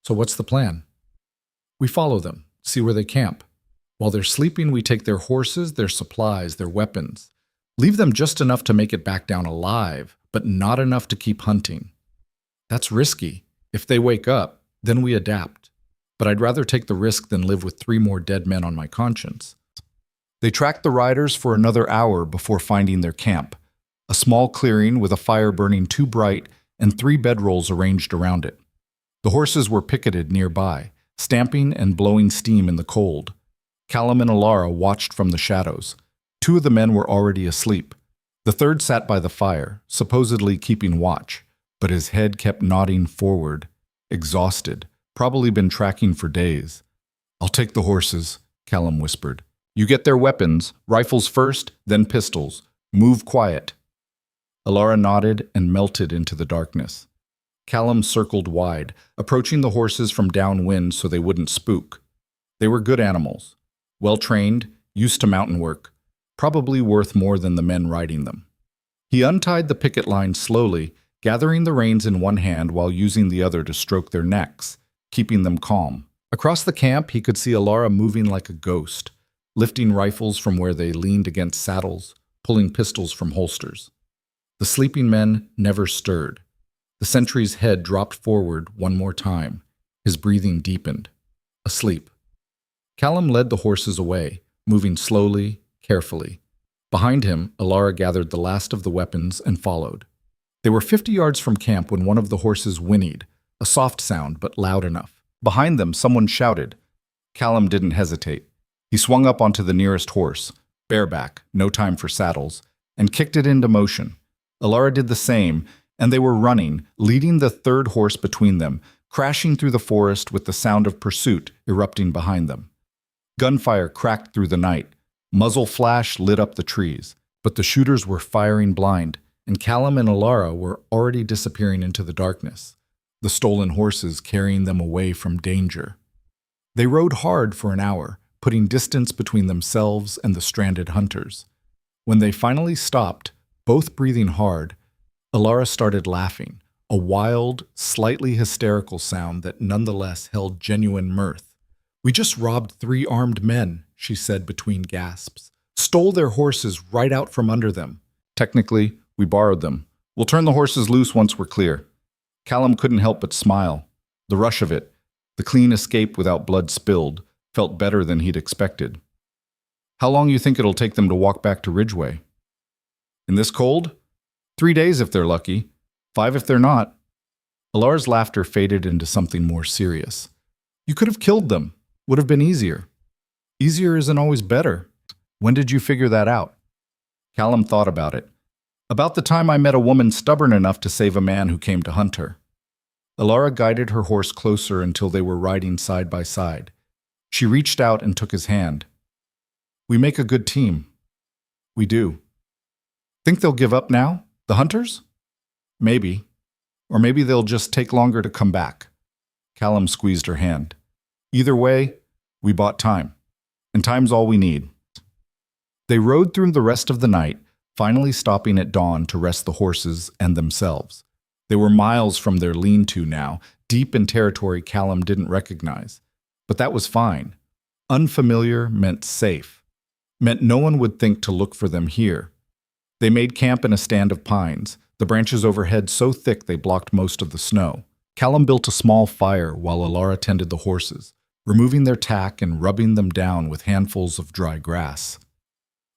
so what's the plan? We follow them, see where they camp. While they're sleeping, we take their horses, their supplies, their weapons. Leave them just enough to make it back down alive, but not enough to keep hunting. That's risky. If they wake up, then we adapt. But I'd rather take the risk than live with 3 more dead men on my conscience. They tracked the riders for another hour before finding their camp, a small clearing with a fire burning too bright and 3 bedrolls arranged around it. The horses were picketed nearby, stamping and blowing steam in the cold. Callum and Alara watched from the shadows. 2 of the men were already asleep. The third sat by the fire, supposedly keeping watch, but his head kept nodding forward, exhausted, probably been tracking for days. "I'll take the horses," Callum whispered. "You get their weapons, rifles first, then pistols. Move quiet." Alara nodded and melted into the darkness. Callum circled wide, approaching the horses from downwind so they wouldn't spook. They were good animals, well-trained, used to mountain work, probably worth more than the men riding them. He untied the picket line slowly, gathering the reins in one hand while using the other to stroke their necks, keeping them calm. Across the camp, he could see Alara moving like a ghost, lifting rifles from where they leaned against saddles, pulling pistols from holsters. The sleeping men never stirred. The sentry's head dropped forward one more time. His breathing deepened. Asleep. Callum led the horses away, moving slowly, carefully. Behind him, Alara gathered the last of the weapons and followed. They were 50 yards from camp when one of the horses whinnied, a soft sound but loud enough. Behind them, someone shouted. Callum didn't hesitate. He swung up onto the nearest horse, bareback, no time for saddles, and kicked it into motion. Alara did the same, and they were running, leading the third horse between them, crashing through the forest with the sound of pursuit erupting behind them. Gunfire cracked through the night. Muzzle flash lit up the trees, but the shooters were firing blind, and Callum and Alara were already disappearing into the darkness, the stolen horses carrying them away from danger. They rode hard for an hour, putting distance between themselves and the stranded hunters. When they finally stopped, both breathing hard, Alara started laughing, a wild, slightly hysterical sound that nonetheless held genuine mirth. "We just robbed 3 armed men," she said between gasps. "Stole their horses right out from under them. Technically, we borrowed them. We'll turn the horses loose once we're clear." Callum couldn't help but smile. The rush of it, the clean escape without blood spilled, felt better than he'd expected. "How long you think it'll take them to walk back to Ridgeway?" "In this cold? 3 days if they're lucky. 5 if they're not." Alara's laughter faded into something more serious. "You could have killed them. Would have been easier." "Easier isn't always better. When did you figure that out?" Callum thought about it. "About the time I met a woman stubborn enough to save a man who came to hunt her." Alara guided her horse closer until they were riding side by side. She reached out and took his hand. "We make a good team." "We do." "Think they'll give up now? The hunters?" "Maybe. Or maybe they'll just take longer to come back." Callum squeezed her hand. "Either way, we bought time. And time's all we need." They rode through the rest of the night, finally stopping at dawn to rest the horses and themselves. They were miles from their lean-to now, deep in territory Callum didn't recognize. But that was fine. Unfamiliar meant safe. Meant no one would think to look for them here. They made camp in a stand of pines, the branches overhead so thick they blocked most of the snow. Callum built a small fire while Alara tended the horses, removing their tack and rubbing them down with handfuls of dry grass.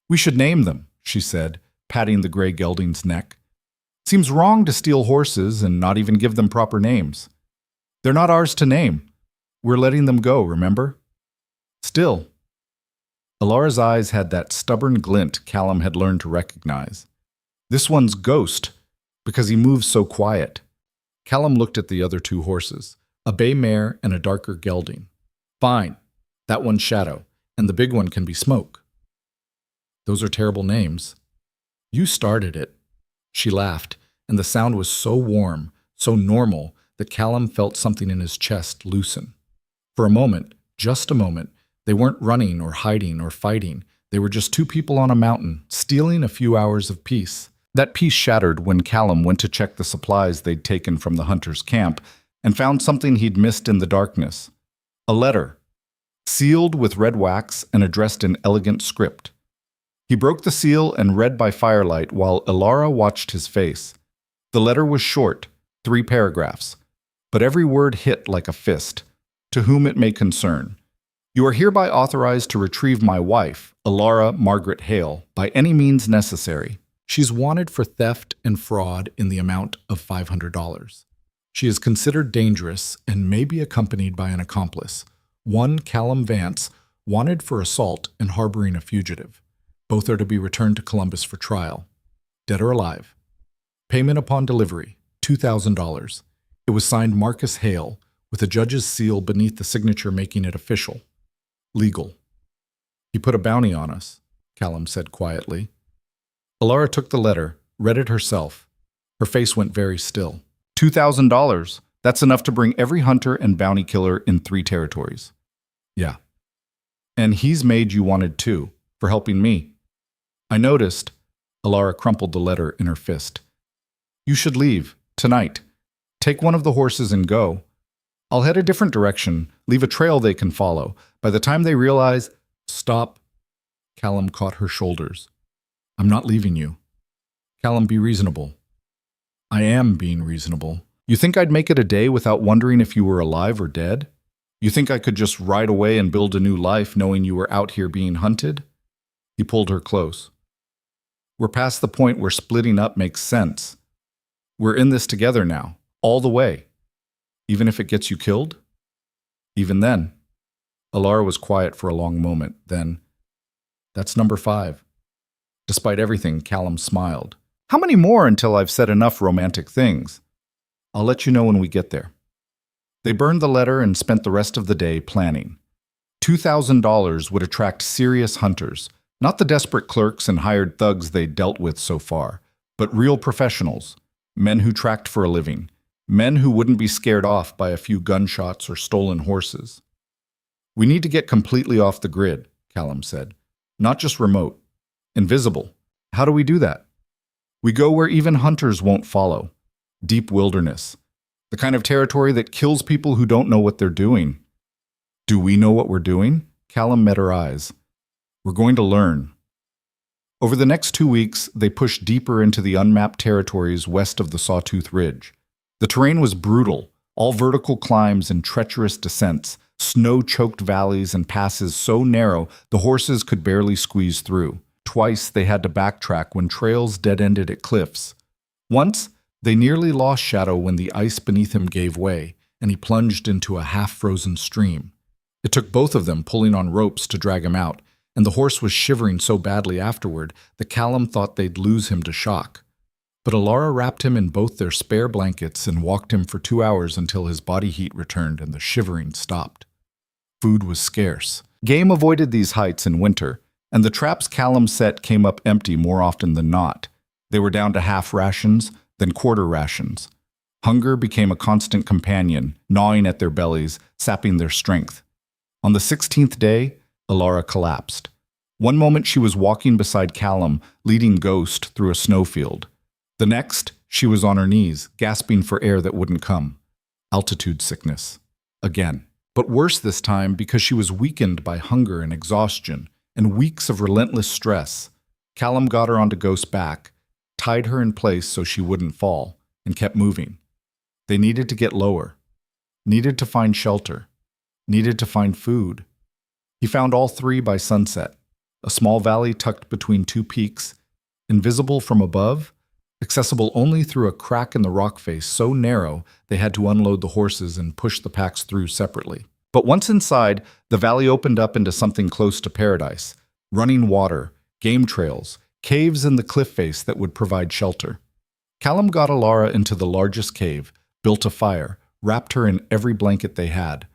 "We should name them," she said, patting the gray gelding's neck. "Seems wrong to steal horses and not even give them proper names. They're not ours to name. We're letting them go, remember?" "Still." Alara's eyes had that stubborn glint Callum had learned to recognize. "This one's Ghost, because he moves so quiet." Callum looked at the other 2 horses, a bay mare and a darker gelding. "Fine. That one's Shadow, and the big one can be Smoke." "Those are terrible names." "You started it." She laughed, and the sound was so warm, so normal, that Callum felt something in his chest loosen. For a moment, just a moment, they weren't running or hiding or fighting. They were just 2 people on a mountain, stealing a few hours of peace. That peace shattered when Callum went to check the supplies they'd taken from the hunters' camp and found something he'd missed in the darkness. A letter. sealed with red wax and addressed in elegant script. He broke the seal and read by firelight while Ilara watched his face. The letter was short, 3 paragraphs, but every word hit like a fist. To whom it may concern. You are hereby authorized to retrieve my wife, Ilara Margaret Hale, by any means necessary. She's wanted for theft and fraud in the amount of $500. She is considered dangerous and may be accompanied by an accomplice, one Callum Vance, wanted for assault and harboring a fugitive. Both are to be returned to Columbus for trial, dead or alive. Payment upon delivery, $2,000. It was signed Marcus Hale, with a judge's seal beneath the signature making it official. Legal. He put a bounty on us, Callum said quietly. Ilara took the letter, read it herself. Her face went very still. $2,000. That's enough to bring every hunter and bounty killer in 3 territories. Yeah. And he's made you wanted too, for helping me. I noticed. Ilara crumpled the letter in her fist. You should leave, tonight. Take one of the horses and go. I'll head a different direction, leave a trail they can follow. By the time they realize, stop. Callum caught her shoulders. I'm not leaving you. Callum, be reasonable. I am being reasonable. You think I'd make it a day without wondering if you were alive or dead? You think I could just ride away and build a new life knowing you were out here being hunted? He pulled her close. We're past the point where splitting up makes sense. We're in this together now, all the way. Even if it gets you killed? Even then. Ilara was quiet for a long moment, then, that's number 5. Despite everything, Callum smiled. How many more until I've said enough romantic things? I'll let you know when we get there. They burned the letter and spent the rest of the day planning. $2,000 would attract serious hunters, not the desperate clerks and hired thugs they'd dealt with so far, but real professionals, men who tracked for a living, men who wouldn't be scared off by a few gunshots or stolen horses. We need to get completely off the grid, Callum said. Not just remote. Invisible. How do we do that? We go where even hunters won't follow. Deep wilderness. The kind of territory that kills people who don't know what they're doing. Do we know what we're doing? Callum met her eyes. We're going to learn. Over the next 2 weeks, they pushed deeper into the unmapped territories west of the Sawtooth Ridge. The terrain was brutal, all vertical climbs and treacherous descents, snow-choked valleys and passes so narrow the horses could barely squeeze through. Twice they had to backtrack when trails dead-ended at cliffs. Once, they nearly lost Shadow when the ice beneath him gave way, and he plunged into a half-frozen stream. It took both of them pulling on ropes to drag him out, and the horse was shivering so badly afterward that Callum thought they'd lose him to shock. But Ilara wrapped him in both their spare blankets and walked him for 2 hours until his body heat returned and the shivering stopped. Food was scarce. Game avoided these heights in winter, and the traps Callum set came up empty more often than not. They were down to half rations, then quarter rations. Hunger became a constant companion, gnawing at their bellies, sapping their strength. On the 16th day, Ilara collapsed. One moment she was walking beside Callum, leading Ghost through a snowfield. The next, she was on her knees, gasping for air that wouldn't come. Altitude sickness. Again. But worse this time because she was weakened by hunger and exhaustion and weeks of relentless stress. Callum got her onto Ghost's back, tied her in place so she wouldn't fall, and kept moving. They needed to get lower, needed to find shelter, needed to find food. He found all 3 by sunset, a small valley tucked between 2 peaks, invisible from above, accessible only through a crack in the rock face so narrow they had to unload the horses and push the packs through separately. But once inside, the valley opened up into something close to paradise. Running water, game trails, caves in the cliff face that would provide shelter. Callum got Ilara into the largest cave, built a fire, wrapped her in every blanket they had.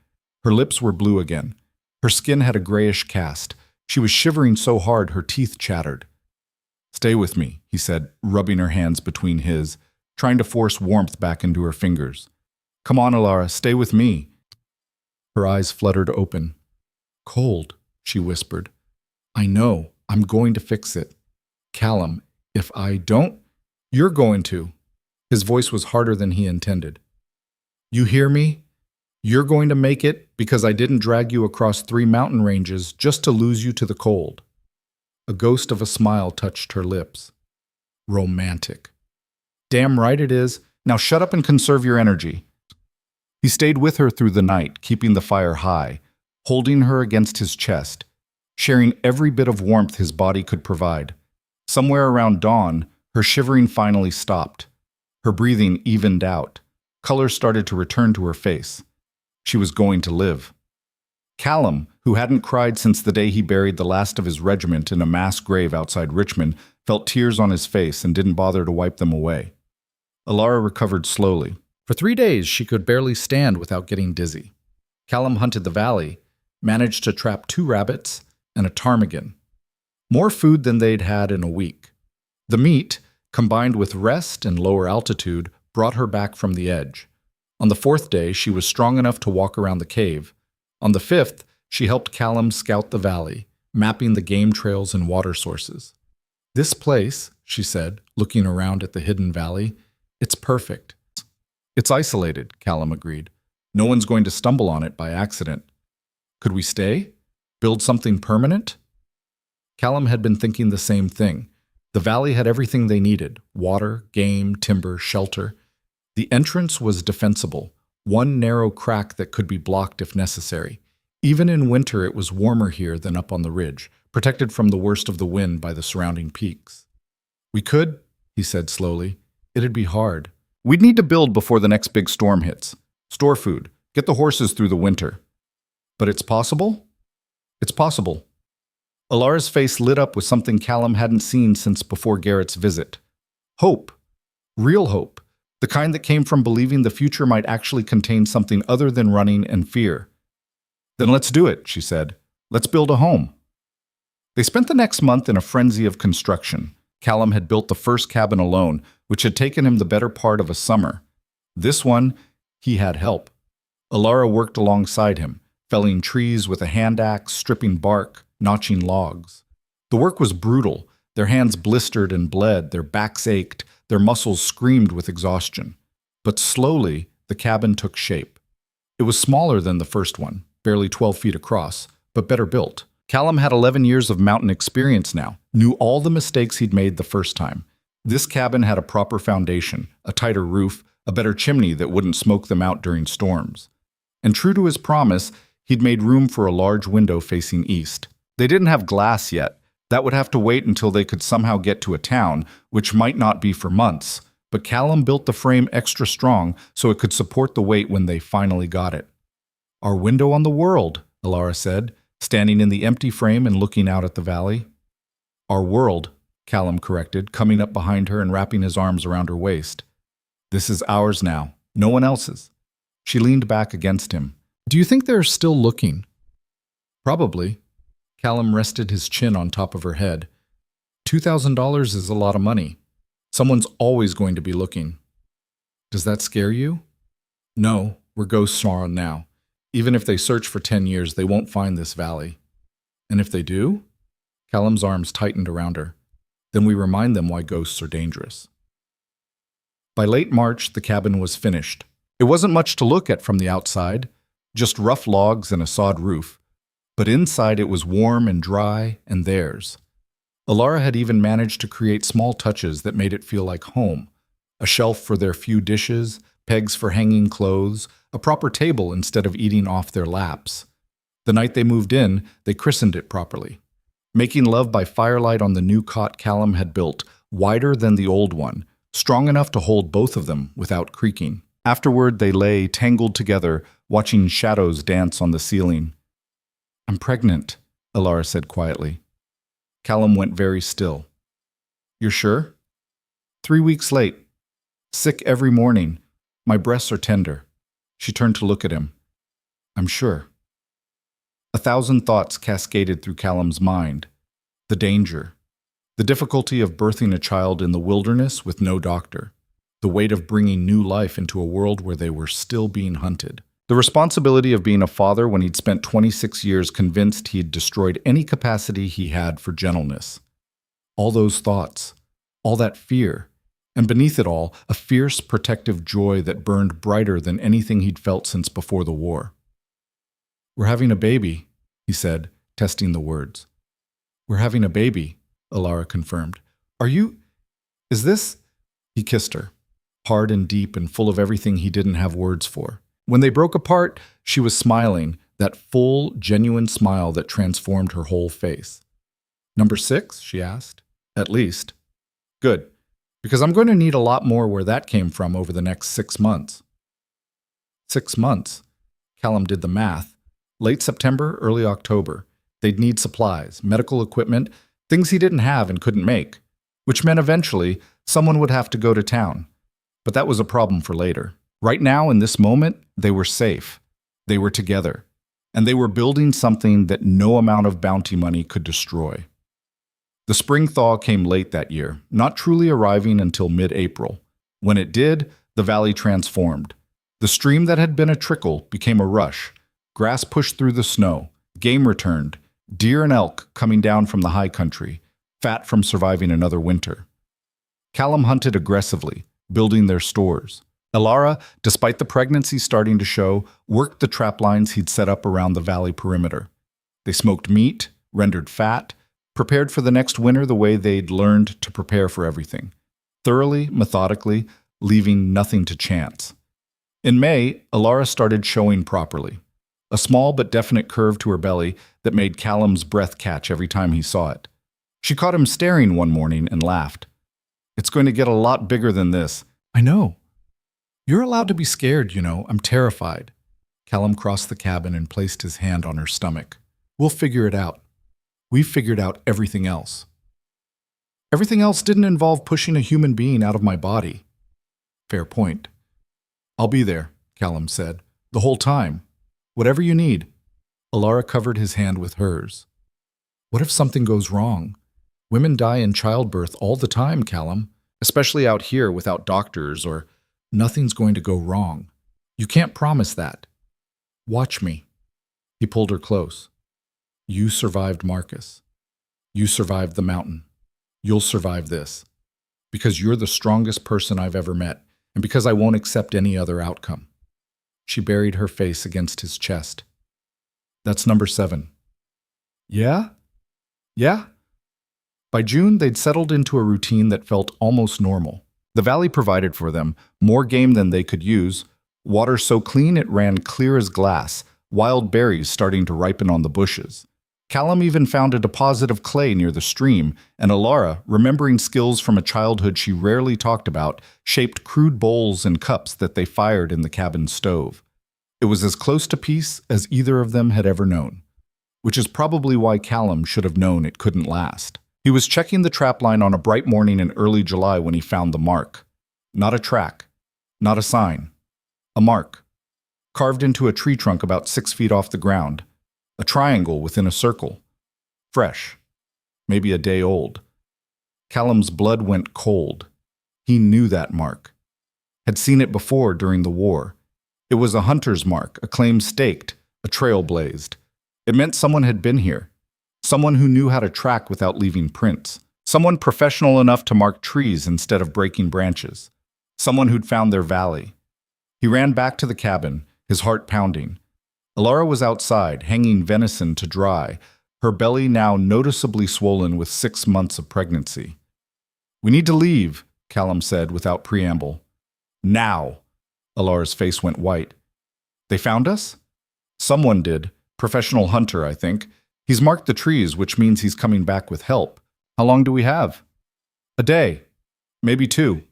Her lips were blue again. Her skin had a grayish cast. She was shivering so hard her teeth chattered. Stay with me, he said, rubbing her hands between his, trying to force warmth back into her fingers. Come on, Ilara, stay with me. Her eyes fluttered open. Cold, she whispered. I know, I'm going to fix it. Callum, if I don't, you're going to. His voice was harder than he intended. You hear me? You're going to make it because I didn't drag you across 3 mountain ranges just to lose you to the cold. A ghost of a smile touched her lips. Romantic. Damn right it is. Now shut up and conserve your energy. He stayed with her through the night, keeping the fire high, holding her against his chest, sharing every bit of warmth his body could provide. Somewhere around dawn, her shivering finally stopped. Her breathing evened out. Color started to return to her face. She was going to live. Callum, who hadn't cried since the day he buried the last of his regiment in a mass grave outside Richmond, felt tears on his face and didn't bother to wipe them away. Alara recovered slowly. For 3 days, she could barely stand without getting dizzy. Callum hunted the valley, managed to trap 2 rabbits and a ptarmigan. More food than they'd had in a week. The meat, combined with rest and lower altitude, brought her back from the edge. On the 4th day, she was strong enough to walk around the cave. On the 5th, she helped Callum scout the valley, mapping the game trails and water sources. This place, she said, looking around at the hidden valley, it's perfect. It's isolated, Callum agreed. No one's going to stumble on it by accident. Could we stay? Build something permanent? Callum had been thinking the same thing. The valley had everything they needed: water, game, timber, shelter. The entrance was defensible, one narrow crack that could be blocked if necessary. Even in winter, it was warmer here than up on the ridge, protected from the worst of the wind by the surrounding peaks. We could, he said slowly. It'd be hard. We'd need to build before the next big storm hits. Store food, get the horses through the winter. But it's possible? It's possible. Alara's face lit up with something Callum hadn't seen since before Garrett's visit. Hope. Real hope. The kind that came from believing the future might actually contain something other than running and fear. Then let's do it, she said. Let's build a home. They spent the next month in a frenzy of construction. Callum had built the first cabin alone, which had taken him the better part of a summer. This one, he had help. Alara worked alongside him, felling trees with a hand axe, stripping bark, notching logs. The work was brutal. Their hands blistered and bled, their backs ached, their muscles screamed with exhaustion. But slowly, the cabin took shape. It was smaller than the first one, barely 12 feet across, but better built. Callum had 11 years of mountain experience now, knew all the mistakes he'd made the first time. This cabin had a proper foundation, a tighter roof, a better chimney that wouldn't smoke them out during storms. And true to his promise, he'd made room for a large window facing east. They didn't have glass yet. That would have to wait until they could somehow get to a town, which might not be for months. But Callum built the frame extra strong so it could support the weight when they finally got it. Our window on the world, Alara said, standing in the empty frame and looking out at the valley. Our world, Callum corrected, coming up behind her and wrapping his arms around her waist. This is ours now, no one else's. She leaned back against him. Do you think they're still looking? Probably. Callum rested his chin on top of her head. $2,000 is a lot of money. Someone's always going to be looking. Does that scare you? No, we're ghosts on now. Even if they search for 10 years, they won't find this valley. And if they do? Callum's arms tightened around her. Then we remind them why ghosts are dangerous. By late March, the cabin was finished. It wasn't much to look at from the outside, just rough logs and a sod roof. But inside it was warm and dry and theirs. Alara had even managed to create small touches that made it feel like home. A shelf for their few dishes, pegs for hanging clothes, a proper table instead of eating off their laps. The night they moved in, they christened it properly. Making love by firelight on the new cot Callum had built, wider than the old one, strong enough to hold both of them without creaking. Afterward, they lay tangled together, watching shadows dance on the ceiling. I'm pregnant, Alara said quietly. Callum went very still. You're sure? 3 weeks late. Sick every morning. My breasts are tender. She turned to look at him. I'm sure. 1,000 thoughts cascaded through Callum's mind. The danger. The difficulty of birthing a child in the wilderness with no doctor. The weight of bringing new life into a world where they were still being hunted. The responsibility of being a father when he'd spent 26 years convinced he'd destroyed any capacity he had for gentleness. All those thoughts, all that fear, And beneath it all, a fierce, protective joy that burned brighter than anything he'd felt since before the war. "We're having a baby," he said, testing the words. "We're having a baby," Alara confirmed. Is this?" He kissed her, hard and deep and full of everything he didn't have words for. When they broke apart, she was smiling, that full, genuine smile that transformed her whole face. "Number 6?" she asked. "At least." "Good, because I'm going to need a lot more where that came from over the next 6 months." 6 months? Callum did the math. Late September, early October. They'd need supplies, medical equipment, things he didn't have and couldn't make, which meant eventually someone would have to go to town. But that was a problem for later. Right now, in this moment, they were safe. They were together. And they were building something that no amount of bounty money could destroy. The spring thaw came late that year, not truly arriving until mid-April. When it did, the valley transformed. The stream that had been a trickle became a rush. Grass pushed through the snow. Game returned. Deer and elk coming down from the high country, fat from surviving another winter. Callum hunted aggressively, building their stores. Alara, despite the pregnancy starting to show, worked the trap lines he'd set up around the valley perimeter. They smoked meat, rendered fat, prepared for the next winter the way they'd learned to prepare for everything. Thoroughly, methodically, leaving nothing to chance. In May, Alara started showing properly. A small but definite curve to her belly that made Callum's breath catch every time he saw it. She caught him staring one morning and laughed. "It's going to get a lot bigger than this." "I know. You're allowed to be scared, you know. I'm terrified." Callum crossed the cabin and placed his hand on her stomach. "We'll figure it out. We've figured out everything else." "Everything else didn't involve pushing a human being out of my body." "Fair point." "I'll be there," Callum said. "The whole time. Whatever you need." Alara covered his hand with hers. "What if something goes wrong? Women die in childbirth all the time, Callum, especially out here without doctors, or nothing's going to go wrong. You can't promise that. Watch me." He pulled her close. "You survived Marcus. You survived the mountain. You'll survive this. Because you're the strongest person I've ever met, and because I won't accept any other outcome." She buried her face against his chest. "That's number 7. "Yeah? Yeah?" By June, they'd settled into a routine that felt almost normal. The valley provided for them more game than they could use, water so clean it ran clear as glass, wild berries starting to ripen on the bushes. Callum even found a deposit of clay near the stream, and Alara, remembering skills from a childhood she rarely talked about, shaped crude bowls and cups that they fired in the cabin stove. It was as close to peace as either of them had ever known, which is probably why Callum should have known it couldn't last. He was checking the trapline on a bright morning in early July when he found the mark. Not a track, not a sign. A mark, carved into a tree trunk about 6 feet off the ground. A triangle within a circle. Fresh. Maybe a day old. Callum's blood went cold. He knew that mark. Had seen it before during the war. It was a hunter's mark, a claim staked, a trail blazed. It meant someone had been here. Someone who knew how to track without leaving prints. Someone professional enough to mark trees instead of breaking branches. Someone who'd found their valley. He ran back to the cabin, his heart pounding. Alara was outside, hanging venison to dry, her belly now noticeably swollen with 6 months of pregnancy. "We need to leave," Callum said without preamble. "Now!" Alara's face went white. "They found us?" "Someone did. Professional hunter, I think. He's marked the trees, which means he's coming back with help. How long do we have?" "A day. Maybe 2.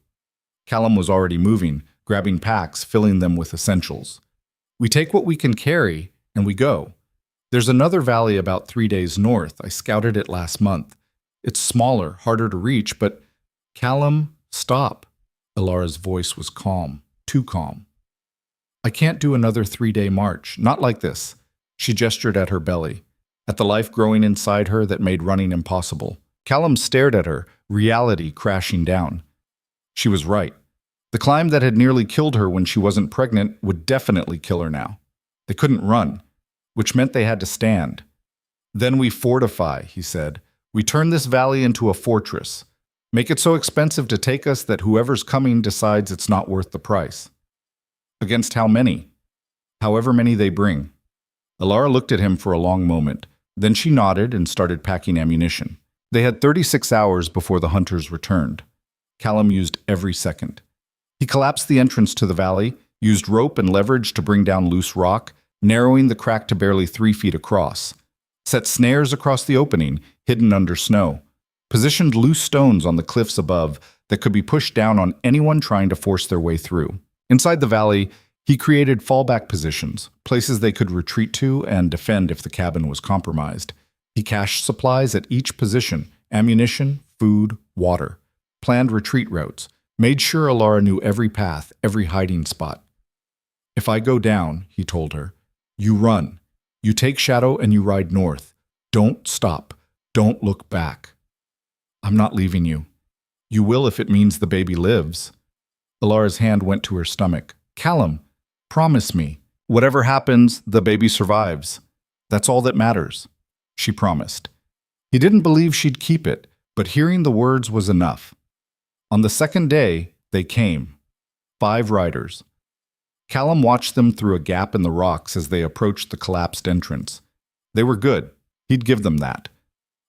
Callum was already moving, grabbing packs, filling them with essentials. "We take what we can carry, and we go. There's another valley about 3 days north. I scouted it last month. It's smaller, harder to reach, but—" "Callum, stop." Alara's voice was calm, too calm. "I can't do another 3-day march, not like this." She gestured at her belly, at the life growing inside her that made running impossible. Callum stared at her, reality crashing down. She was right. The climb that had nearly killed her when she wasn't pregnant would definitely kill her now. They couldn't run, which meant they had to stand. "Then we fortify," he said. "We turn this valley into a fortress. Make it so expensive to take us that whoever's coming decides it's not worth the price. Against how many? However many they bring. Alara looked at him for a long moment. Then she nodded and started packing ammunition. They had 36 hours before the hunters returned. Callum used every second. He collapsed the entrance to the valley, used rope and leverage to bring down loose rock, narrowing the crack to barely 3 feet across. Set snares across the opening, hidden under snow. Positioned loose stones on the cliffs above that could be pushed down on anyone trying to force their way through. Inside the valley, he created fallback positions, places they could retreat to and defend if the cabin was compromised. He cached supplies at each position, ammunition, food, water. Planned retreat routes, made sure Alara knew every path, every hiding spot. If I go down, he told her, you run. You take Shadow and you ride north. Don't stop. Don't look back. I'm not leaving you. You will if it means the baby lives. Alara's hand went to her stomach. Callum, promise me. Whatever happens, the baby survives. That's all that matters. She promised. He didn't believe she'd keep it, but hearing the words was enough. On the second day, they came. 5 riders. Callum watched them through a gap in the rocks as they approached the collapsed entrance. They were good. He'd give them that.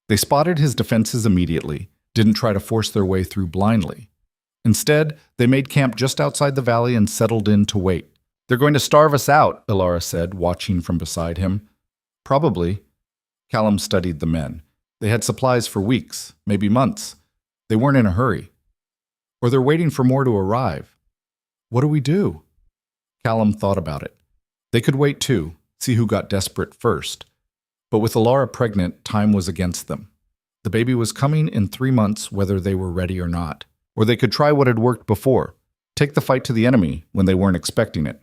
They spotted his defenses immediately, didn't try to force their way through blindly. Instead, they made camp just outside the valley and settled in to wait. They're going to starve us out, Alara said, watching from beside him. Probably. Callum studied the men. They had supplies for weeks, maybe months. They weren't in a hurry. Or they're waiting for more to arrive. What do we do? Callum thought about it. They could wait too, see who got desperate first. But with Alara pregnant, time was against them. The baby was coming in 3 months whether they were ready or not. Or they could try what had worked before, take the fight to the enemy when they weren't expecting it.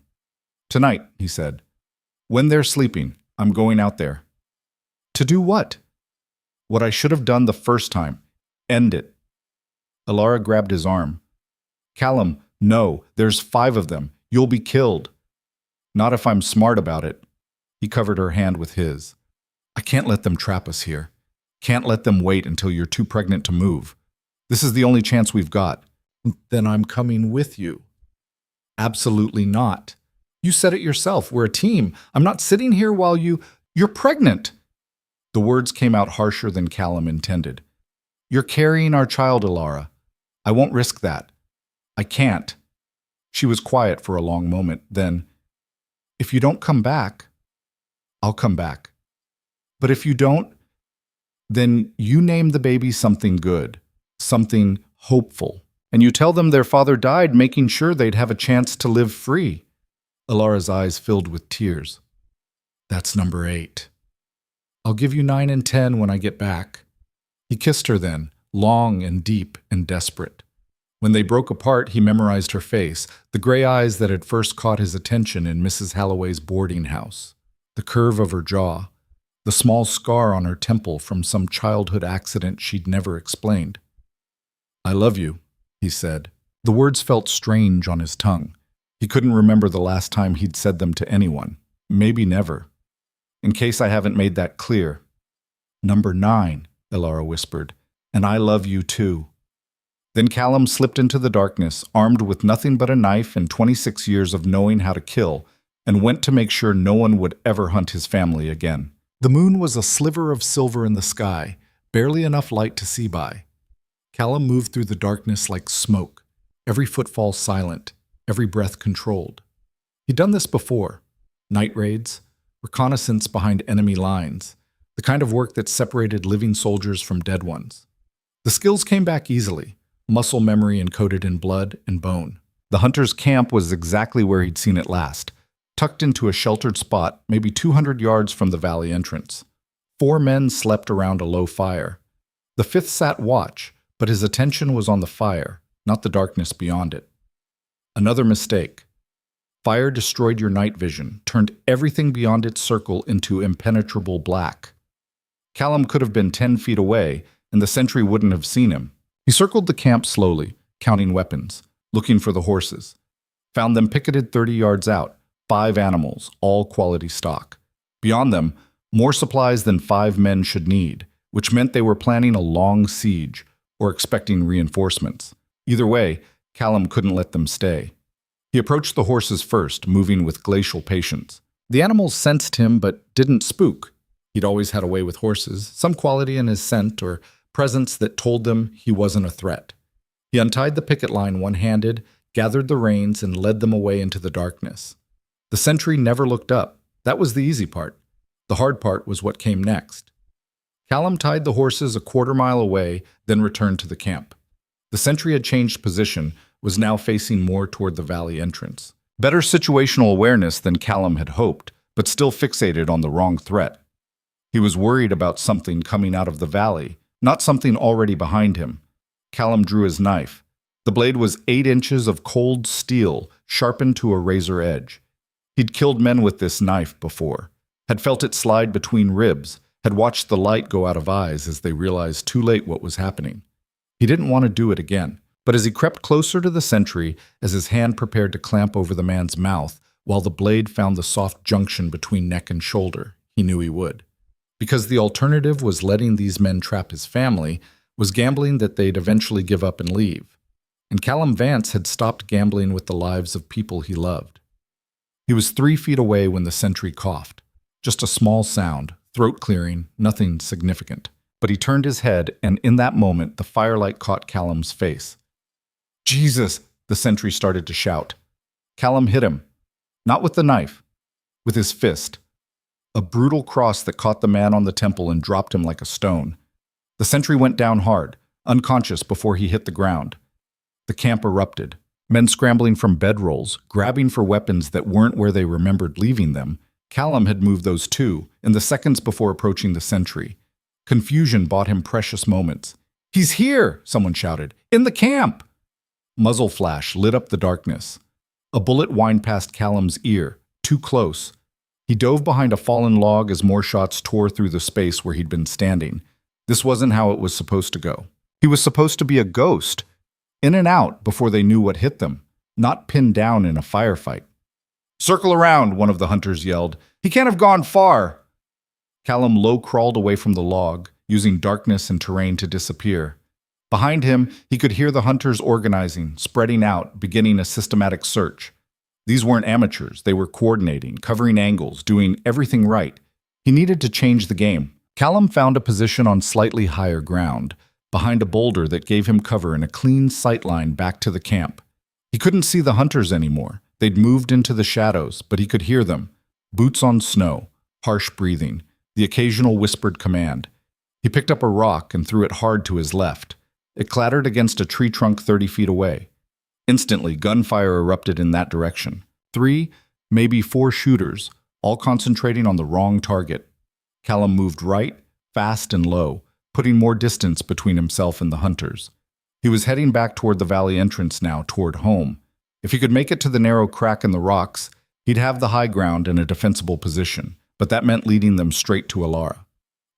Tonight, he said. When they're sleeping, I'm going out there. To do what? What I should have done the first time. End it. Alara grabbed his arm. Callum, no, there's 5 of them. You'll be killed. Not if I'm smart about it. He covered her hand with his. I can't let them trap us here. Can't let them wait until you're too pregnant to move. This is the only chance we've got. Then I'm coming with you. Absolutely not. You said it yourself. We're a team. I'm not sitting here while You're pregnant. The words came out harsher than Callum intended. You're carrying our child, Alara. I won't risk that. I can't. She was quiet for a long moment. Then, if you don't come back, I'll come back. But if you don't, then you name the baby something good, something hopeful, and you tell them their father died making sure they'd have a chance to live free. Alara's eyes filled with tears. That's number 8. I'll give you 9 and 10 when I get back. He kissed her then, long and deep and desperate. When they broke apart, he memorized her face, the gray eyes that had first caught his attention in Mrs. Halloway's boarding house, the curve of her jaw, the small scar on her temple from some childhood accident she'd never explained. I love you, he said. The words felt strange on his tongue. He couldn't remember the last time he'd said them to anyone. Maybe never. In case I haven't made that clear. Number 9, Alara whispered, and I love you too. Then Callum slipped into the darkness, armed with nothing but a knife and 26 years of knowing how to kill, and went to make sure no one would ever hunt his family again. The moon was a sliver of silver in the sky, barely enough light to see by. Callum moved through the darkness like smoke, every footfall silent, every breath controlled. He'd done this before. Night raids, reconnaissance behind enemy lines, the kind of work that separated living soldiers from dead ones. The skills came back easily, muscle memory encoded in blood and bone. The hunter's camp was exactly where he'd seen it last, tucked into a sheltered spot maybe 200 yards from the valley entrance. 4 men slept around a low fire. The 5th sat watch, but his attention was on the fire, not the darkness beyond it. Another mistake. Fire destroyed your night vision, turned everything beyond its circle into impenetrable black. Callum could have been 10 feet away, and the sentry wouldn't have seen him. He circled the camp slowly, counting weapons, looking for the horses. Found them picketed 30 yards out, 5 animals, all quality stock. Beyond them, more supplies than 5 men should need, which meant they were planning a long siege, or expecting reinforcements. Either way, Callum couldn't let them stay. He approached the horses first, moving with glacial patience. The animals sensed him but didn't spook. He'd always had a way with horses, some quality in his scent or presence that told them he wasn't a threat. He untied the picket line one-handed, gathered the reins, and led them away into the darkness. The sentry never looked up. That was the easy part. The hard part was what came next. Callum tied the horses a quarter-mile away, then returned to the camp. The sentry had changed position, was now facing more toward the valley entrance. Better situational awareness than Callum had hoped, but still fixated on the wrong threat. He was worried about something coming out of the valley, not something already behind him. Callum drew his knife. The blade was 8 inches of cold steel, sharpened to a razor edge. He'd killed men with this knife before, had felt it slide between ribs, had watched the light go out of eyes as they realized too late what was happening. He didn't want to do it again, but as he crept closer to the sentry, as his hand prepared to clamp over the man's mouth, while the blade found the soft junction between neck and shoulder, he knew he would. Because the alternative was letting these men trap his family, was gambling that they'd eventually give up and leave. And Callum Vance had stopped gambling with the lives of people he loved. He was 3 feet away when the sentry coughed. Just a small sound, throat clearing, nothing significant. But he turned his head, and in that moment, the firelight caught Callum's face. "Jesus!" the sentry started to shout. Callum hit him. Not with the knife, with his fist. A brutal cross that caught the man on the temple and dropped him like a stone. The sentry went down hard, unconscious before he hit the ground. The camp erupted. Men scrambling from bedrolls, grabbing for weapons that weren't where they remembered leaving them. Callum had moved those too, in the seconds before approaching the sentry. Confusion bought him precious moments. "He's here!" someone shouted. "In the camp!" Muzzle flash lit up the darkness. A bullet whined past Callum's ear, too close. He dove behind a fallen log as more shots tore through the space where he'd been standing. This wasn't how it was supposed to go. He was supposed to be a ghost, in and out before they knew what hit them, not pinned down in a firefight. "Circle around," one of the hunters yelled. "He can't have gone far." Callum low-crawled away from the log, using darkness and terrain to disappear. Behind him, he could hear the hunters organizing, spreading out, beginning a systematic search. These weren't amateurs. They were coordinating, covering angles, doing everything right. He needed to change the game. Callum found a position on slightly higher ground, behind a boulder that gave him cover and a clean sightline back to the camp. He couldn't see the hunters anymore. They'd moved into the shadows, but he could hear them. Boots on snow, harsh breathing, the occasional whispered command. He picked up a rock and threw it hard to his left. It clattered against a tree trunk 30 feet away. Instantly, gunfire erupted in that direction. 3, maybe 4 shooters, all concentrating on the wrong target. Callum moved right, fast and low, putting more distance between himself and the hunters. He was heading back toward the valley entrance now, toward home. If he could make it to the narrow crack in the rocks, he'd have the high ground and a defensible position, but that meant leading them straight to Alara.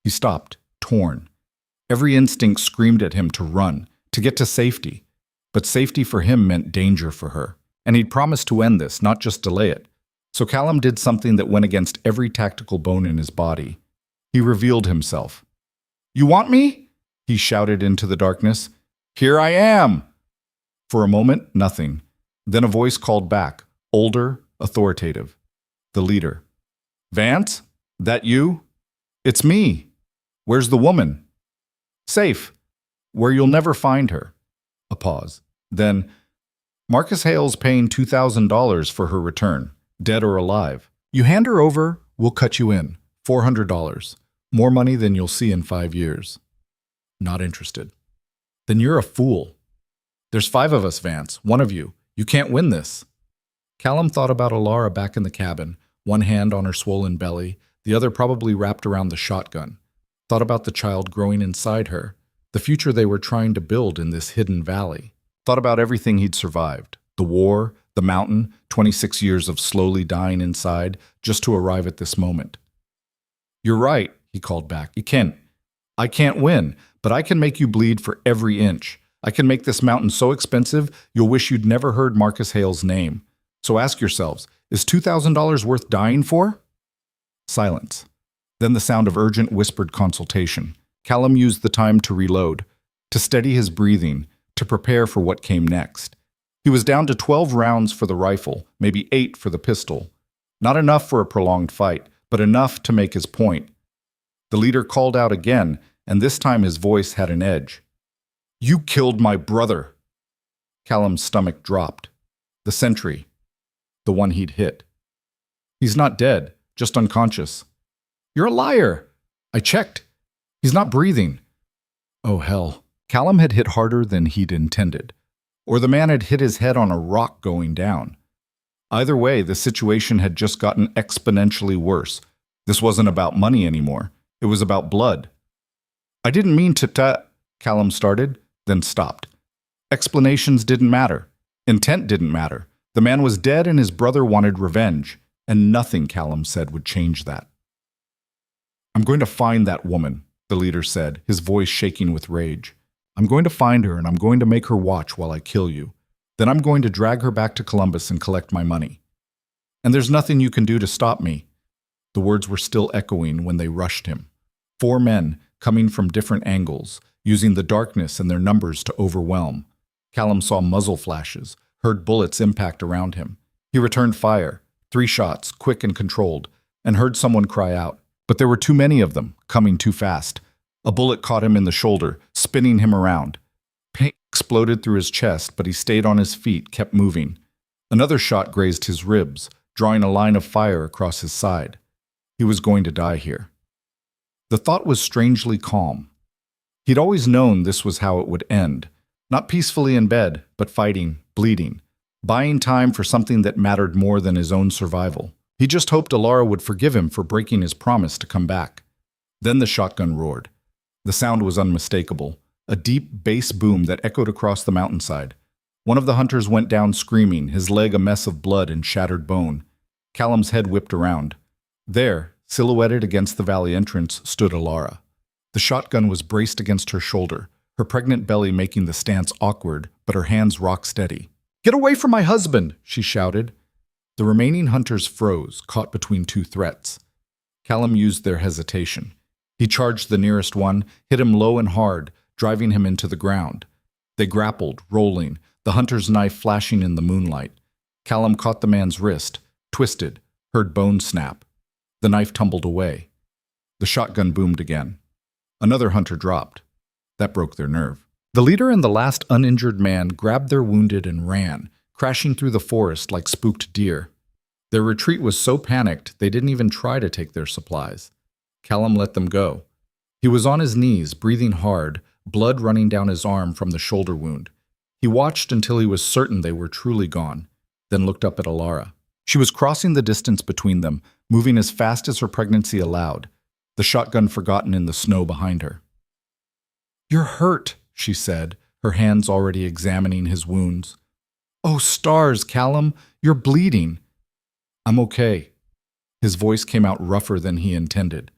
He stopped, torn. Every instinct screamed at him to run, to get to safety. But safety for him meant danger for her. And he'd promised to end this, not just delay it. So Callum did something that went against every tactical bone in his body. He revealed himself. "You want me?" he shouted into the darkness. "Here I am!" For a moment, nothing. Then a voice called back, older, authoritative. The leader. "Vance? That you?" "It's me." "Where's the woman?" "Safe. Where you'll never find her." A pause. Then, "Marcus Hale's paying $2,000 for her return, dead or alive. You hand her over, we'll cut you in. $400. More money than you'll see in 5 years." "Not interested." "Then you're a fool. There's 5 of us, Vance. One of you. You can't win this." Callum thought about Alara back in the cabin, one hand on her swollen belly, the other probably wrapped around the shotgun. Thought about the child growing inside her, the future they were trying to build in this hidden valley. Thought about everything he'd survived, the war, the mountain, 26 years of slowly dying inside, just to arrive at this moment. "You're right," he called back. I can't win, but I can make you bleed for every inch. I can make this mountain so expensive, you'll wish you'd never heard Marcus Hale's name. So ask yourselves, is $2,000 worth dying for?" Silence. Then the sound of urgent whispered consultation. Callum used the time to reload. to steady his breathing, to prepare for what came next. He was down to 12 rounds for the rifle, maybe 8 for the pistol. Not enough for a prolonged fight, but enough to make his point. The leader called out again, and this time his voice had an edge. "You killed my brother!" Callum's stomach dropped. The sentry. The one he'd hit. "He's not dead, just unconscious." "You're a liar!" "I checked. He's not breathing." Oh, hell. Callum had hit harder than he'd intended. Or the man had hit his head on a rock going down. Either way, the situation had just gotten exponentially worse. This wasn't about money anymore. It was about blood. "I didn't mean to Callum started, then stopped. Explanations didn't matter. Intent didn't matter. The man was dead and his brother wanted revenge, and nothing, Callum said, would change that. "I'm going to find that woman," the leader said, his voice shaking with rage. "I'm going to find her and I'm going to make her watch while I kill you. Then I'm going to drag her back to Columbus and collect my money. And there's nothing you can do to stop me." The words were still echoing when they rushed him. 4 men, coming from different angles, using the darkness and their numbers to overwhelm. Callum saw muzzle flashes, heard bullets impact around him. He returned fire, 3 shots, quick and controlled, and heard someone cry out. But there were too many of them, coming too fast. A bullet caught him in the shoulder, spinning him around. Pain exploded through his chest, but he stayed on his feet, kept moving. Another shot grazed his ribs, drawing a line of fire across his side. He was going to die here. The thought was strangely calm. He'd always known this was how it would end. Not peacefully in bed, but fighting, bleeding, buying time for something that mattered more than his own survival. He just hoped Alara would forgive him for breaking his promise to come back. Then the shotgun roared. The sound was unmistakable, a deep bass boom that echoed across the mountainside. One of the hunters went down screaming, his leg a mess of blood and shattered bone. Callum's head whipped around. There, silhouetted against the valley entrance, stood Alara. The shotgun was braced against her shoulder, her pregnant belly making the stance awkward, but her hands rock steady. "Get away from my husband!" she shouted. The remaining hunters froze, caught between 2 threats. Callum used their hesitation. He charged the nearest one, hit him low and hard, driving him into the ground. They grappled, rolling, the hunter's knife flashing in the moonlight. Callum caught the man's wrist, twisted, heard bone snap. The knife tumbled away. The shotgun boomed again. Another hunter dropped. That broke their nerve. The leader and the last uninjured man grabbed their wounded and ran, crashing through the forest like spooked deer. Their retreat was so panicked they didn't even try to take their supplies. Callum let them go. He was on his knees, breathing hard, blood running down his arm from the shoulder wound. He watched until he was certain they were truly gone, then looked up at Alara. She was crossing the distance between them, moving as fast as her pregnancy allowed, the shotgun forgotten in the snow behind her. "You're hurt," she said, her hands already examining his wounds. "Oh, stars, Callum, you're bleeding." "I'm okay." His voice came out rougher than he intended.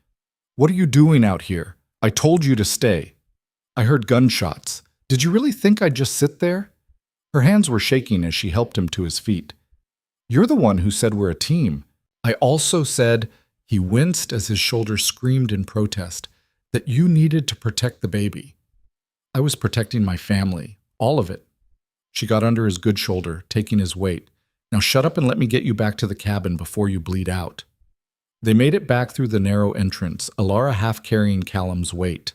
"What are you doing out here? I told you to stay." "I heard gunshots. Did you really think I'd just sit there?" Her hands were shaking as she helped him to his feet. "You're the one who said we're a team." "I also said," he winced as his shoulders screamed in protest, "that you needed to protect the baby." "I was protecting my family, all of it." She got under his good shoulder, taking his weight. "Now shut up and let me get you back to the cabin before you bleed out." They made it back through the narrow entrance, Alara half carrying Callum's weight.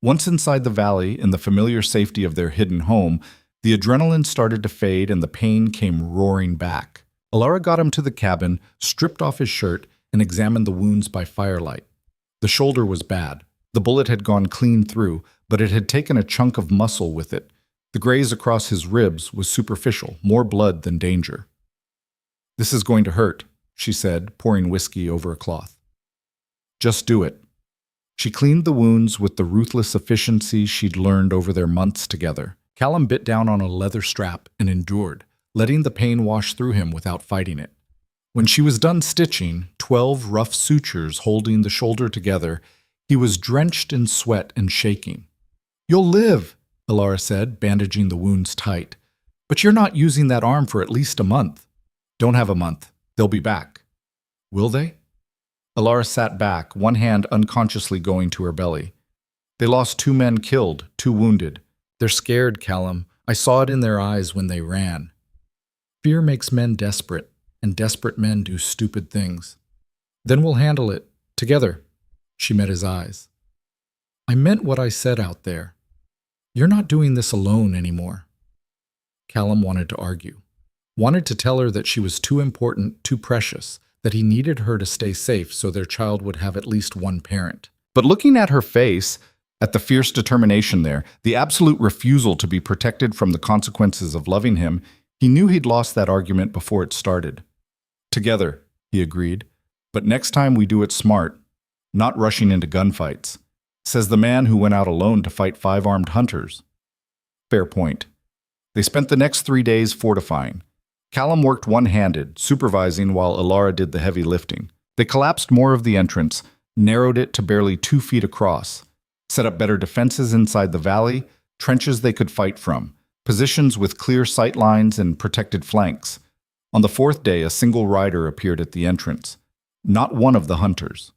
Once inside the valley, in the familiar safety of their hidden home, the adrenaline started to fade and the pain came roaring back. Alara got him to the cabin, stripped off his shirt, and examined the wounds by firelight. The shoulder was bad. The bullet had gone clean through, but it had taken a chunk of muscle with it. The graze across his ribs was superficial, more blood than danger. "This is going to hurt," she said, pouring whiskey over a cloth. "Just do it." She cleaned the wounds with the ruthless efficiency she'd learned over their months together. Callum bit down on a leather strap and endured, letting the pain wash through him without fighting it. When she was done stitching, 12 rough sutures holding the shoulder together, he was drenched in sweat and shaking. "You'll live," Alara said, bandaging the wounds tight. "But you're not using that arm for at least a month." "Don't have a month. They'll be back." "Will they?" Alara sat back, one hand unconsciously going to her belly. They lost 2 men killed, 2 wounded. They're scared, Callum. I saw it in their eyes when they ran. Fear makes men desperate, and desperate men do stupid things. Then we'll handle it, together. She met his eyes. I meant what I said out there. You're not doing this alone anymore. Callum wanted to argue. Wanted to tell her that she was too important, too precious, that he needed her to stay safe so their child would have at least one parent. But looking at her face, at the fierce determination there, the absolute refusal to be protected from the consequences of loving him, he knew he'd lost that argument before it started. Together, he agreed, but next time we do it smart, not rushing into gunfights, says the man who went out alone to fight 5 armed hunters. Fair point. They spent the next 3 days fortifying. Callum worked one-handed, supervising while Ilara did the heavy lifting. They collapsed more of the entrance, narrowed it to barely 2 feet across, set up better defenses inside the valley, trenches they could fight from, positions with clear sight lines and protected flanks. On the 4th day, a single rider appeared at the entrance. Not one of the hunters.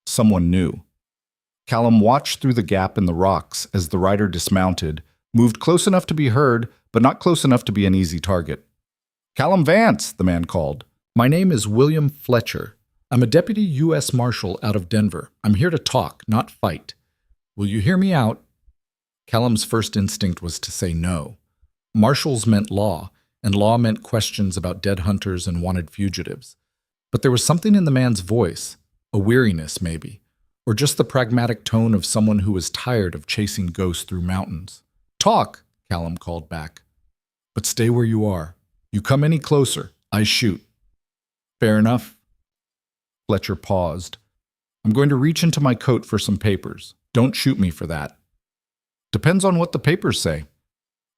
Someone new. Callum watched through the gap in the rocks as the rider dismounted, moved close enough to be heard, but not close enough to be an easy target. "Callum Vance," the man called. "My name is William Fletcher. I'm a deputy U.S. Marshal out of Denver. I'm here to talk, not fight. Will you hear me out?" Callum's first instinct was to say no. Marshals meant law, and law meant questions about dead hunters and wanted fugitives. But there was something in the man's voice, a weariness maybe, or just the pragmatic tone of someone who was tired of chasing ghosts through mountains. "Talk," Callum called back. "But stay where you are. You come any closer, I shoot." "Fair enough." Fletcher paused. "I'm going to reach into my coat for some papers. Don't shoot me for that." "Depends on what the papers say."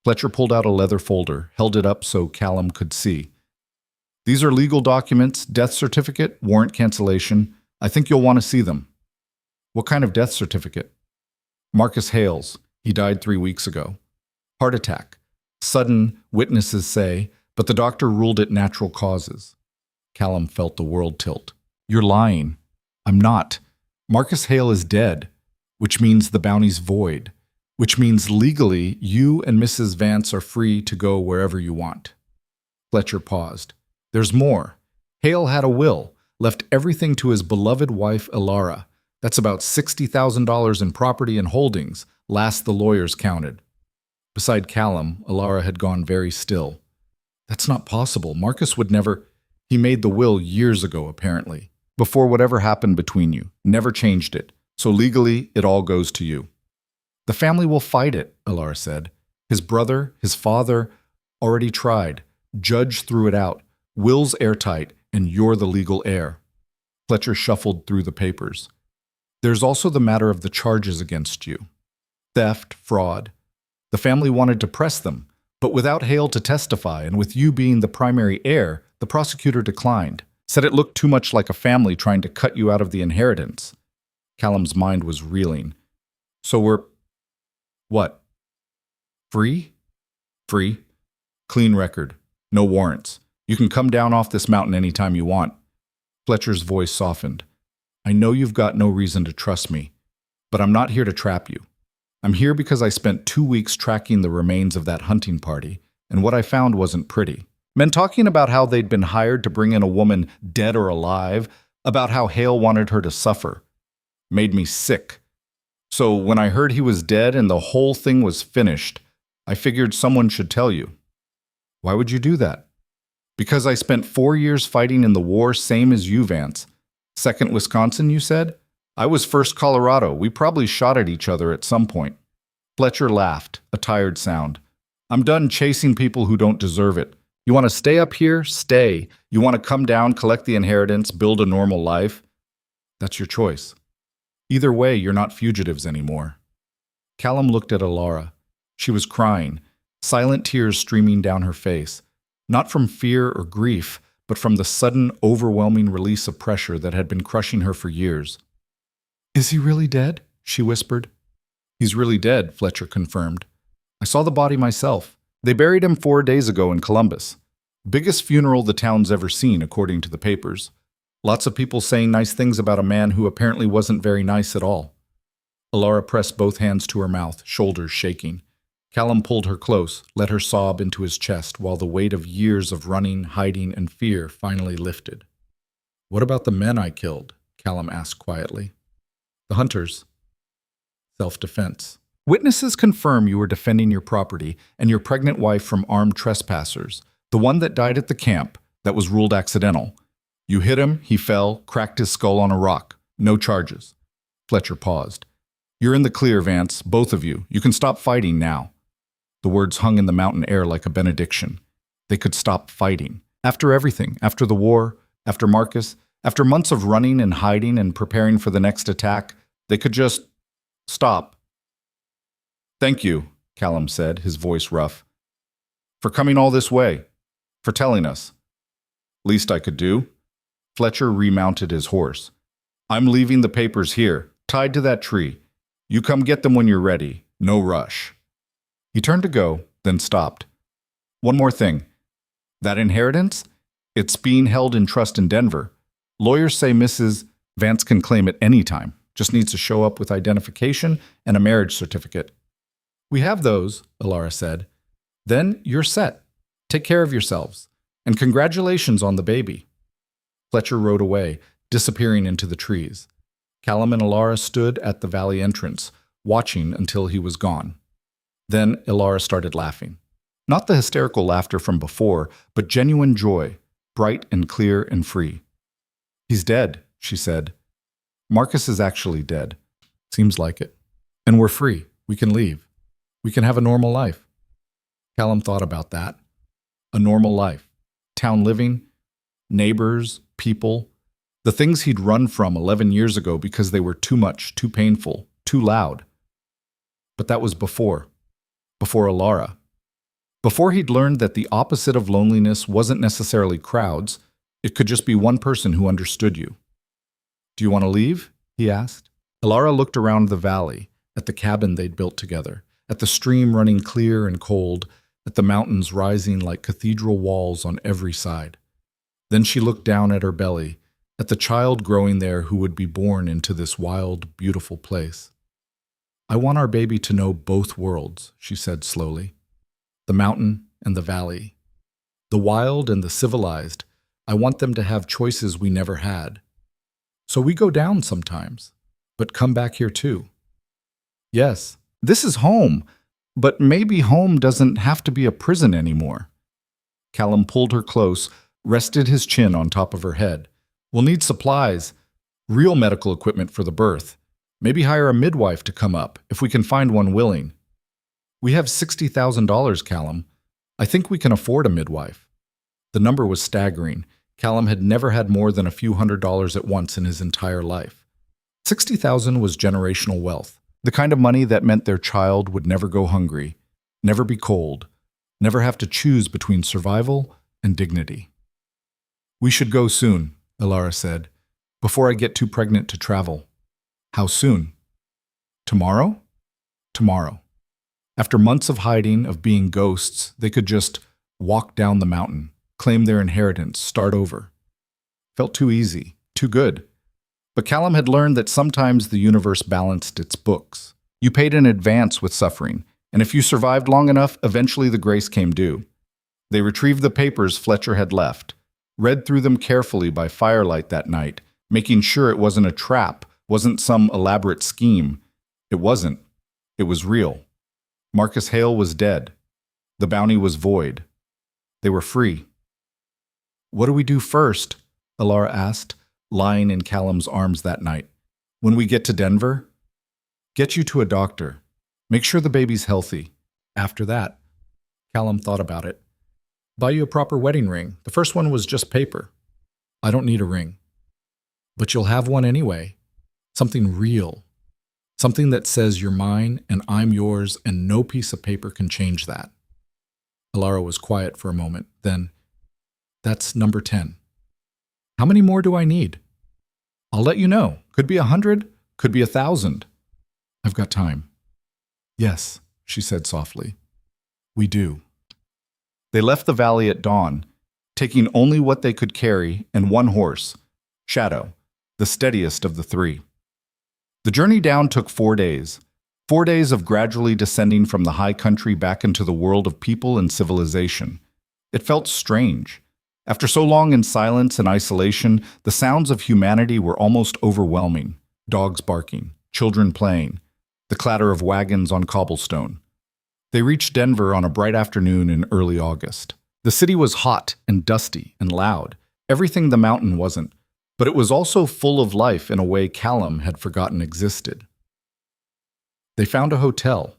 Fletcher pulled out a leather folder, held it up so Callum could see. "These are legal documents, death certificate, warrant cancellation. I think you'll want to see them." "What kind of death certificate?" "Marcus Hale's. He died 3 weeks ago. Heart attack. Sudden, witnesses say, but the doctor ruled it natural causes." Callum felt the world tilt. "You're lying." "I'm not. Marcus Hale is dead, which means the bounty's void, which means legally you and Mrs. Vance are free to go wherever you want." Fletcher paused. "There's more. Hale had a will, left everything to his beloved wife Ilara. That's about $60,000 in property and holdings, last the lawyers counted." Beside Callum, Ilara had gone very still. "That's not possible. Marcus would never—" "He made the will years ago, apparently. Before whatever happened between you. Never changed it. So legally, it all goes to you." "The family will fight it," Ilara said. "His brother, his father, already tried. Judge threw it out. Will's airtight, and you're the legal heir." Fletcher shuffled through the papers. "There's also the matter of the charges against you. Theft, fraud. The family wanted to press them, but without Hale to testify and with you being the primary heir, the prosecutor declined. Said it looked too much like a family trying to cut you out of the inheritance." Callum's mind was reeling. "So we're... what? Free?" "Free. Clean record. No warrants. You can come down off this mountain anytime you want." Fletcher's voice softened. "I know you've got no reason to trust me, but I'm not here to trap you. I'm here because I spent 2 weeks tracking the remains of that hunting party, and what I found wasn't pretty. Men talking about how they'd been hired to bring in a woman dead or alive, about how Hale wanted her to suffer. Made me sick. So when I heard he was dead and the whole thing was finished, I figured someone should tell you." "Why would you do that?" "Because I spent 4 years fighting in the war, same as you, Vance. 2nd Wisconsin, you said? I was 1st Colorado. We probably shot at each other at some point." Fletcher laughed, a tired sound. "I'm done chasing people who don't deserve it. You want to stay up here? Stay. You want to come down, collect the inheritance, build a normal life? That's your choice. Either way, you're not fugitives anymore." Callum looked at Ilara. She was crying, silent tears streaming down her face, not from fear or grief, but from the sudden, overwhelming release of pressure that had been crushing her for years. "Is he really dead?" she whispered. "He's really dead," Fletcher confirmed. "I saw the body myself. They buried him 4 days ago in Columbus. Biggest funeral the town's ever seen, according to the papers. Lots of people saying nice things about a man who apparently wasn't very nice at all." Alara pressed both hands to her mouth, shoulders shaking. Callum pulled her close, let her sob into his chest while the weight of years of running, hiding, and fear finally lifted. "What about the men I killed?" Callum asked quietly. "The hunters." "Self-defense. Witnesses confirm you were defending your property and your pregnant wife from armed trespassers, the one that died at the camp that was ruled accidental. You hit him, he fell, cracked his skull on a rock. No charges." Fletcher paused. "You're in the clear, Vance, both of you. You can stop fighting now." The words hung in the mountain air like a benediction. They could stop fighting. After everything, after the war, after Marcus, after months of running and hiding and preparing for the next attack, they could just stop. "Thank you," Callum said, his voice rough, "for coming all this way, for telling us." "Least I could do." Fletcher remounted his horse. "I'm leaving the papers here, tied to that tree. You come get them when you're ready. No rush." He turned to go, then stopped. "One more thing. That inheritance? It's being held in trust in Denver. Lawyers say Mrs. Vance can claim it any time. Just needs to show up with identification and a marriage certificate." "We have those," Alara said. "Then you're set. Take care of yourselves. And congratulations on the baby." Fletcher rode away, disappearing into the trees. Callum and Alara stood at the valley entrance, watching until he was gone. Then Alara started laughing. Not the hysterical laughter from before, but genuine joy, bright and clear and free. "He's dead," she said. "Marcus is actually dead. Seems like it. And we're free. We can leave. We can have a normal life." Callum thought about that. A normal life. Town living, neighbors, people, the things he'd run from 11 years ago because they were too much, too painful, too loud. But that was before Alara. Before he'd learned that the opposite of loneliness wasn't necessarily crowds, it could just be one person who understood you. "Do you want to leave?" he asked. Alara looked around the valley, at the cabin they'd built together, at the stream running clear and cold, at the mountains rising like cathedral walls on every side. Then she looked down at her belly, at the child growing there who would be born into this wild, beautiful place. "I want our baby to know both worlds," she said slowly. "The mountain and the valley. The wild and the civilized. I want them to have choices we never had. So we go down sometimes, but come back here too. Yes, this is home, but maybe home doesn't have to be a prison anymore." Callum pulled her close, rested his chin on top of her head. "We'll need supplies, real medical equipment for the birth. Maybe hire a midwife to come up, if we can find one willing." "We have $60,000, Callum. I think we can afford a midwife." The number was staggering. Callum had never had more than a few $100s at once in his entire life. 60,000 was generational wealth, the kind of money that meant their child would never go hungry, never be cold, never have to choose between survival and dignity. "We should go soon," Alara said, "before I get too pregnant to travel." "How soon?" "Tomorrow?" "Tomorrow." After months of hiding, of being ghosts, they could just walk down the mountain, claim their inheritance, start over. Felt too easy, too good. But Callum had learned that sometimes the universe balanced its books. You paid in advance with suffering, and if you survived long enough, eventually the grace came due. They retrieved the papers Fletcher had left, read through them carefully by firelight that night, making sure it wasn't a trap, wasn't some elaborate scheme. It wasn't. It was real. Marcus Hale was dead. The bounty was void. They were free. "What do we do first?" Alara asked, lying in Callum's arms that night. "When we get to Denver?" "Get you to a doctor. Make sure the baby's healthy. After that," Callum thought about it, "buy you a proper wedding ring. The first one was just paper." "I don't need a ring." "But you'll have one anyway. Something real. Something that says you're mine and I'm yours and no piece of paper can change that." Alara was quiet for a moment. Then, "That's number 10. How many more do I need?" "I'll let you know. Could be 100, could be 1,000. "I've got time." "Yes," she said softly. "We do." They left the valley at dawn, taking only what they could carry and one horse, Shadow, the steadiest of the three. The journey down took 4 days. 4 days of gradually descending from the high country back into the world of people and civilization. It felt strange. After so long in silence and isolation, the sounds of humanity were almost overwhelming. Dogs barking, children playing, the clatter of wagons on cobblestone. They reached Denver on a bright afternoon in early August. The city was hot and dusty and loud, everything the mountain wasn't, but it was also full of life in a way Callum had forgotten existed. They found a hotel,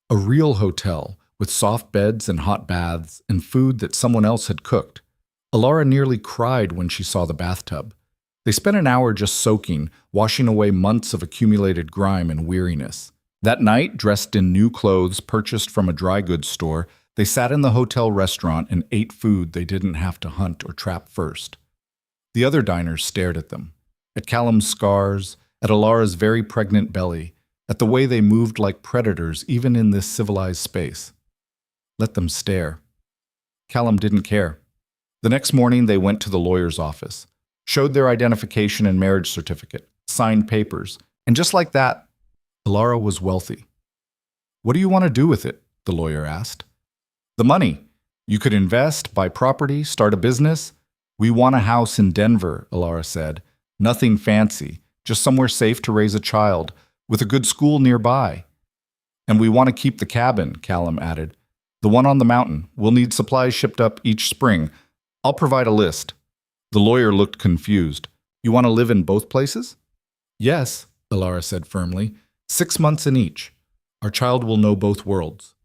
a real hotel, with soft beds and hot baths and food that someone else had cooked. Alara nearly cried when she saw the bathtub. They spent an hour just soaking, washing away months of accumulated grime and weariness. That night, dressed in new clothes purchased from a dry goods store, they sat in the hotel restaurant and ate food they didn't have to hunt or trap first. The other diners stared at them, at Callum's scars, at Alara's very pregnant belly, at the way they moved like predators even in this civilized space. Let them stare. Callum didn't care. The next morning they went to the lawyer's office, showed their identification and marriage certificate, signed papers, and just like that, Alara was wealthy. "What do you want to do with it?" the lawyer asked. "The money. You could invest, buy property, start a business." "We want a house in Denver," Alara said. "Nothing fancy, just somewhere safe to raise a child, with a good school nearby." "And we want to keep the cabin," Callum added. "The one on the mountain. We'll need supplies shipped up each spring. I'll provide a list." The lawyer looked confused. "You want to live in both places?" "Yes," Alara said firmly. 6 months in each. Our child will know both worlds."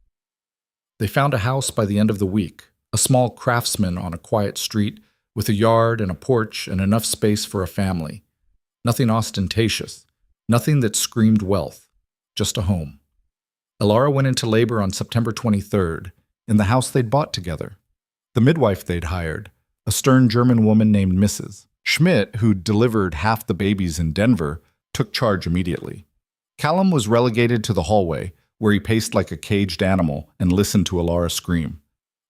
They found a house by the end of the week, a small craftsman on a quiet street, with a yard and a porch and enough space for a family. Nothing ostentatious, nothing that screamed wealth, just a home. Alara went into labor on September 23rd, in the house they'd bought together. The midwife they'd hired, a stern German woman named Mrs. Schmidt, who'd delivered half the babies in Denver, took charge immediately. Callum was relegated to the hallway, where he paced like a caged animal and listened to Alara scream.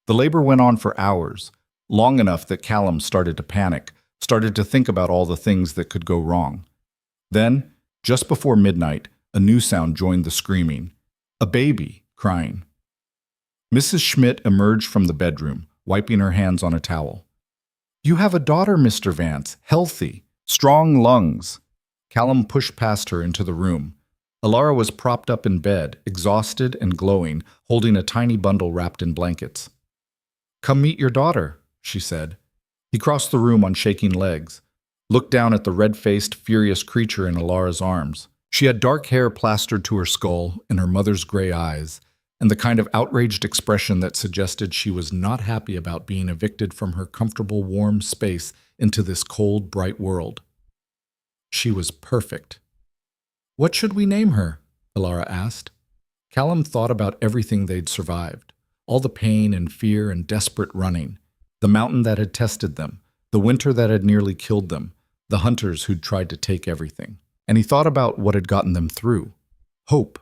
The labor went on for hours, long enough that Callum started to panic, started to think about all the things that could go wrong. Then, just before midnight, a new sound joined the screaming. A baby crying. Mrs. Schmidt emerged from the bedroom, wiping her hands on a towel. "You have a daughter, Mr. Vance, healthy, strong lungs." Callum pushed past her into the room. Alara was propped up in bed, exhausted and glowing, holding a tiny bundle wrapped in blankets. "Come meet your daughter," she said. He crossed the room on shaking legs, looked down at the red-faced, furious creature in Alara's arms. She had dark hair plastered to her skull and her mother's gray eyes, and the kind of outraged expression that suggested she was not happy about being evicted from her comfortable, warm space into this cold, bright world. She was perfect. "What should we name her?" Alara asked. Callum thought about everything they'd survived, all the pain and fear and desperate running, the mountain that had tested them, the winter that had nearly killed them, the hunters who'd tried to take everything. And he thought about what had gotten them through. Hope.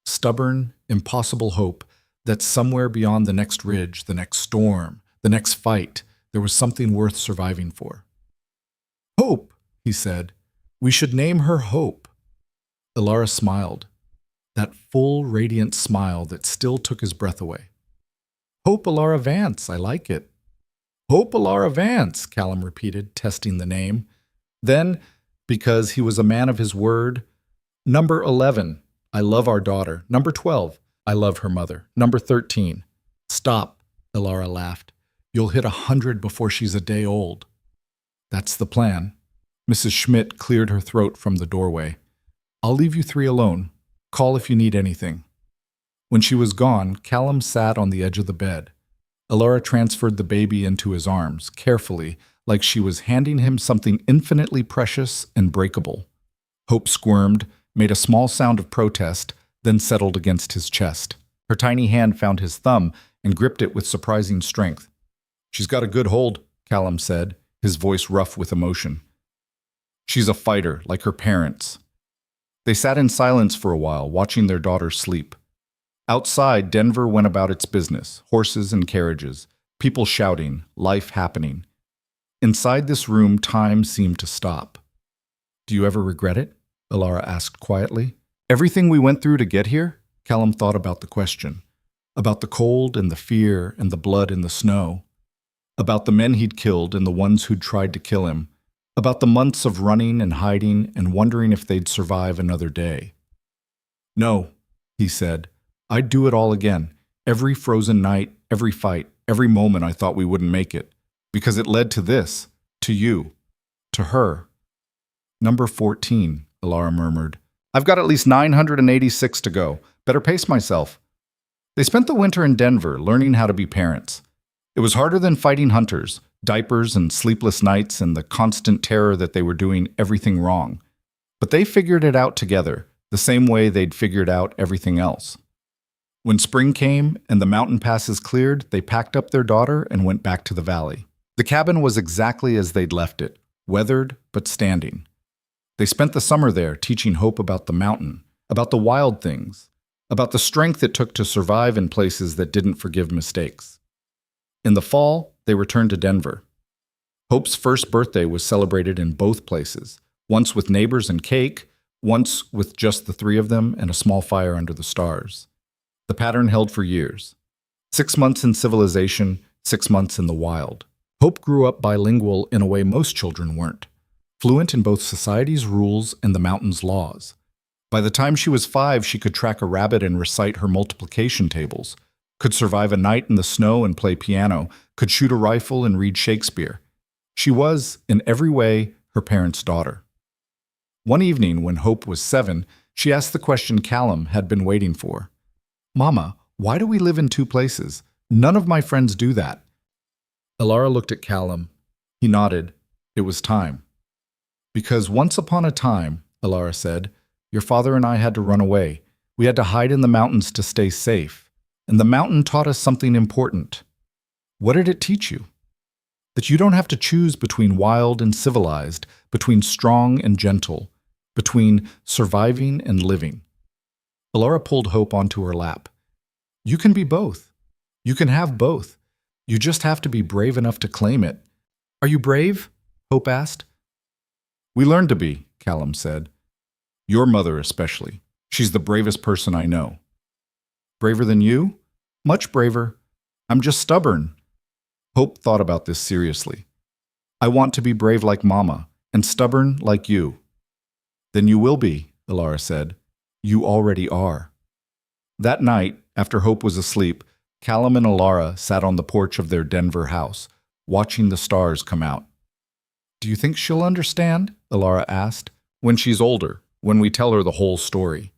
Stubborn, impossible hope that somewhere beyond the next ridge, the next storm, the next fight, there was something worth surviving for. "Hope," he said. "We should name her Hope." Alara smiled, that full, radiant smile that still took his breath away. "Hope Alara Vance, I like it." "Hope Alara Vance," Callum repeated, testing the name. Then, because he was a man of his word, "Number 11, I love our daughter. Number 12, I love her mother. Number 13. "Stop," Alara laughed. "You'll hit 100 before she's a day old." "That's the plan." Mrs. Schmidt cleared her throat from the doorway. "I'll leave you three alone. Call if you need anything." When she was gone, Callum sat on the edge of the bed. Alara transferred the baby into his arms, carefully, like she was handing him something infinitely precious and breakable. Hope squirmed, made a small sound of protest, then settled against his chest. Her tiny hand found his thumb and gripped it with surprising strength. "She's got a good hold," Callum said, his voice rough with emotion. "She's a fighter, like her parents." They sat in silence for a while, watching their daughter sleep. Outside, Denver went about its business, horses and carriages, people shouting, life happening. Inside this room, time seemed to stop. "Do you ever regret it?" Alara asked quietly. Everything we went through to get here? Callum thought about the question. About the cold and the fear and the blood in the snow. About the men he'd killed and the ones who'd tried to kill him. About the months of running and hiding and wondering if they'd survive another day. No, he said. I'd do it all again. Every frozen night, every fight, every moment I thought we wouldn't make it. Because it led to this, to you, to her. Number 14, Alara murmured. I've got at least 986 to go. Better pace myself. They spent the winter in Denver learning how to be parents. It was harder than fighting hunters, diapers and sleepless nights and the constant terror that they were doing everything wrong. But they figured it out together, the same way they'd figured out everything else. When spring came and the mountain passes cleared, they packed up their daughter and went back to the valley. The cabin was exactly as they'd left it, weathered but standing. They spent the summer there teaching Hope about the mountain, about the wild things, about the strength it took to survive in places that didn't forgive mistakes. In the fall, they returned to Denver. Hope's first birthday was celebrated in both places, once with neighbors and cake, once with just the three of them and a small fire under the stars. The pattern held for years. 6 months in civilization, 6 months in the wild. Hope grew up bilingual in a way most children weren't, fluent in both society's rules and the mountain's laws. By the time she was 5, she could track a rabbit and recite her multiplication tables, could survive a night in the snow and play piano, could shoot a rifle and read Shakespeare. She was, in every way, her parents' daughter. One evening, when Hope was 7, she asked the question Callum had been waiting for. Mama, why do we live in 2 places? None of my friends do that. Alara looked at Callum. He nodded. It was time. Because once upon a time, Alara said, your father and I had to run away. We had to hide in the mountains to stay safe. And the mountain taught us something important. What did it teach you? That you don't have to choose between wild and civilized, between strong and gentle, between surviving and living. Alara pulled Hope onto her lap. You can be both. You can have both. You just have to be brave enough to claim it. Are you brave? Hope asked. We learned to be, Callum said. Your mother especially. She's the bravest person I know. Braver than you? Much braver. I'm just stubborn. Hope thought about this seriously. I want to be brave like Mama, and stubborn like you. Then you will be, Alara said. You already are. That night, after Hope was asleep, Callum and Alara sat on the porch of their Denver house, watching the stars come out. Do you think she'll understand? Alara asked. When she's older, when we tell her the whole story.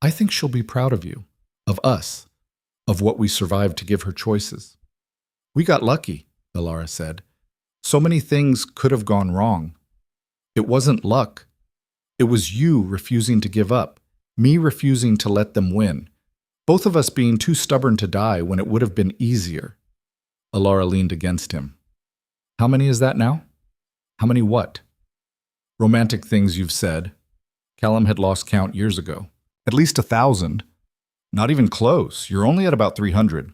I think she'll be proud of you, of us, of what we survived to give her choices. We got lucky, Alara said. So many things could have gone wrong. It wasn't luck. It was you refusing to give up, me refusing to let them win, both of us being too stubborn to die when it would have been easier. Alara leaned against him. How many is that now? How many what? Romantic things you've said. Callum had lost count years ago. At least 1,000. Not even close. You're only at about 300.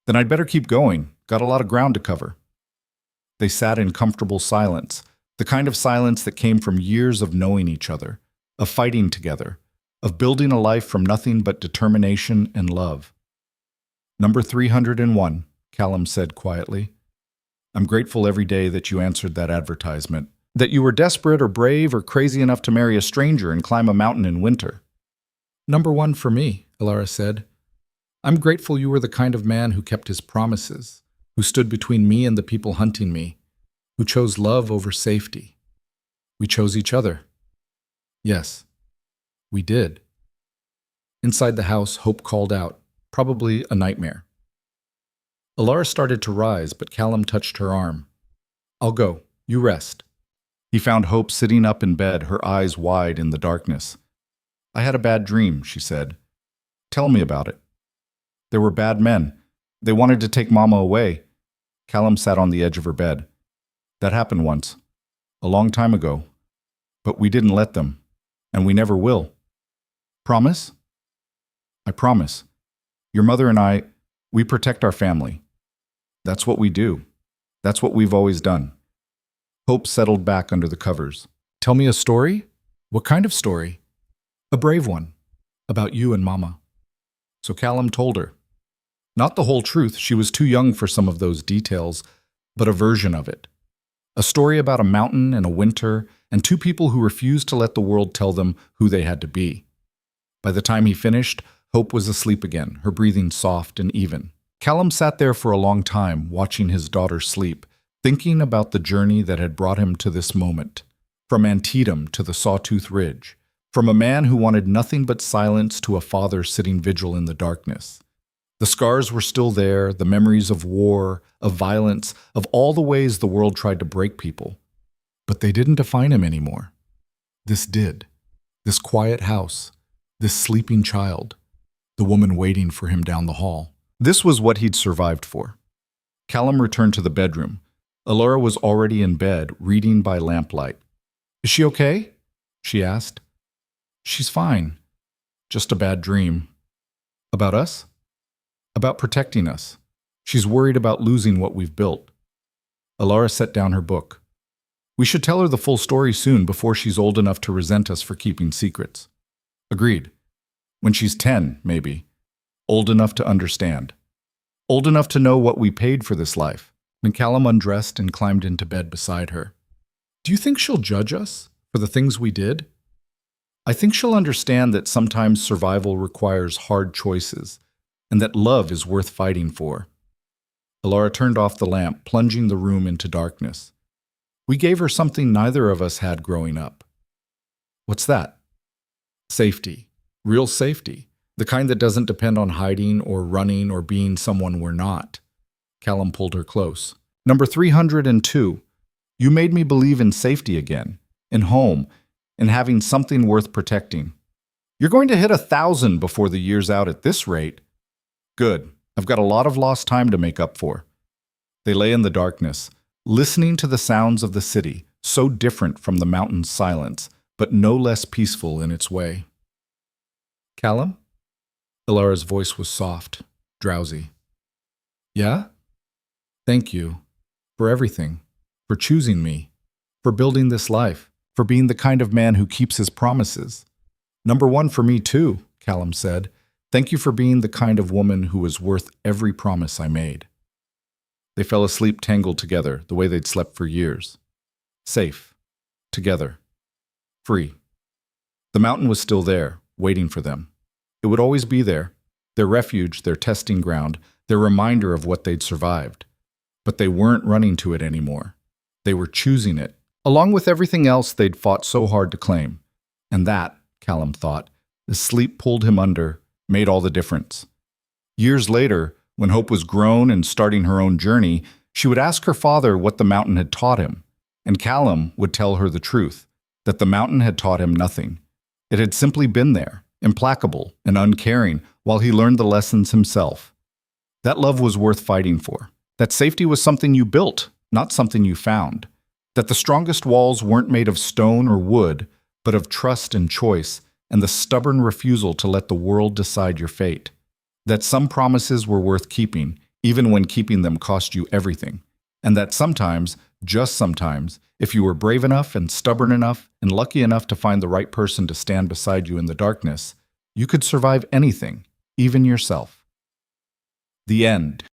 Then I'd better keep going. Got a lot of ground to cover. They sat in comfortable silence, the kind of silence that came from years of knowing each other, of fighting together, of building a life from nothing but determination and love. Number 301, Callum said quietly. I'm grateful every day that you answered that advertisement, that you were desperate or brave or crazy enough to marry a stranger and climb a mountain in winter. Number 1 for me, Alara said. I'm grateful you were the kind of man who kept his promises, who stood between me and the people hunting me, who chose love over safety. We chose each other. Yes, we did. Inside the house, Hope called out, probably a nightmare. Alara started to rise, but Callum touched her arm. I'll go. You rest. He found Hope sitting up in bed, her eyes wide in the darkness. I had a bad dream, she said. Tell me about it. There were bad men. They wanted to take Mama away. Callum sat on the edge of her bed. That happened once. A long time ago. But we didn't let them. And we never will. Promise? I promise. Your mother and I, we protect our family. That's what we do. That's what we've always done. Hope settled back under the covers. Tell me a story? What kind of story? A brave one. About you and Mama. So Callum told her. Not the whole truth, she was too young for some of those details, but a version of it. A story about a mountain and a winter, and two people who refused to let the world tell them who they had to be. By the time he finished, Hope was asleep again, her breathing soft and even. Callum sat there for a long time, watching his daughter sleep, thinking about the journey that had brought him to this moment. From Antietam to the Sawtooth Ridge, from a man who wanted nothing but silence to a father sitting vigil in the darkness. The scars were still there, the memories of war, of violence, of all the ways the world tried to break people. But they didn't define him anymore. This did. This quiet house, this sleeping child, the woman waiting for him down the hall. This was what he'd survived for. Callum returned to the bedroom. Alora was already in bed, reading by lamplight. "Is she okay?" she asked. "She's fine. Just a bad dream." "About us?" "About protecting us. She's worried about losing what we've built." Alora set down her book. "We should tell her the full story soon before she's old enough to resent us for keeping secrets." "Agreed. When she's 10, maybe. Old enough to understand. Old enough to know what we paid for this life." Then Callum undressed and climbed into bed beside her. "Do you think she'll judge us for the things we did?" "I think she'll understand that sometimes survival requires hard choices, and that love is worth fighting for." Alora turned off the lamp, plunging the room into darkness. "We gave her something neither of us had growing up." "What's that?" "Safety. Real safety. The kind that doesn't depend on hiding or running or being someone we're not." Callum pulled her close. "Number 302. You made me believe in safety again, in home, in having something worth protecting. You're going to hit 1,000 before the year's out at this rate." "Good. I've got a lot of lost time to make up for." They lay in the darkness, listening to the sounds of the city, so different from the mountain's silence, but no less peaceful in its way. "Callum?" Alora's voice was soft, drowsy. "Yeah? Thank you. For everything. For choosing me. For building this life. For being the kind of man who keeps his promises." "Number one for me too," Callum said. "Thank you for being the kind of woman who was worth every promise I made." They fell asleep tangled together, the way they'd slept for years. Safe. Together. Free. The mountain was still there, waiting for them. It would always be there, their refuge, their testing ground, their reminder of what they'd survived. But they weren't running to it anymore. They were choosing it, along with everything else they'd fought so hard to claim. And that, Callum thought, as sleep pulled him under, made all the difference. Years later, when Hope was grown and starting her own journey, she would ask her father what the mountain had taught him, and Callum would tell her the truth, that the mountain had taught him nothing. It had simply been there, implacable and uncaring, while he learned the lessons himself. That love was worth fighting for. That safety was something you built, not something you found. That the strongest walls weren't made of stone or wood, but of trust and choice, and the stubborn refusal to let the world decide your fate. That some promises were worth keeping, even when keeping them cost you everything. And that sometimes, just sometimes, if you were brave enough and stubborn enough and lucky enough to find the right person to stand beside you in the darkness, you could survive anything, even yourself. The end.